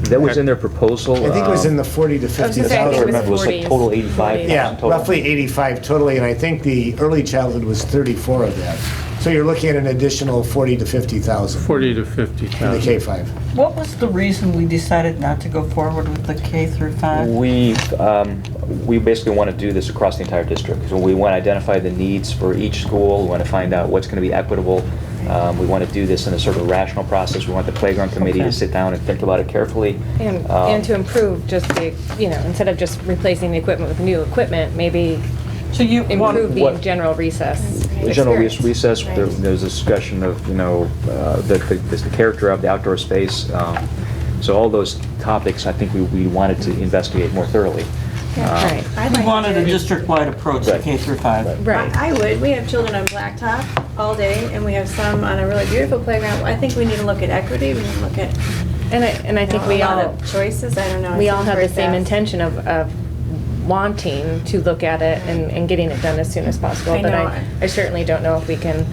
That was in their proposal. I think it was in the 40 to 50,000. I don't remember, it was like total 85,000 Yeah, total. roughly 85 totally, and I think the early childhood was 34 of that. So you're looking at an additional 40 to 50,000. 40 to In 50,000. the K-5. What was the reason we decided not to go forward with the K through 5? We basically want to do this across the entire district. So we want to identify the needs for each school. We want to find out what's going to be equitable. We want to do this in a sort of rational process. We want the playground committee to sit down and think about it carefully. And to improve just the, instead of just replacing the equipment with new equipment, maybe So you improve the general recess. The general experience. recess, there's a discussion of, the character of the outdoor space. So all those topics, I think we wanted to investigate more thoroughly. Right. We wanted a district-wide approach to K through 5. Right. I would. We have children on blacktop all day, and we have some on a really beautiful playground. I think we need to look at equity. We need to look at And I think we a lot all, of choices. I don't know. we It's all have the very same fast. intention of wanting to look at it and getting it done as soon as possible. I But know. I certainly don't know if we can,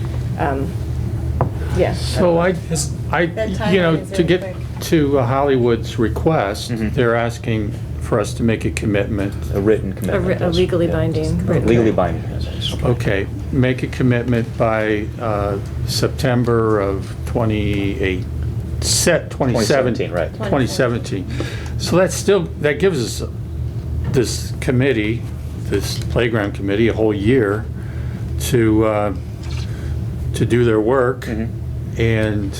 yeah. So That to very get quick. to Hollywood's request, Mhm. they're asking for us to make a commitment. A written commitment. A legally yes. binding. Legally binding, yes. Okay, make a commitment by September of 2017. Right. 2017. So that gives us, this committee, this playground committee, a whole year to do their work. Mhm. And,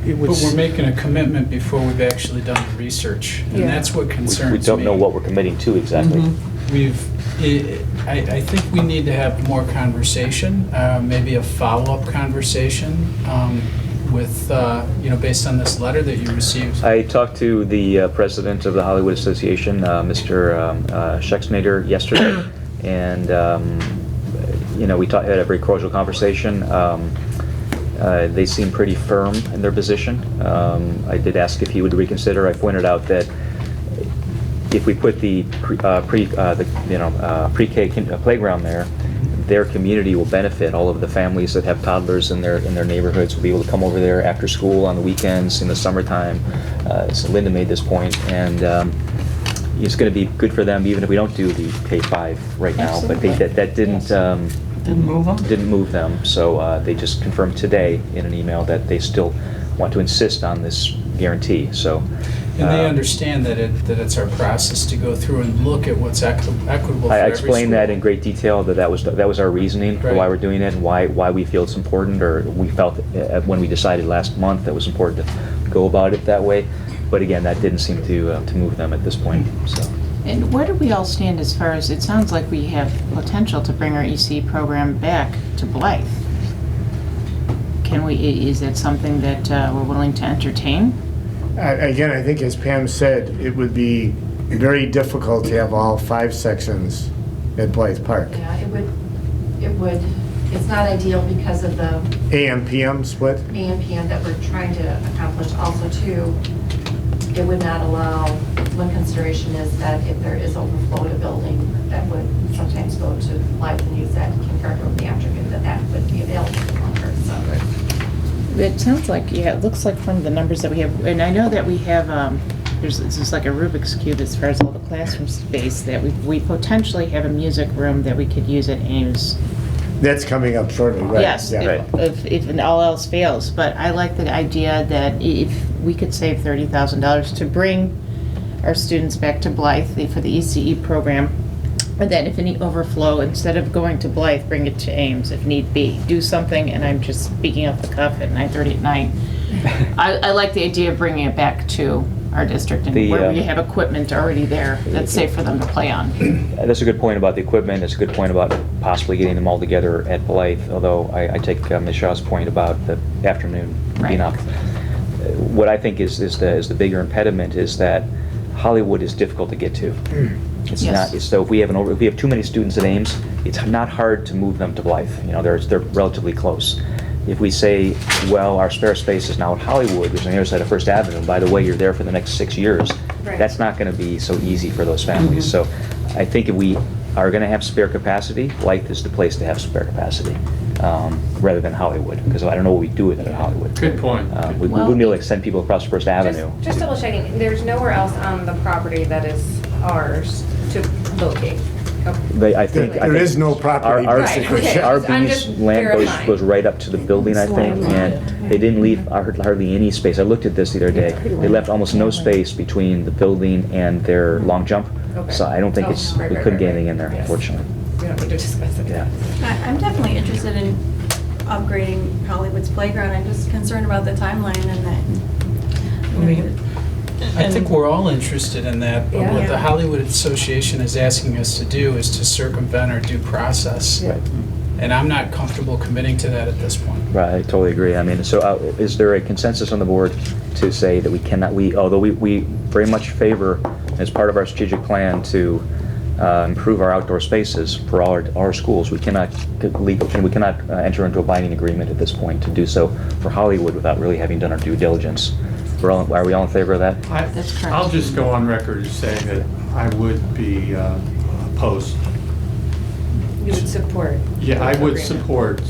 it But was. we're making a commitment before we've actually done the research, and Yeah. that's what concerns me. We don't know what we're committing to exactly. I think we need to have more conversation, maybe a follow-up conversation with, based on this letter that you received. I talked to the president of the Hollywood Association, Mr. Schexnayder, yesterday, and we had a very cordial conversation. They seem pretty firm in their position. I did ask if he would reconsider. I pointed out that if we put the pre-K playground there, their community will benefit. All of the families that have toddlers in their neighborhoods will be able to come over there after school on the weekends in the summertime. So Linda made this point, and it's going to be good for them even if we don't do the K-5 right now. Absolutely. But that didn't. Didn't move them? Didn't move them, so they just confirmed today in an email that they still want to insist on this guarantee. So And they understand that it's our process to go through and look at what's equitable for I every explained that school. in great detail, that was our reasoning for why Right. we're doing it and why we feel it's important, or we felt when we decided last month that it was important to go about it that way. But again, that didn't seem to move them at this point, so. And where do we all stand as far as, it sounds like we have potential to bring our EC program back to Blythe. Is that something that we're willing to entertain? Again, I think as Pam said, it would be very difficult to have all 5 sections at Blythe Park. Yeah, it would, it's not ideal because of the AM, PM split? AM/PM that we're trying to accomplish. Also, too, it would not allow, one consideration is that if there is overflow to building, that would sometimes go to Blythe and use that kindergarten in the afternoon, that would be available longer, so. It sounds like, yeah, it looks like from the numbers that we have, and I know that we have, this is like a Rubik's Cube as far as all the classroom space, that we potentially have a music room that we could use at Ames. That's coming up shortly, right? Yes, Yeah. if all else fails, but I like the idea that if we could save $30,000 to bring our students back to Blythe for the ECE program, and then if any overflow, instead of going to Blythe, bring it to Ames if need be. Do something, and I'm just speaking off the cuff at 9:30 at night. I like the idea of bringing it back to our district and where we have equipment already there that's safe for them to play on. That's a good point about the equipment. That's a good point about possibly getting them all together at Blythe, although I take Ms. Shaw's point about the afternoon being up. What I think is the bigger impediment is that Hollywood is difficult to get to. It's not, so if we have too many students at Ames, it's not hard to move them to Blythe. You know, they're relatively close. If we say, well, our spare space is now at Hollywood, which is on the other side of First Avenue, and by the way, you're there for the next 6 years, that's not going to be so easy for those families. So I think if we are going to have spare capacity, Blythe is the place to have spare capacity, rather than Hollywood, because I don't know what we do with it at Hollywood. Good point. We wouldn't be able to send people across First Avenue. Just double checking, there's nowhere else on the property that is ours to locate. I think There is no property. Our basically. I'm just land verifying. goes right up to the building, I think, and they didn't leave hardly any space. I looked at this the other day. They left almost no space between the building and their long jump. So I don't think we couldn't get anything in there, unfortunately. We don't need to discuss it. Yeah. I'm definitely interested in upgrading Hollywood's playground. I'm just concerned about the timeline and that. I think we're all interested in that, but what Yeah. the Hollywood Association is asking us to do is to circumvent our due process. Right. And I'm not comfortable committing to that at this point. Right, I totally agree. I mean, so is there a consensus on the board to say that we cannot, although we very much favor, as part of our strategic plan, to improve our outdoor spaces for all our schools, we cannot enter into a binding agreement at this point to do so for Hollywood without really having done our due diligence. Are we all in favor of that? That's correct. I'll just go on record as saying that I would be opposed. You would support? Yeah, I would agreement.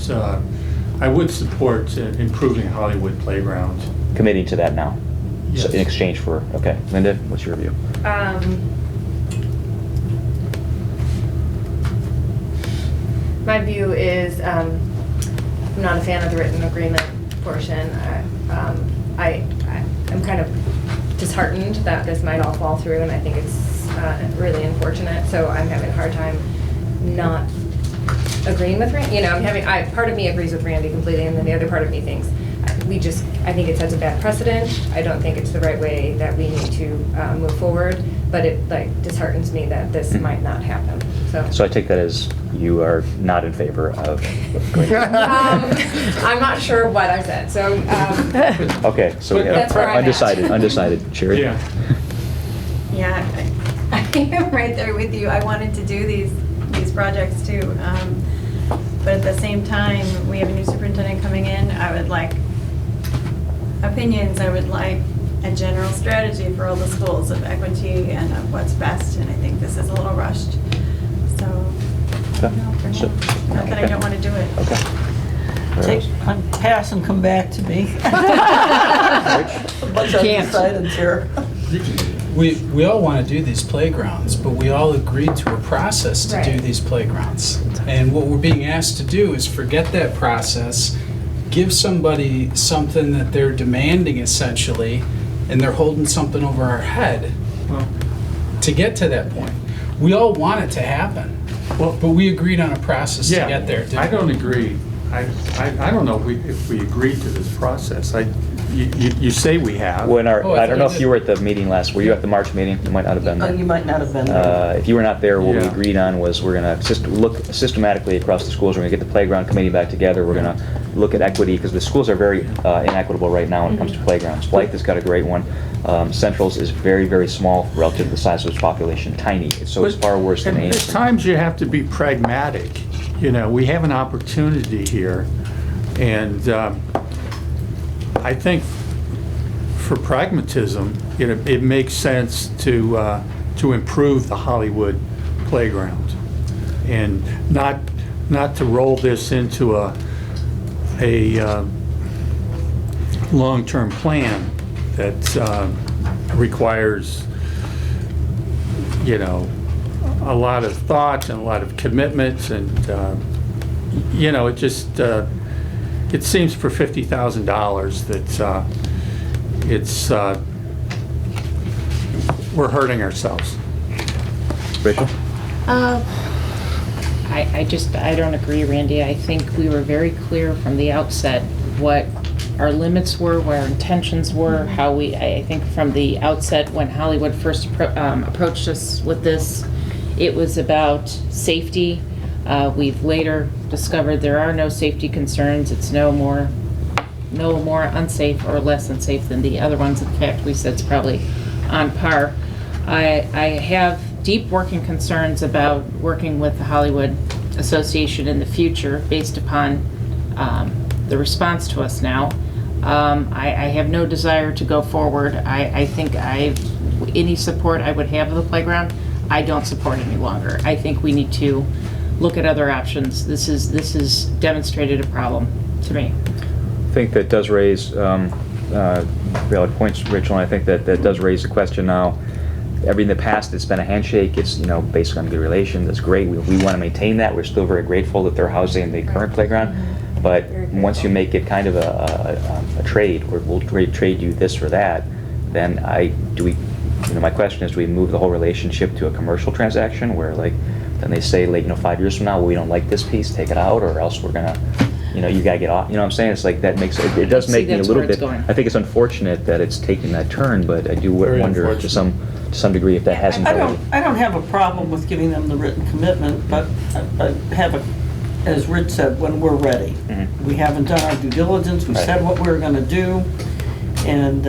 support improving Hollywood Playground. Committing to that now? Yes. So in exchange for, okay. Linda, what's your view? My view is, I'm not a fan of the written agreement portion. I'm kind of disheartened that this might all fall through, and I think it's really unfortunate. So I'm having a hard time not agreeing with Randy. You know, part of me agrees with Randy completely, and then the other part of me thinks I think it sets a bad precedent. I don't think it's the right way that we need to move forward, but it disheartens me that this might not happen. So I take that as you are not in favor of. I'm not sure what I said, so. Okay, so we That's have where I'm at. undecided. Sherry? Yeah. Yeah, I am right there with you. I wanted to do these projects too. But at the same time, we have a new superintendent coming in. I would like opinions. I would like a general strategy for all the schools of equity and of what's best. And I think this is a little rushed. So, not that I don't want to do it. Pass and come back to me. Bunch of undecideds here. We all want to do these playgrounds, but we all agreed to a process to do these playgrounds. And what we're being asked to do is forget that process, give somebody something that they're demanding essentially, and they're holding something over our head to get to that point. We all want it to happen, but we agreed on a process to get there. I don't agree. I don't know if we agreed to this process. You say we have. When I don't know if you were at the meeting were you at the March meeting? You might not have been there. You might not have been there. If you were not there, what we agreed on was we're going to look systematically across the schools. We're going to get the playground committee back together. We're going to look at equity, because the schools are very inequitable right now when it comes to playgrounds. Blythe has got a great one. Central's is very, very small relative to the size of its population, tiny. So it's far worse than Ames. At times you have to be pragmatic. You know, we have an opportunity here, and I think for pragmatism, it makes sense to improve the Hollywood playground, and not to roll this into a long-term plan that requires, a lot of thought and a lot of commitments, and it just it seems for $50,000 that we're hurting ourselves. Rachel? I don't agree, Randy. I think we were very clear from the outset what our limits were, what our intentions were, I think from the outset when Hollywood first approached us with this, it was about safety. We've later discovered there are no safety concerns. It's no more unsafe or less unsafe than the other ones. In fact, we said it's probably on par. I have deep working concerns about working with the Hollywood Association in the future based upon the response to us now. I have no desire to go forward. I think any support I would have of the playground, I don't support any longer. I think we need to look at other options. This is demonstrated a problem to me. I think that does raise valid points, Rachel, and I think that does raise the question now. In the past, it's been a handshake. It's based on good relations. That's great. We want to maintain that. We're still very grateful that they're housing the current playground. But once you make it kind of a trade, where we'll trade you this or that, then my question is, do we move the whole relationship to a commercial transaction where then they say 5 years from now, well, we don't like this piece, take it out, or else we're gonna, you gotta get off. You know what I'm saying? It's like that makes it does make me a little bit. I think it's unfortunate that it's taken that turn, but I do wonder to some degree if that hasn't. I don't have a problem with giving them the written commitment, but I have as Rich said, when we're ready. Mm-hmm. We haven't done our due diligence. We said what we were going to do, and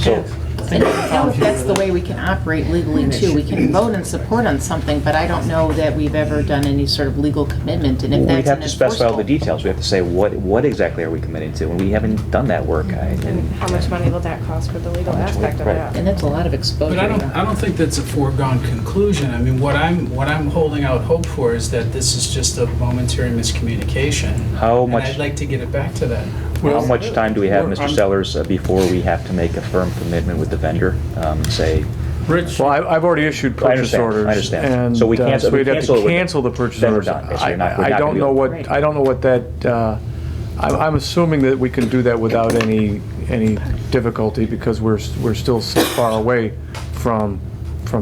So. And I don't know if that's the way we can operate legally too. We can vote and support on something, but I don't know that we've ever done any sort of legal commitment. And if We'd that's have to specify all the details. We have to say what exactly are we committing to, and we haven't done that work. And how much money will that cost for the legal aspect of that? And that's a lot of exposure. But I don't think that's a foregone conclusion. I mean, what I'm holding out hope for is that this is just a momentary miscommunication. How much? And I'd like to get it back to that. How much time do we have, Mr. Sellers, before we have to make a firm commitment with the vendor? Say. Rich? Well, I've already issued purchase orders. I understand. And So we cancel. we'd have to cancel the purchase then we're orders. done. Basically. I don't know what that. I'm assuming that we can do that without any difficulty because we're still so far away from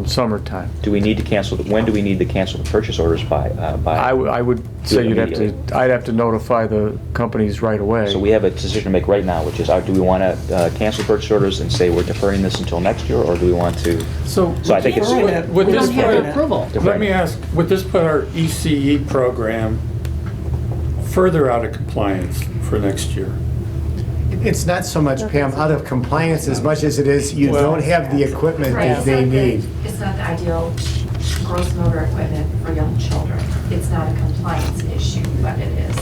summertime. Do we need to cancel? When do we need to cancel the purchase orders by? I would say I'd have to notify the companies right away. So we have a decision to make right now, which is, do we want to cancel purchase orders and say we're deferring this until next year, or do we want to? So I think it's. We don't have approval. Let me ask, would this put our ECE program further out of compliance for next year? It's not so much, Pam, out of compliance as much as it is you don't have the equipment that they need. It's not the ideal gross motor equipment for young children. It's not a compliance issue, but it is.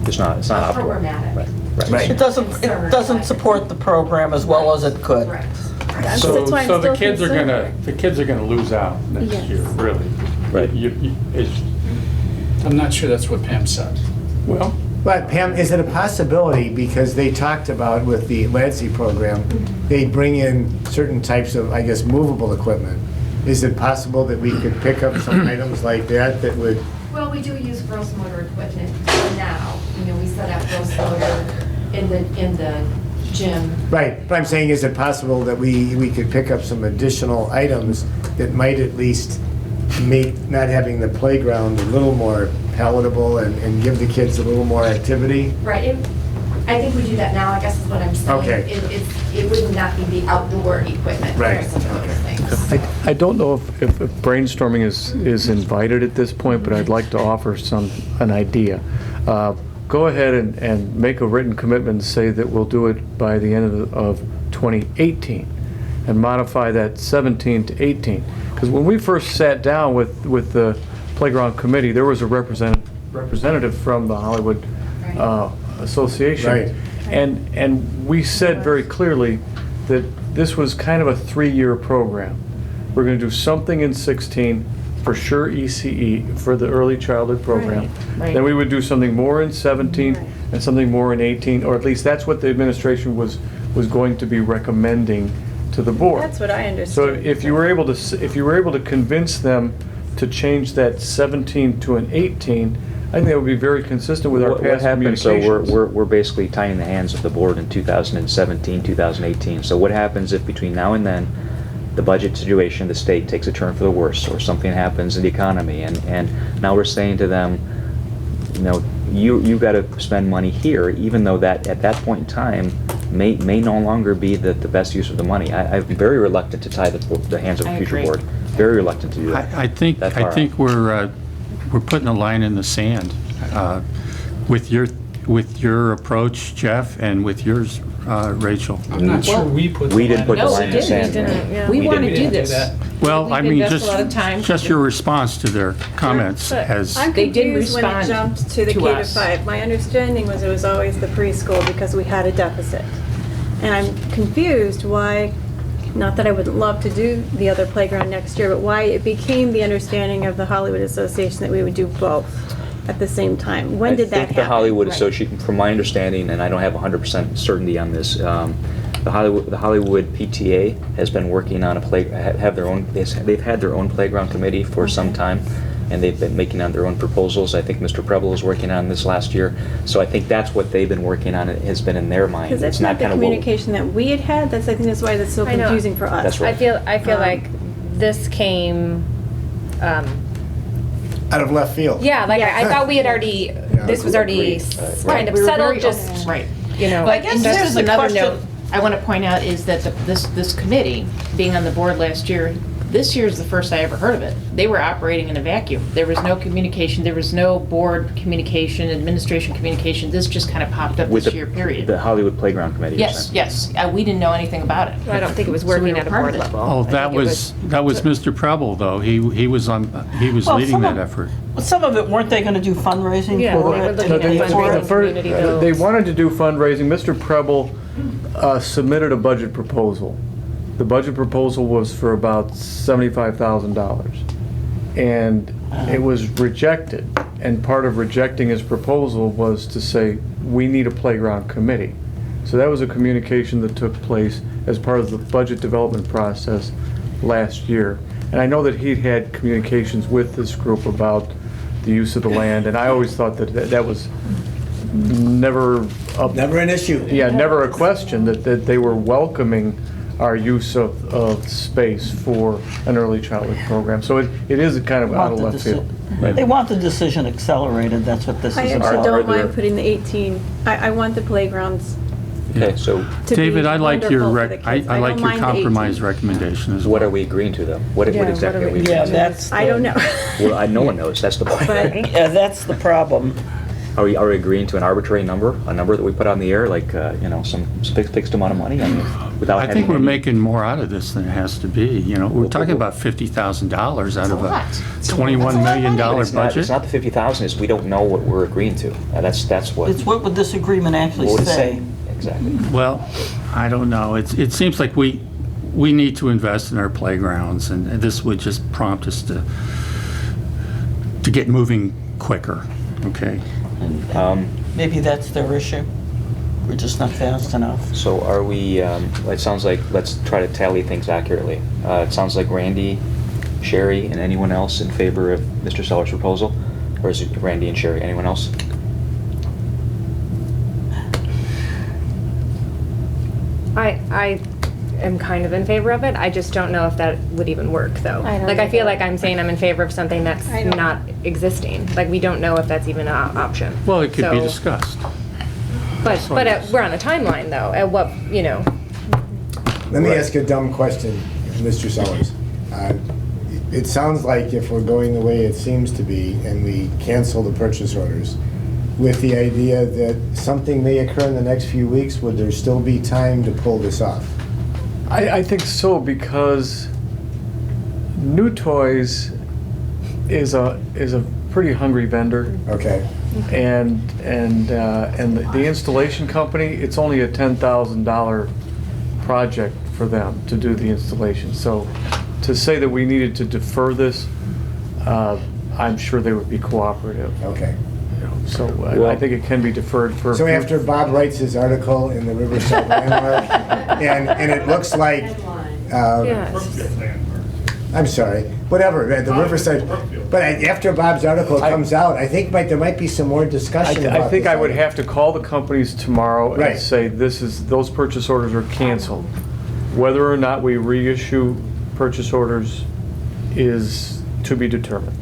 It's not optimal. Programmatic. Right. It doesn't support the program as well as it could. Right. So the kids are gonna lose out next year, really. Right. I'm not sure that's what Pam said. Well. But Pam, is it a possibility, because they talked about with the LADSI program, they bring in certain types of, I guess, movable equipment. Is it possible that we could pick up some items like that would? Well, we do use gross motor equipment now. We set up gross motor in the gym. Right, but I'm saying, is it possible that we could pick up some additional items that might at least make not having the playground a little more palatable and give the kids a little more activity? Right. I think we do that now, I guess is what I'm saying. Okay. It would not be the outdoor equipment. Right. For some of those things. I don't know if brainstorming is invited at this point, but I'd like to offer an idea. Go ahead and make a written commitment and say that we'll do it by the end of 2018 and modify that 17 to 18. Because when we first sat down with the playground committee, there was a representative from the Hollywood Association. Right. And we said very clearly that this was kind of a 3-year program. We're going to do something in 16, for sure ECE, for the early childhood program. Right. Then we would do something more in 17 and something more in 18, or at least that's what the administration was going to be recommending to the board. That's what I So understood. if you were able to convince them to change that 17 to an 18, I think that would be very consistent with our What past happens, so communications. we're basically tying the hands of the board in 2017, 2018. So what happens if between now and then, the budget situation, the state takes a turn for the worse, or something happens in the economy, and now we're saying to them, you know, you got to spend money here, even though that at that point in time may no longer be the best use of the money. I'm very reluctant to tie the hands of a I future agree. board. Very reluctant to do that. I think that far out. we're putting a line in the sand with your approach, Jeff, and with yours, Rachel. I'm not sure we put the We didn't put the No, line we in the didn't. sand. We We want to didn't do do this. that. Well, We've I mean, invested a lot of time. just your response to their comments But has. I'm They did confused when it respond jumped to the to K to us. 5. My understanding was it was always the preschool because we had a deficit. And I'm confused why, not that I would love to do the other playground next year, but why it became the understanding of the Hollywood Association that we would do both at the same time. When did that I happen? think the Hollywood Right. Association, from my understanding, and I don't have 100% certainty on this, the Hollywood PTA has been working on they've had their own playground committee for some time, and they've been making on their own proposals. I think Mr. Preble was working on this last year, so I think that's what they've been working on. It has been in their mind. Because that's It's not the kind of what- communication that we had had. I think that's why that's so I know. confusing for us. That's right. I feel like this came, Out of left field. yeah, like I thought we had already, this was already agreed. kind of We were settled, very just, open. Right. you know. But guess just there's as a another question- note, I want to point out is that this committee, being on the board last year, this year is the first I ever heard of it. They were operating in a vacuum. There was no communication, there was no board communication, administration communication. This just kind of popped up With this year, period. the Hollywood Playground Committee. you're Yes, saying? yes. We didn't know anything about it. I don't think it was So we working were at a part of board it. level. Oh, I that think it was Mr. Preble, though. He was Well, leading some that of- effort. Some of it, weren't they going to do fundraising Yeah, for they it? were and looking pay at for fundraising. it? Community They builds. wanted to do fundraising. Mr. Preble submitted a budget proposal. The budget proposal was for about $75,000. And it was rejected. And part of rejecting his proposal was to say, we need a playground committee. So that was a communication that took place as part of the budget development process last year. And I know that he'd had communications with this group about the use of the land, and I always thought that was never Never an issue. yeah, never a question, that they were welcoming our use of space for an early childhood program. So it is a kind of out of left field. They want the decision accelerated, that's what this I is actually about. don't there- mind putting the 18. I want the playgrounds Okay, so to be David, I like your wonderful for the kids. I like don't your mind the compromise 18. recommendation as well. what are we agreeing to, though? What Yeah, what exactly are are we we- agreeing Yeah, to? that's. I don't know. Well, no one knows, that's the point. But- Yeah, that's the problem. Are we agreeing to an arbitrary number, a number that we put on the air, like, some fixed amount of money? I mean, without I having think we're any- making more out of this than it has to be. You know, we're talking about $50,000 out of a $21 million But it's budget. not the 50,000, it's we don't know what we're agreeing to. That's what. It's what would this agreement actually What would it say? say? Exactly. Well, I don't know. It seems like we need to invest in our playgrounds, and this would just prompt us to get moving quicker, okay? Maybe that's their issue. We're just not fast enough. So are we, it sounds like, let's try to tally things accurately. It sounds like Randy, Sherry, and anyone else in favor of Mr. Seller's proposal? Or is it Randy and Sherry? Anyone else? I am kind of in favor of it. I just don't know if that would even work, though. I feel like I'm saying I'm in favor of something that's not existing. Like, we don't know if that's even an option. Well, it could be So- discussed. But we're on a timeline, though, at what, Let me ask a dumb question, Mr. Sellers. It sounds like if we're going the way it seems to be and we cancel the purchase orders, with the idea that something may occur in the next few weeks, would there still be time to pull this off? I think so, because New Toys is a pretty hungry vendor. Okay. And the installation company, it's only a $10,000 project for them to do the installation. So to say that we needed to defer this, I'm sure they would be cooperative. Okay. So I think it can be deferred for. So after Bob writes his article in the Riverside Landmark, and it looks like, I'm sorry, whatever, the Riverside, but after Bob's article comes out, I think there might be some more discussion about I think this I would item. have to call the companies tomorrow Right. and say those purchase orders are canceled. Whether or not we reissue purchase orders is to be determined.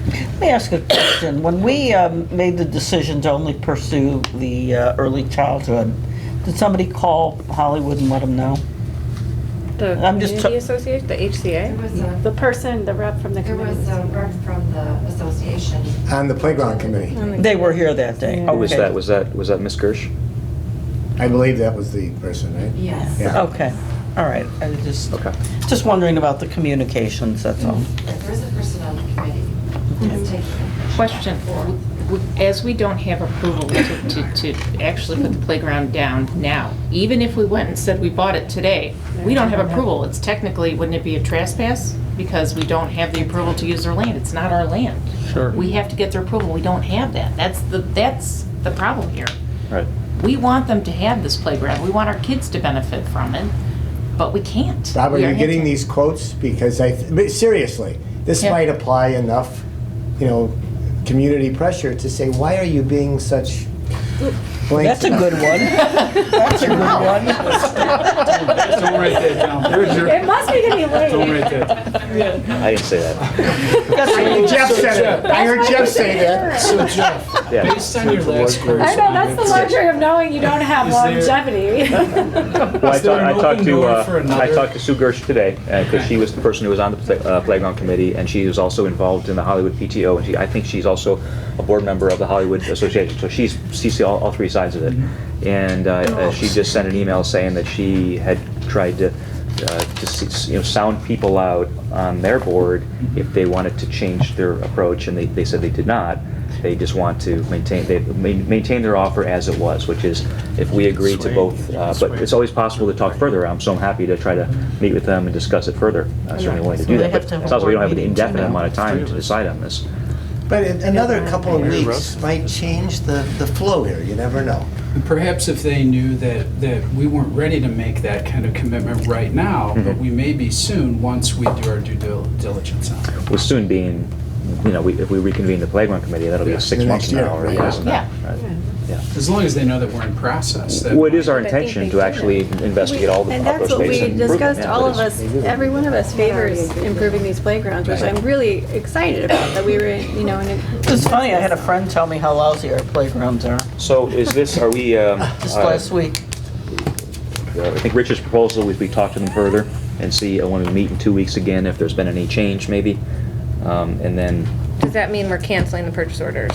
Let me ask a question. When we made the decision to only pursue the early childhood, did somebody call Hollywood and let them know? The I'm just community association, the HCA? The rep from the There committee. was a rep from the association. On the playground committee. They were here that day. Oh, was Okay. was that Ms. Gersh? I believe that was the person, right? Yes. Yeah. Okay, all right. I was Okay. just wondering about the communications, that's all. There is a person on the committee that's taking. Question, as we don't have approval to actually put the playground down now, even if we went and said we bought it today, we don't have approval. It's technically, wouldn't it be a trespass? Because we don't have the approval to use their land. It's not our land. Sure. We have to get their approval. We don't have that. That's the problem here. Right. We want them to have this playground. We want our kids to benefit from it, but we can't. Bob, are We you getting handicapped. these quotes? Because but seriously, this Yeah. might apply enough, community pressure to say, why are you being such blanks? That's a good one. That's a good one. Don't write that down. It must be getting Don't late. write that. I didn't say that. Jeff said it. I heard Jeff say that. So Jeff, Yeah. based on your last I know, that's the correspondence, luxury of knowing you don't have Is there- longevity. Well, Is there an open door for I another- talked to Sue Gersh today, because she was the person who was on the playground committee, and she was also involved in the Hollywood PTO, and I think she's also a board member of the Hollywood Association, so she sees all three sides of it. And she just sent an email saying that she had tried to sound people out on their board if they wanted to change their approach, and they said they did not. They just want to maintain their offer as it was, which is if we agree to both, but it's always possible to talk further. So I'm happy to try to meet with them and discuss it further. I'm certainly willing to do They that, have but to have it a sounds like we don't board have an meeting indefinite too now. amount of time to decide on this. But another couple of weeks might change the flow here. You never know. And perhaps if they knew that we weren't ready to make that kind of commitment right now, but we may be soon once we do our due diligence on it. With soon being, if we reconvene the playground committee, that'll be Yeah. 6 The months next from year, now, or right. less than that. Yeah. Right. Yeah. As long as they know that we're in process. Well, it is our intention to actually investigate all the And outdoor that's what space we and improve it. discussed, Yeah, all but of us, every one of us favors improving these playgrounds, which I'm really excited about, that we were, in a. It's funny, I had a friend tell me how lousy our playgrounds are So are we, just last week. I think Richard's proposal was we talk to them further and see when we meet in 2 weeks again, if there's been any change maybe. And then Does that mean we're canceling the purchase orders?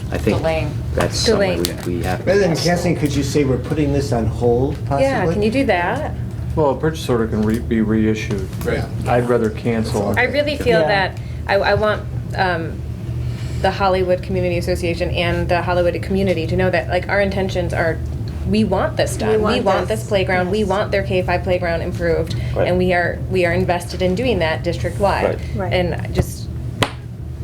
I think Delaying. that's something Delaying. we have. Rather than canceling, could you say we're putting this on hold possibly? Yeah, can you do that? Well, a purchase order can be reissued. Right. I'd rather cancel. I really feel Yeah. that I want the Hollywood Community Association and the Hollywood community to know that our intentions are, we want this done. We want this playground. We want their K-5 playground improved, Right. and we are invested in doing that district-wide. Right. And just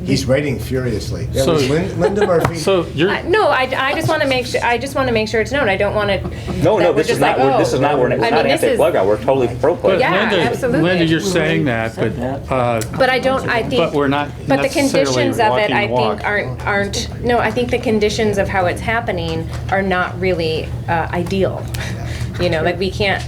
He's writing furiously. That So- was Linda Murphy. So you're, no, I just want to make sure. I just want to make sure it's known. I don't want to. No, this is not, oh. this is not, we're not anti-playground, we're totally but pro-playground. Yeah, Linda, absolutely. Linda, you're saying that, but But I don't. I think. but we're not But the necessarily conditions of it, walking I the walk. think, aren't. No, I think the conditions of how it's happening are not really ideal. You know, like we can't,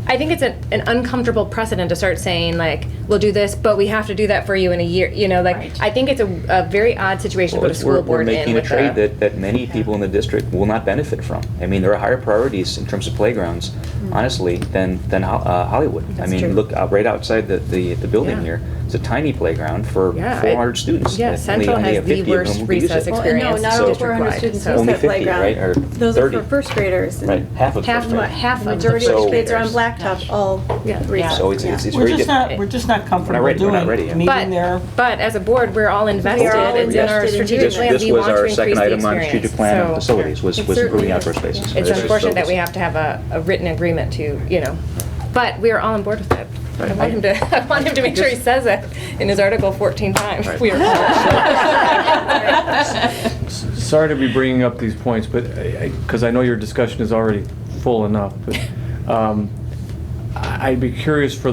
I think it's an uncomfortable precedent to start saying like, we'll do this, but we have to do that for you in a year. You know, like I think it's a very odd situation to put a school we're board in making a with trade that many people in the district will not benefit from. I mean, there are higher priorities in terms of playgrounds, honestly, than Hollywood. I mean, true. look right outside the building here. It's a tiny playground for 400 students. Yeah, and Central only has 50 the of them worst will use recess it. experience. No, not only 400 students use Only that 50, playground. right? Or Those 30. are for first graders. Right, half of Half, first graders. half of the majority the of first the kids are on graders. blacktop all recess. So it's We're very just not, we're just not comfortable ready, we're doing, not ready yet. meeting there. But as a board, we're all invested. all It's in our invested in strategic doing plan. This We was want to our increase second the item on experience. strategic plan of So facilities, was it improving certainly outdoor is. spaces. it's This is unfortunate that we facilities. have to have a written agreement to, you know, but we are all on board with it. I want him to, I want him to make sure he says it in his article 14 times. Right. We are Sorry to be bringing up these points, but because I know your discussion is already full enough, but I'd be curious for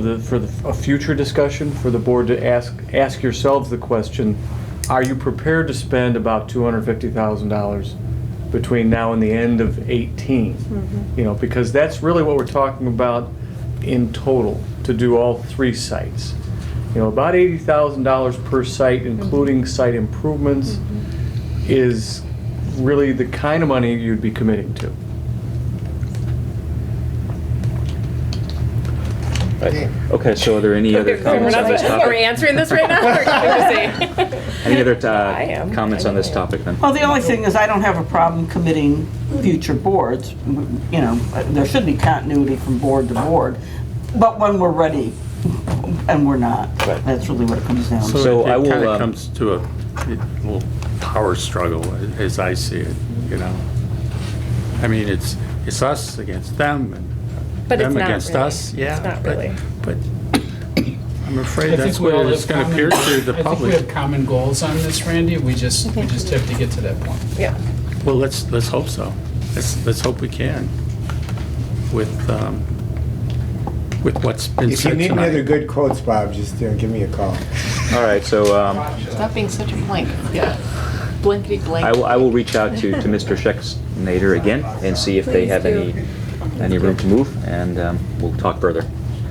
a future discussion for the board to ask yourselves the question: are you prepared to spend about $250,000 between now and the end of 18? You know, because that's really what we're talking about in total to do all 3 sites. You know, about $80,000 per site, including site improvements, is really the kind of money you'd be committing to. Right. Okay, so are there any other comments on this Are we topic? answering this right now? Or can we just see? Any other I am. comments on this topic then? Well, the only thing is I don't have a problem committing future boards. You know, there should be continuity from board to board, but when we're ready, and we're not. Right. That's really what it comes down to. So it I will, kind of comes to a little power struggle, as I see it, you know. I mean, it's us against them, and But it's them not against really. us. Yeah, It's not really. But I'm afraid I that's think we what all it's have going to appear to the I think we public. have common goals on this, Randy. We just have to get to that point. Yeah. Well, let's hope so. Let's hope we can with what's been If you said need any other tonight. good quotes, Bob, just give me a call. All right, so Stop being such a blank. Yeah. Blankety blank. I will reach out to Mr. Schexnader again and see if they have any room to move, and we'll talk further.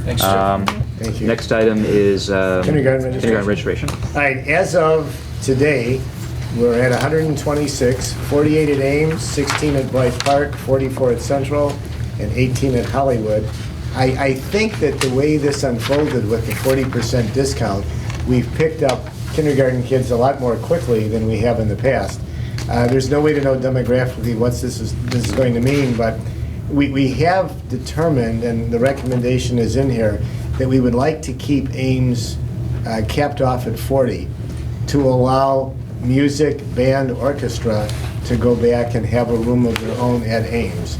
Thanks, Jeff. Thank you. Next item is Kindergarten registration. All right, as of today, we're at 126, 48 at Ames, 16 at Blythe Park, 44 at Central, and 18 at Hollywood. I think that the way this unfolded with the 40% discount, we've picked up kindergarten kids a lot more quickly than we have in the past. There's no way to know demographically what this is going to mean, but we have determined, and the recommendation is in here, that we would like to keep Ames capped off at 40 to allow music, band, orchestra to go back and have a room of their own at Ames,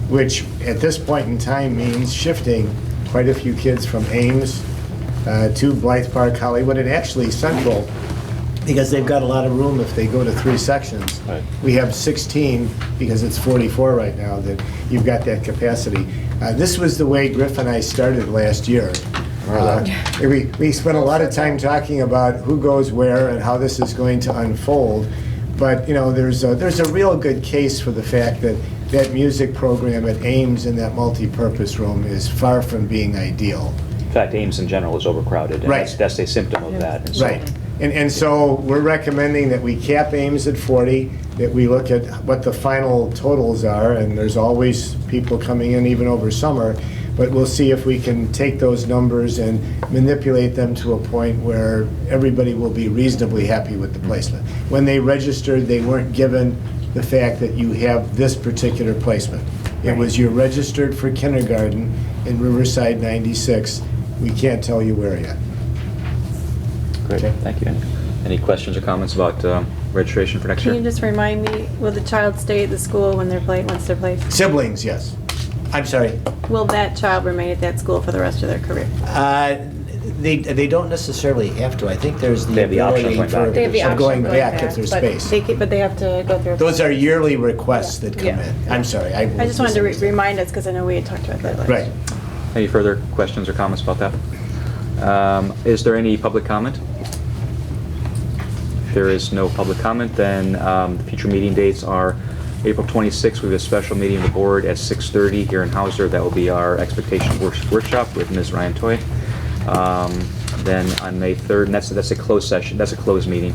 which at this point in time means shifting quite a few kids from Ames to Blythe Park, Hollywood, and actually Central, because they've got a lot of room if they go to 3 sections. Right. We have 16, because it's 44 right now, that you've got that capacity. This was the way Griff and I started last year. We spent a lot of time talking about who goes where and how this is going to unfold, but you know, there's a real good case for the fact that that music program at Ames in that multi-purpose room is far from being ideal. In fact, Ames in general is overcrowded, and Right. that's a symptom of that. And so- Right. And so we're recommending that we cap Ames at 40, that we look at what the final totals are, and there's always people coming in even over summer, but we'll see if we can take those numbers and manipulate them to a point where everybody will be reasonably happy with the placement. When they registered, they weren't given the fact that you have this particular placement. It was you're registered for kindergarten in Riverside 96. We can't tell you where yet. Great, thank you. Any questions or comments about registration for next Can year? you just remind me, will the child stay at the school when they're once they're placed? Siblings, yes. I'm sorry. Will that child remain at that school for the rest of their career? They don't necessarily have to. I think there's the They have the option of ability going back. They have the Of option going of back if there's But space. but they have to go through. Those are yearly requests that come Yeah. in. I'm sorry. I I just wanted to remind us, because I know we had talked about that last. Right. Any further questions or comments about that? Is there any public comment? If there is no public comment, then the future meeting dates are April 26th, we have a special meeting of the board at 6:30 here in Hauser. That will be our expectation workshop with Ms. Ryan Toy. Then on May 3rd, and that's a closed session, that's a closed meeting.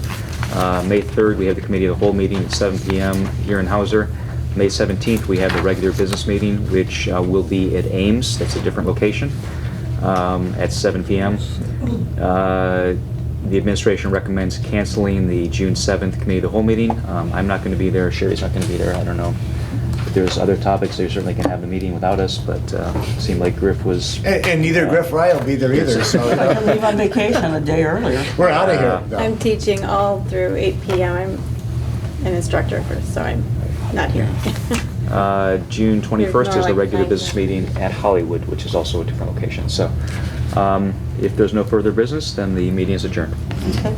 May 3rd, we have the committee of the whole meeting at 7 p.m. here in Hauser. May 17th, we have the regular business meeting, which will be at Ames. That's a different location, at 7 p.m. The administration recommends canceling the June 7th committee of the whole meeting. I'm not going to be there. Sherry's not going to be there. I don't know. If there's other topics, they certainly can have the meeting without us, but it seemed like Griff was... And neither Griff or I will be there either, so... I can leave on vacation a day earlier. We're out of here. I'm teaching all through 8 p.m. I'm an instructor first, so I'm not here. June 21st is the like regular playing business meeting at Hollywood, which is also a different location. So if there's no further business, then the meeting is adjourned. Okay.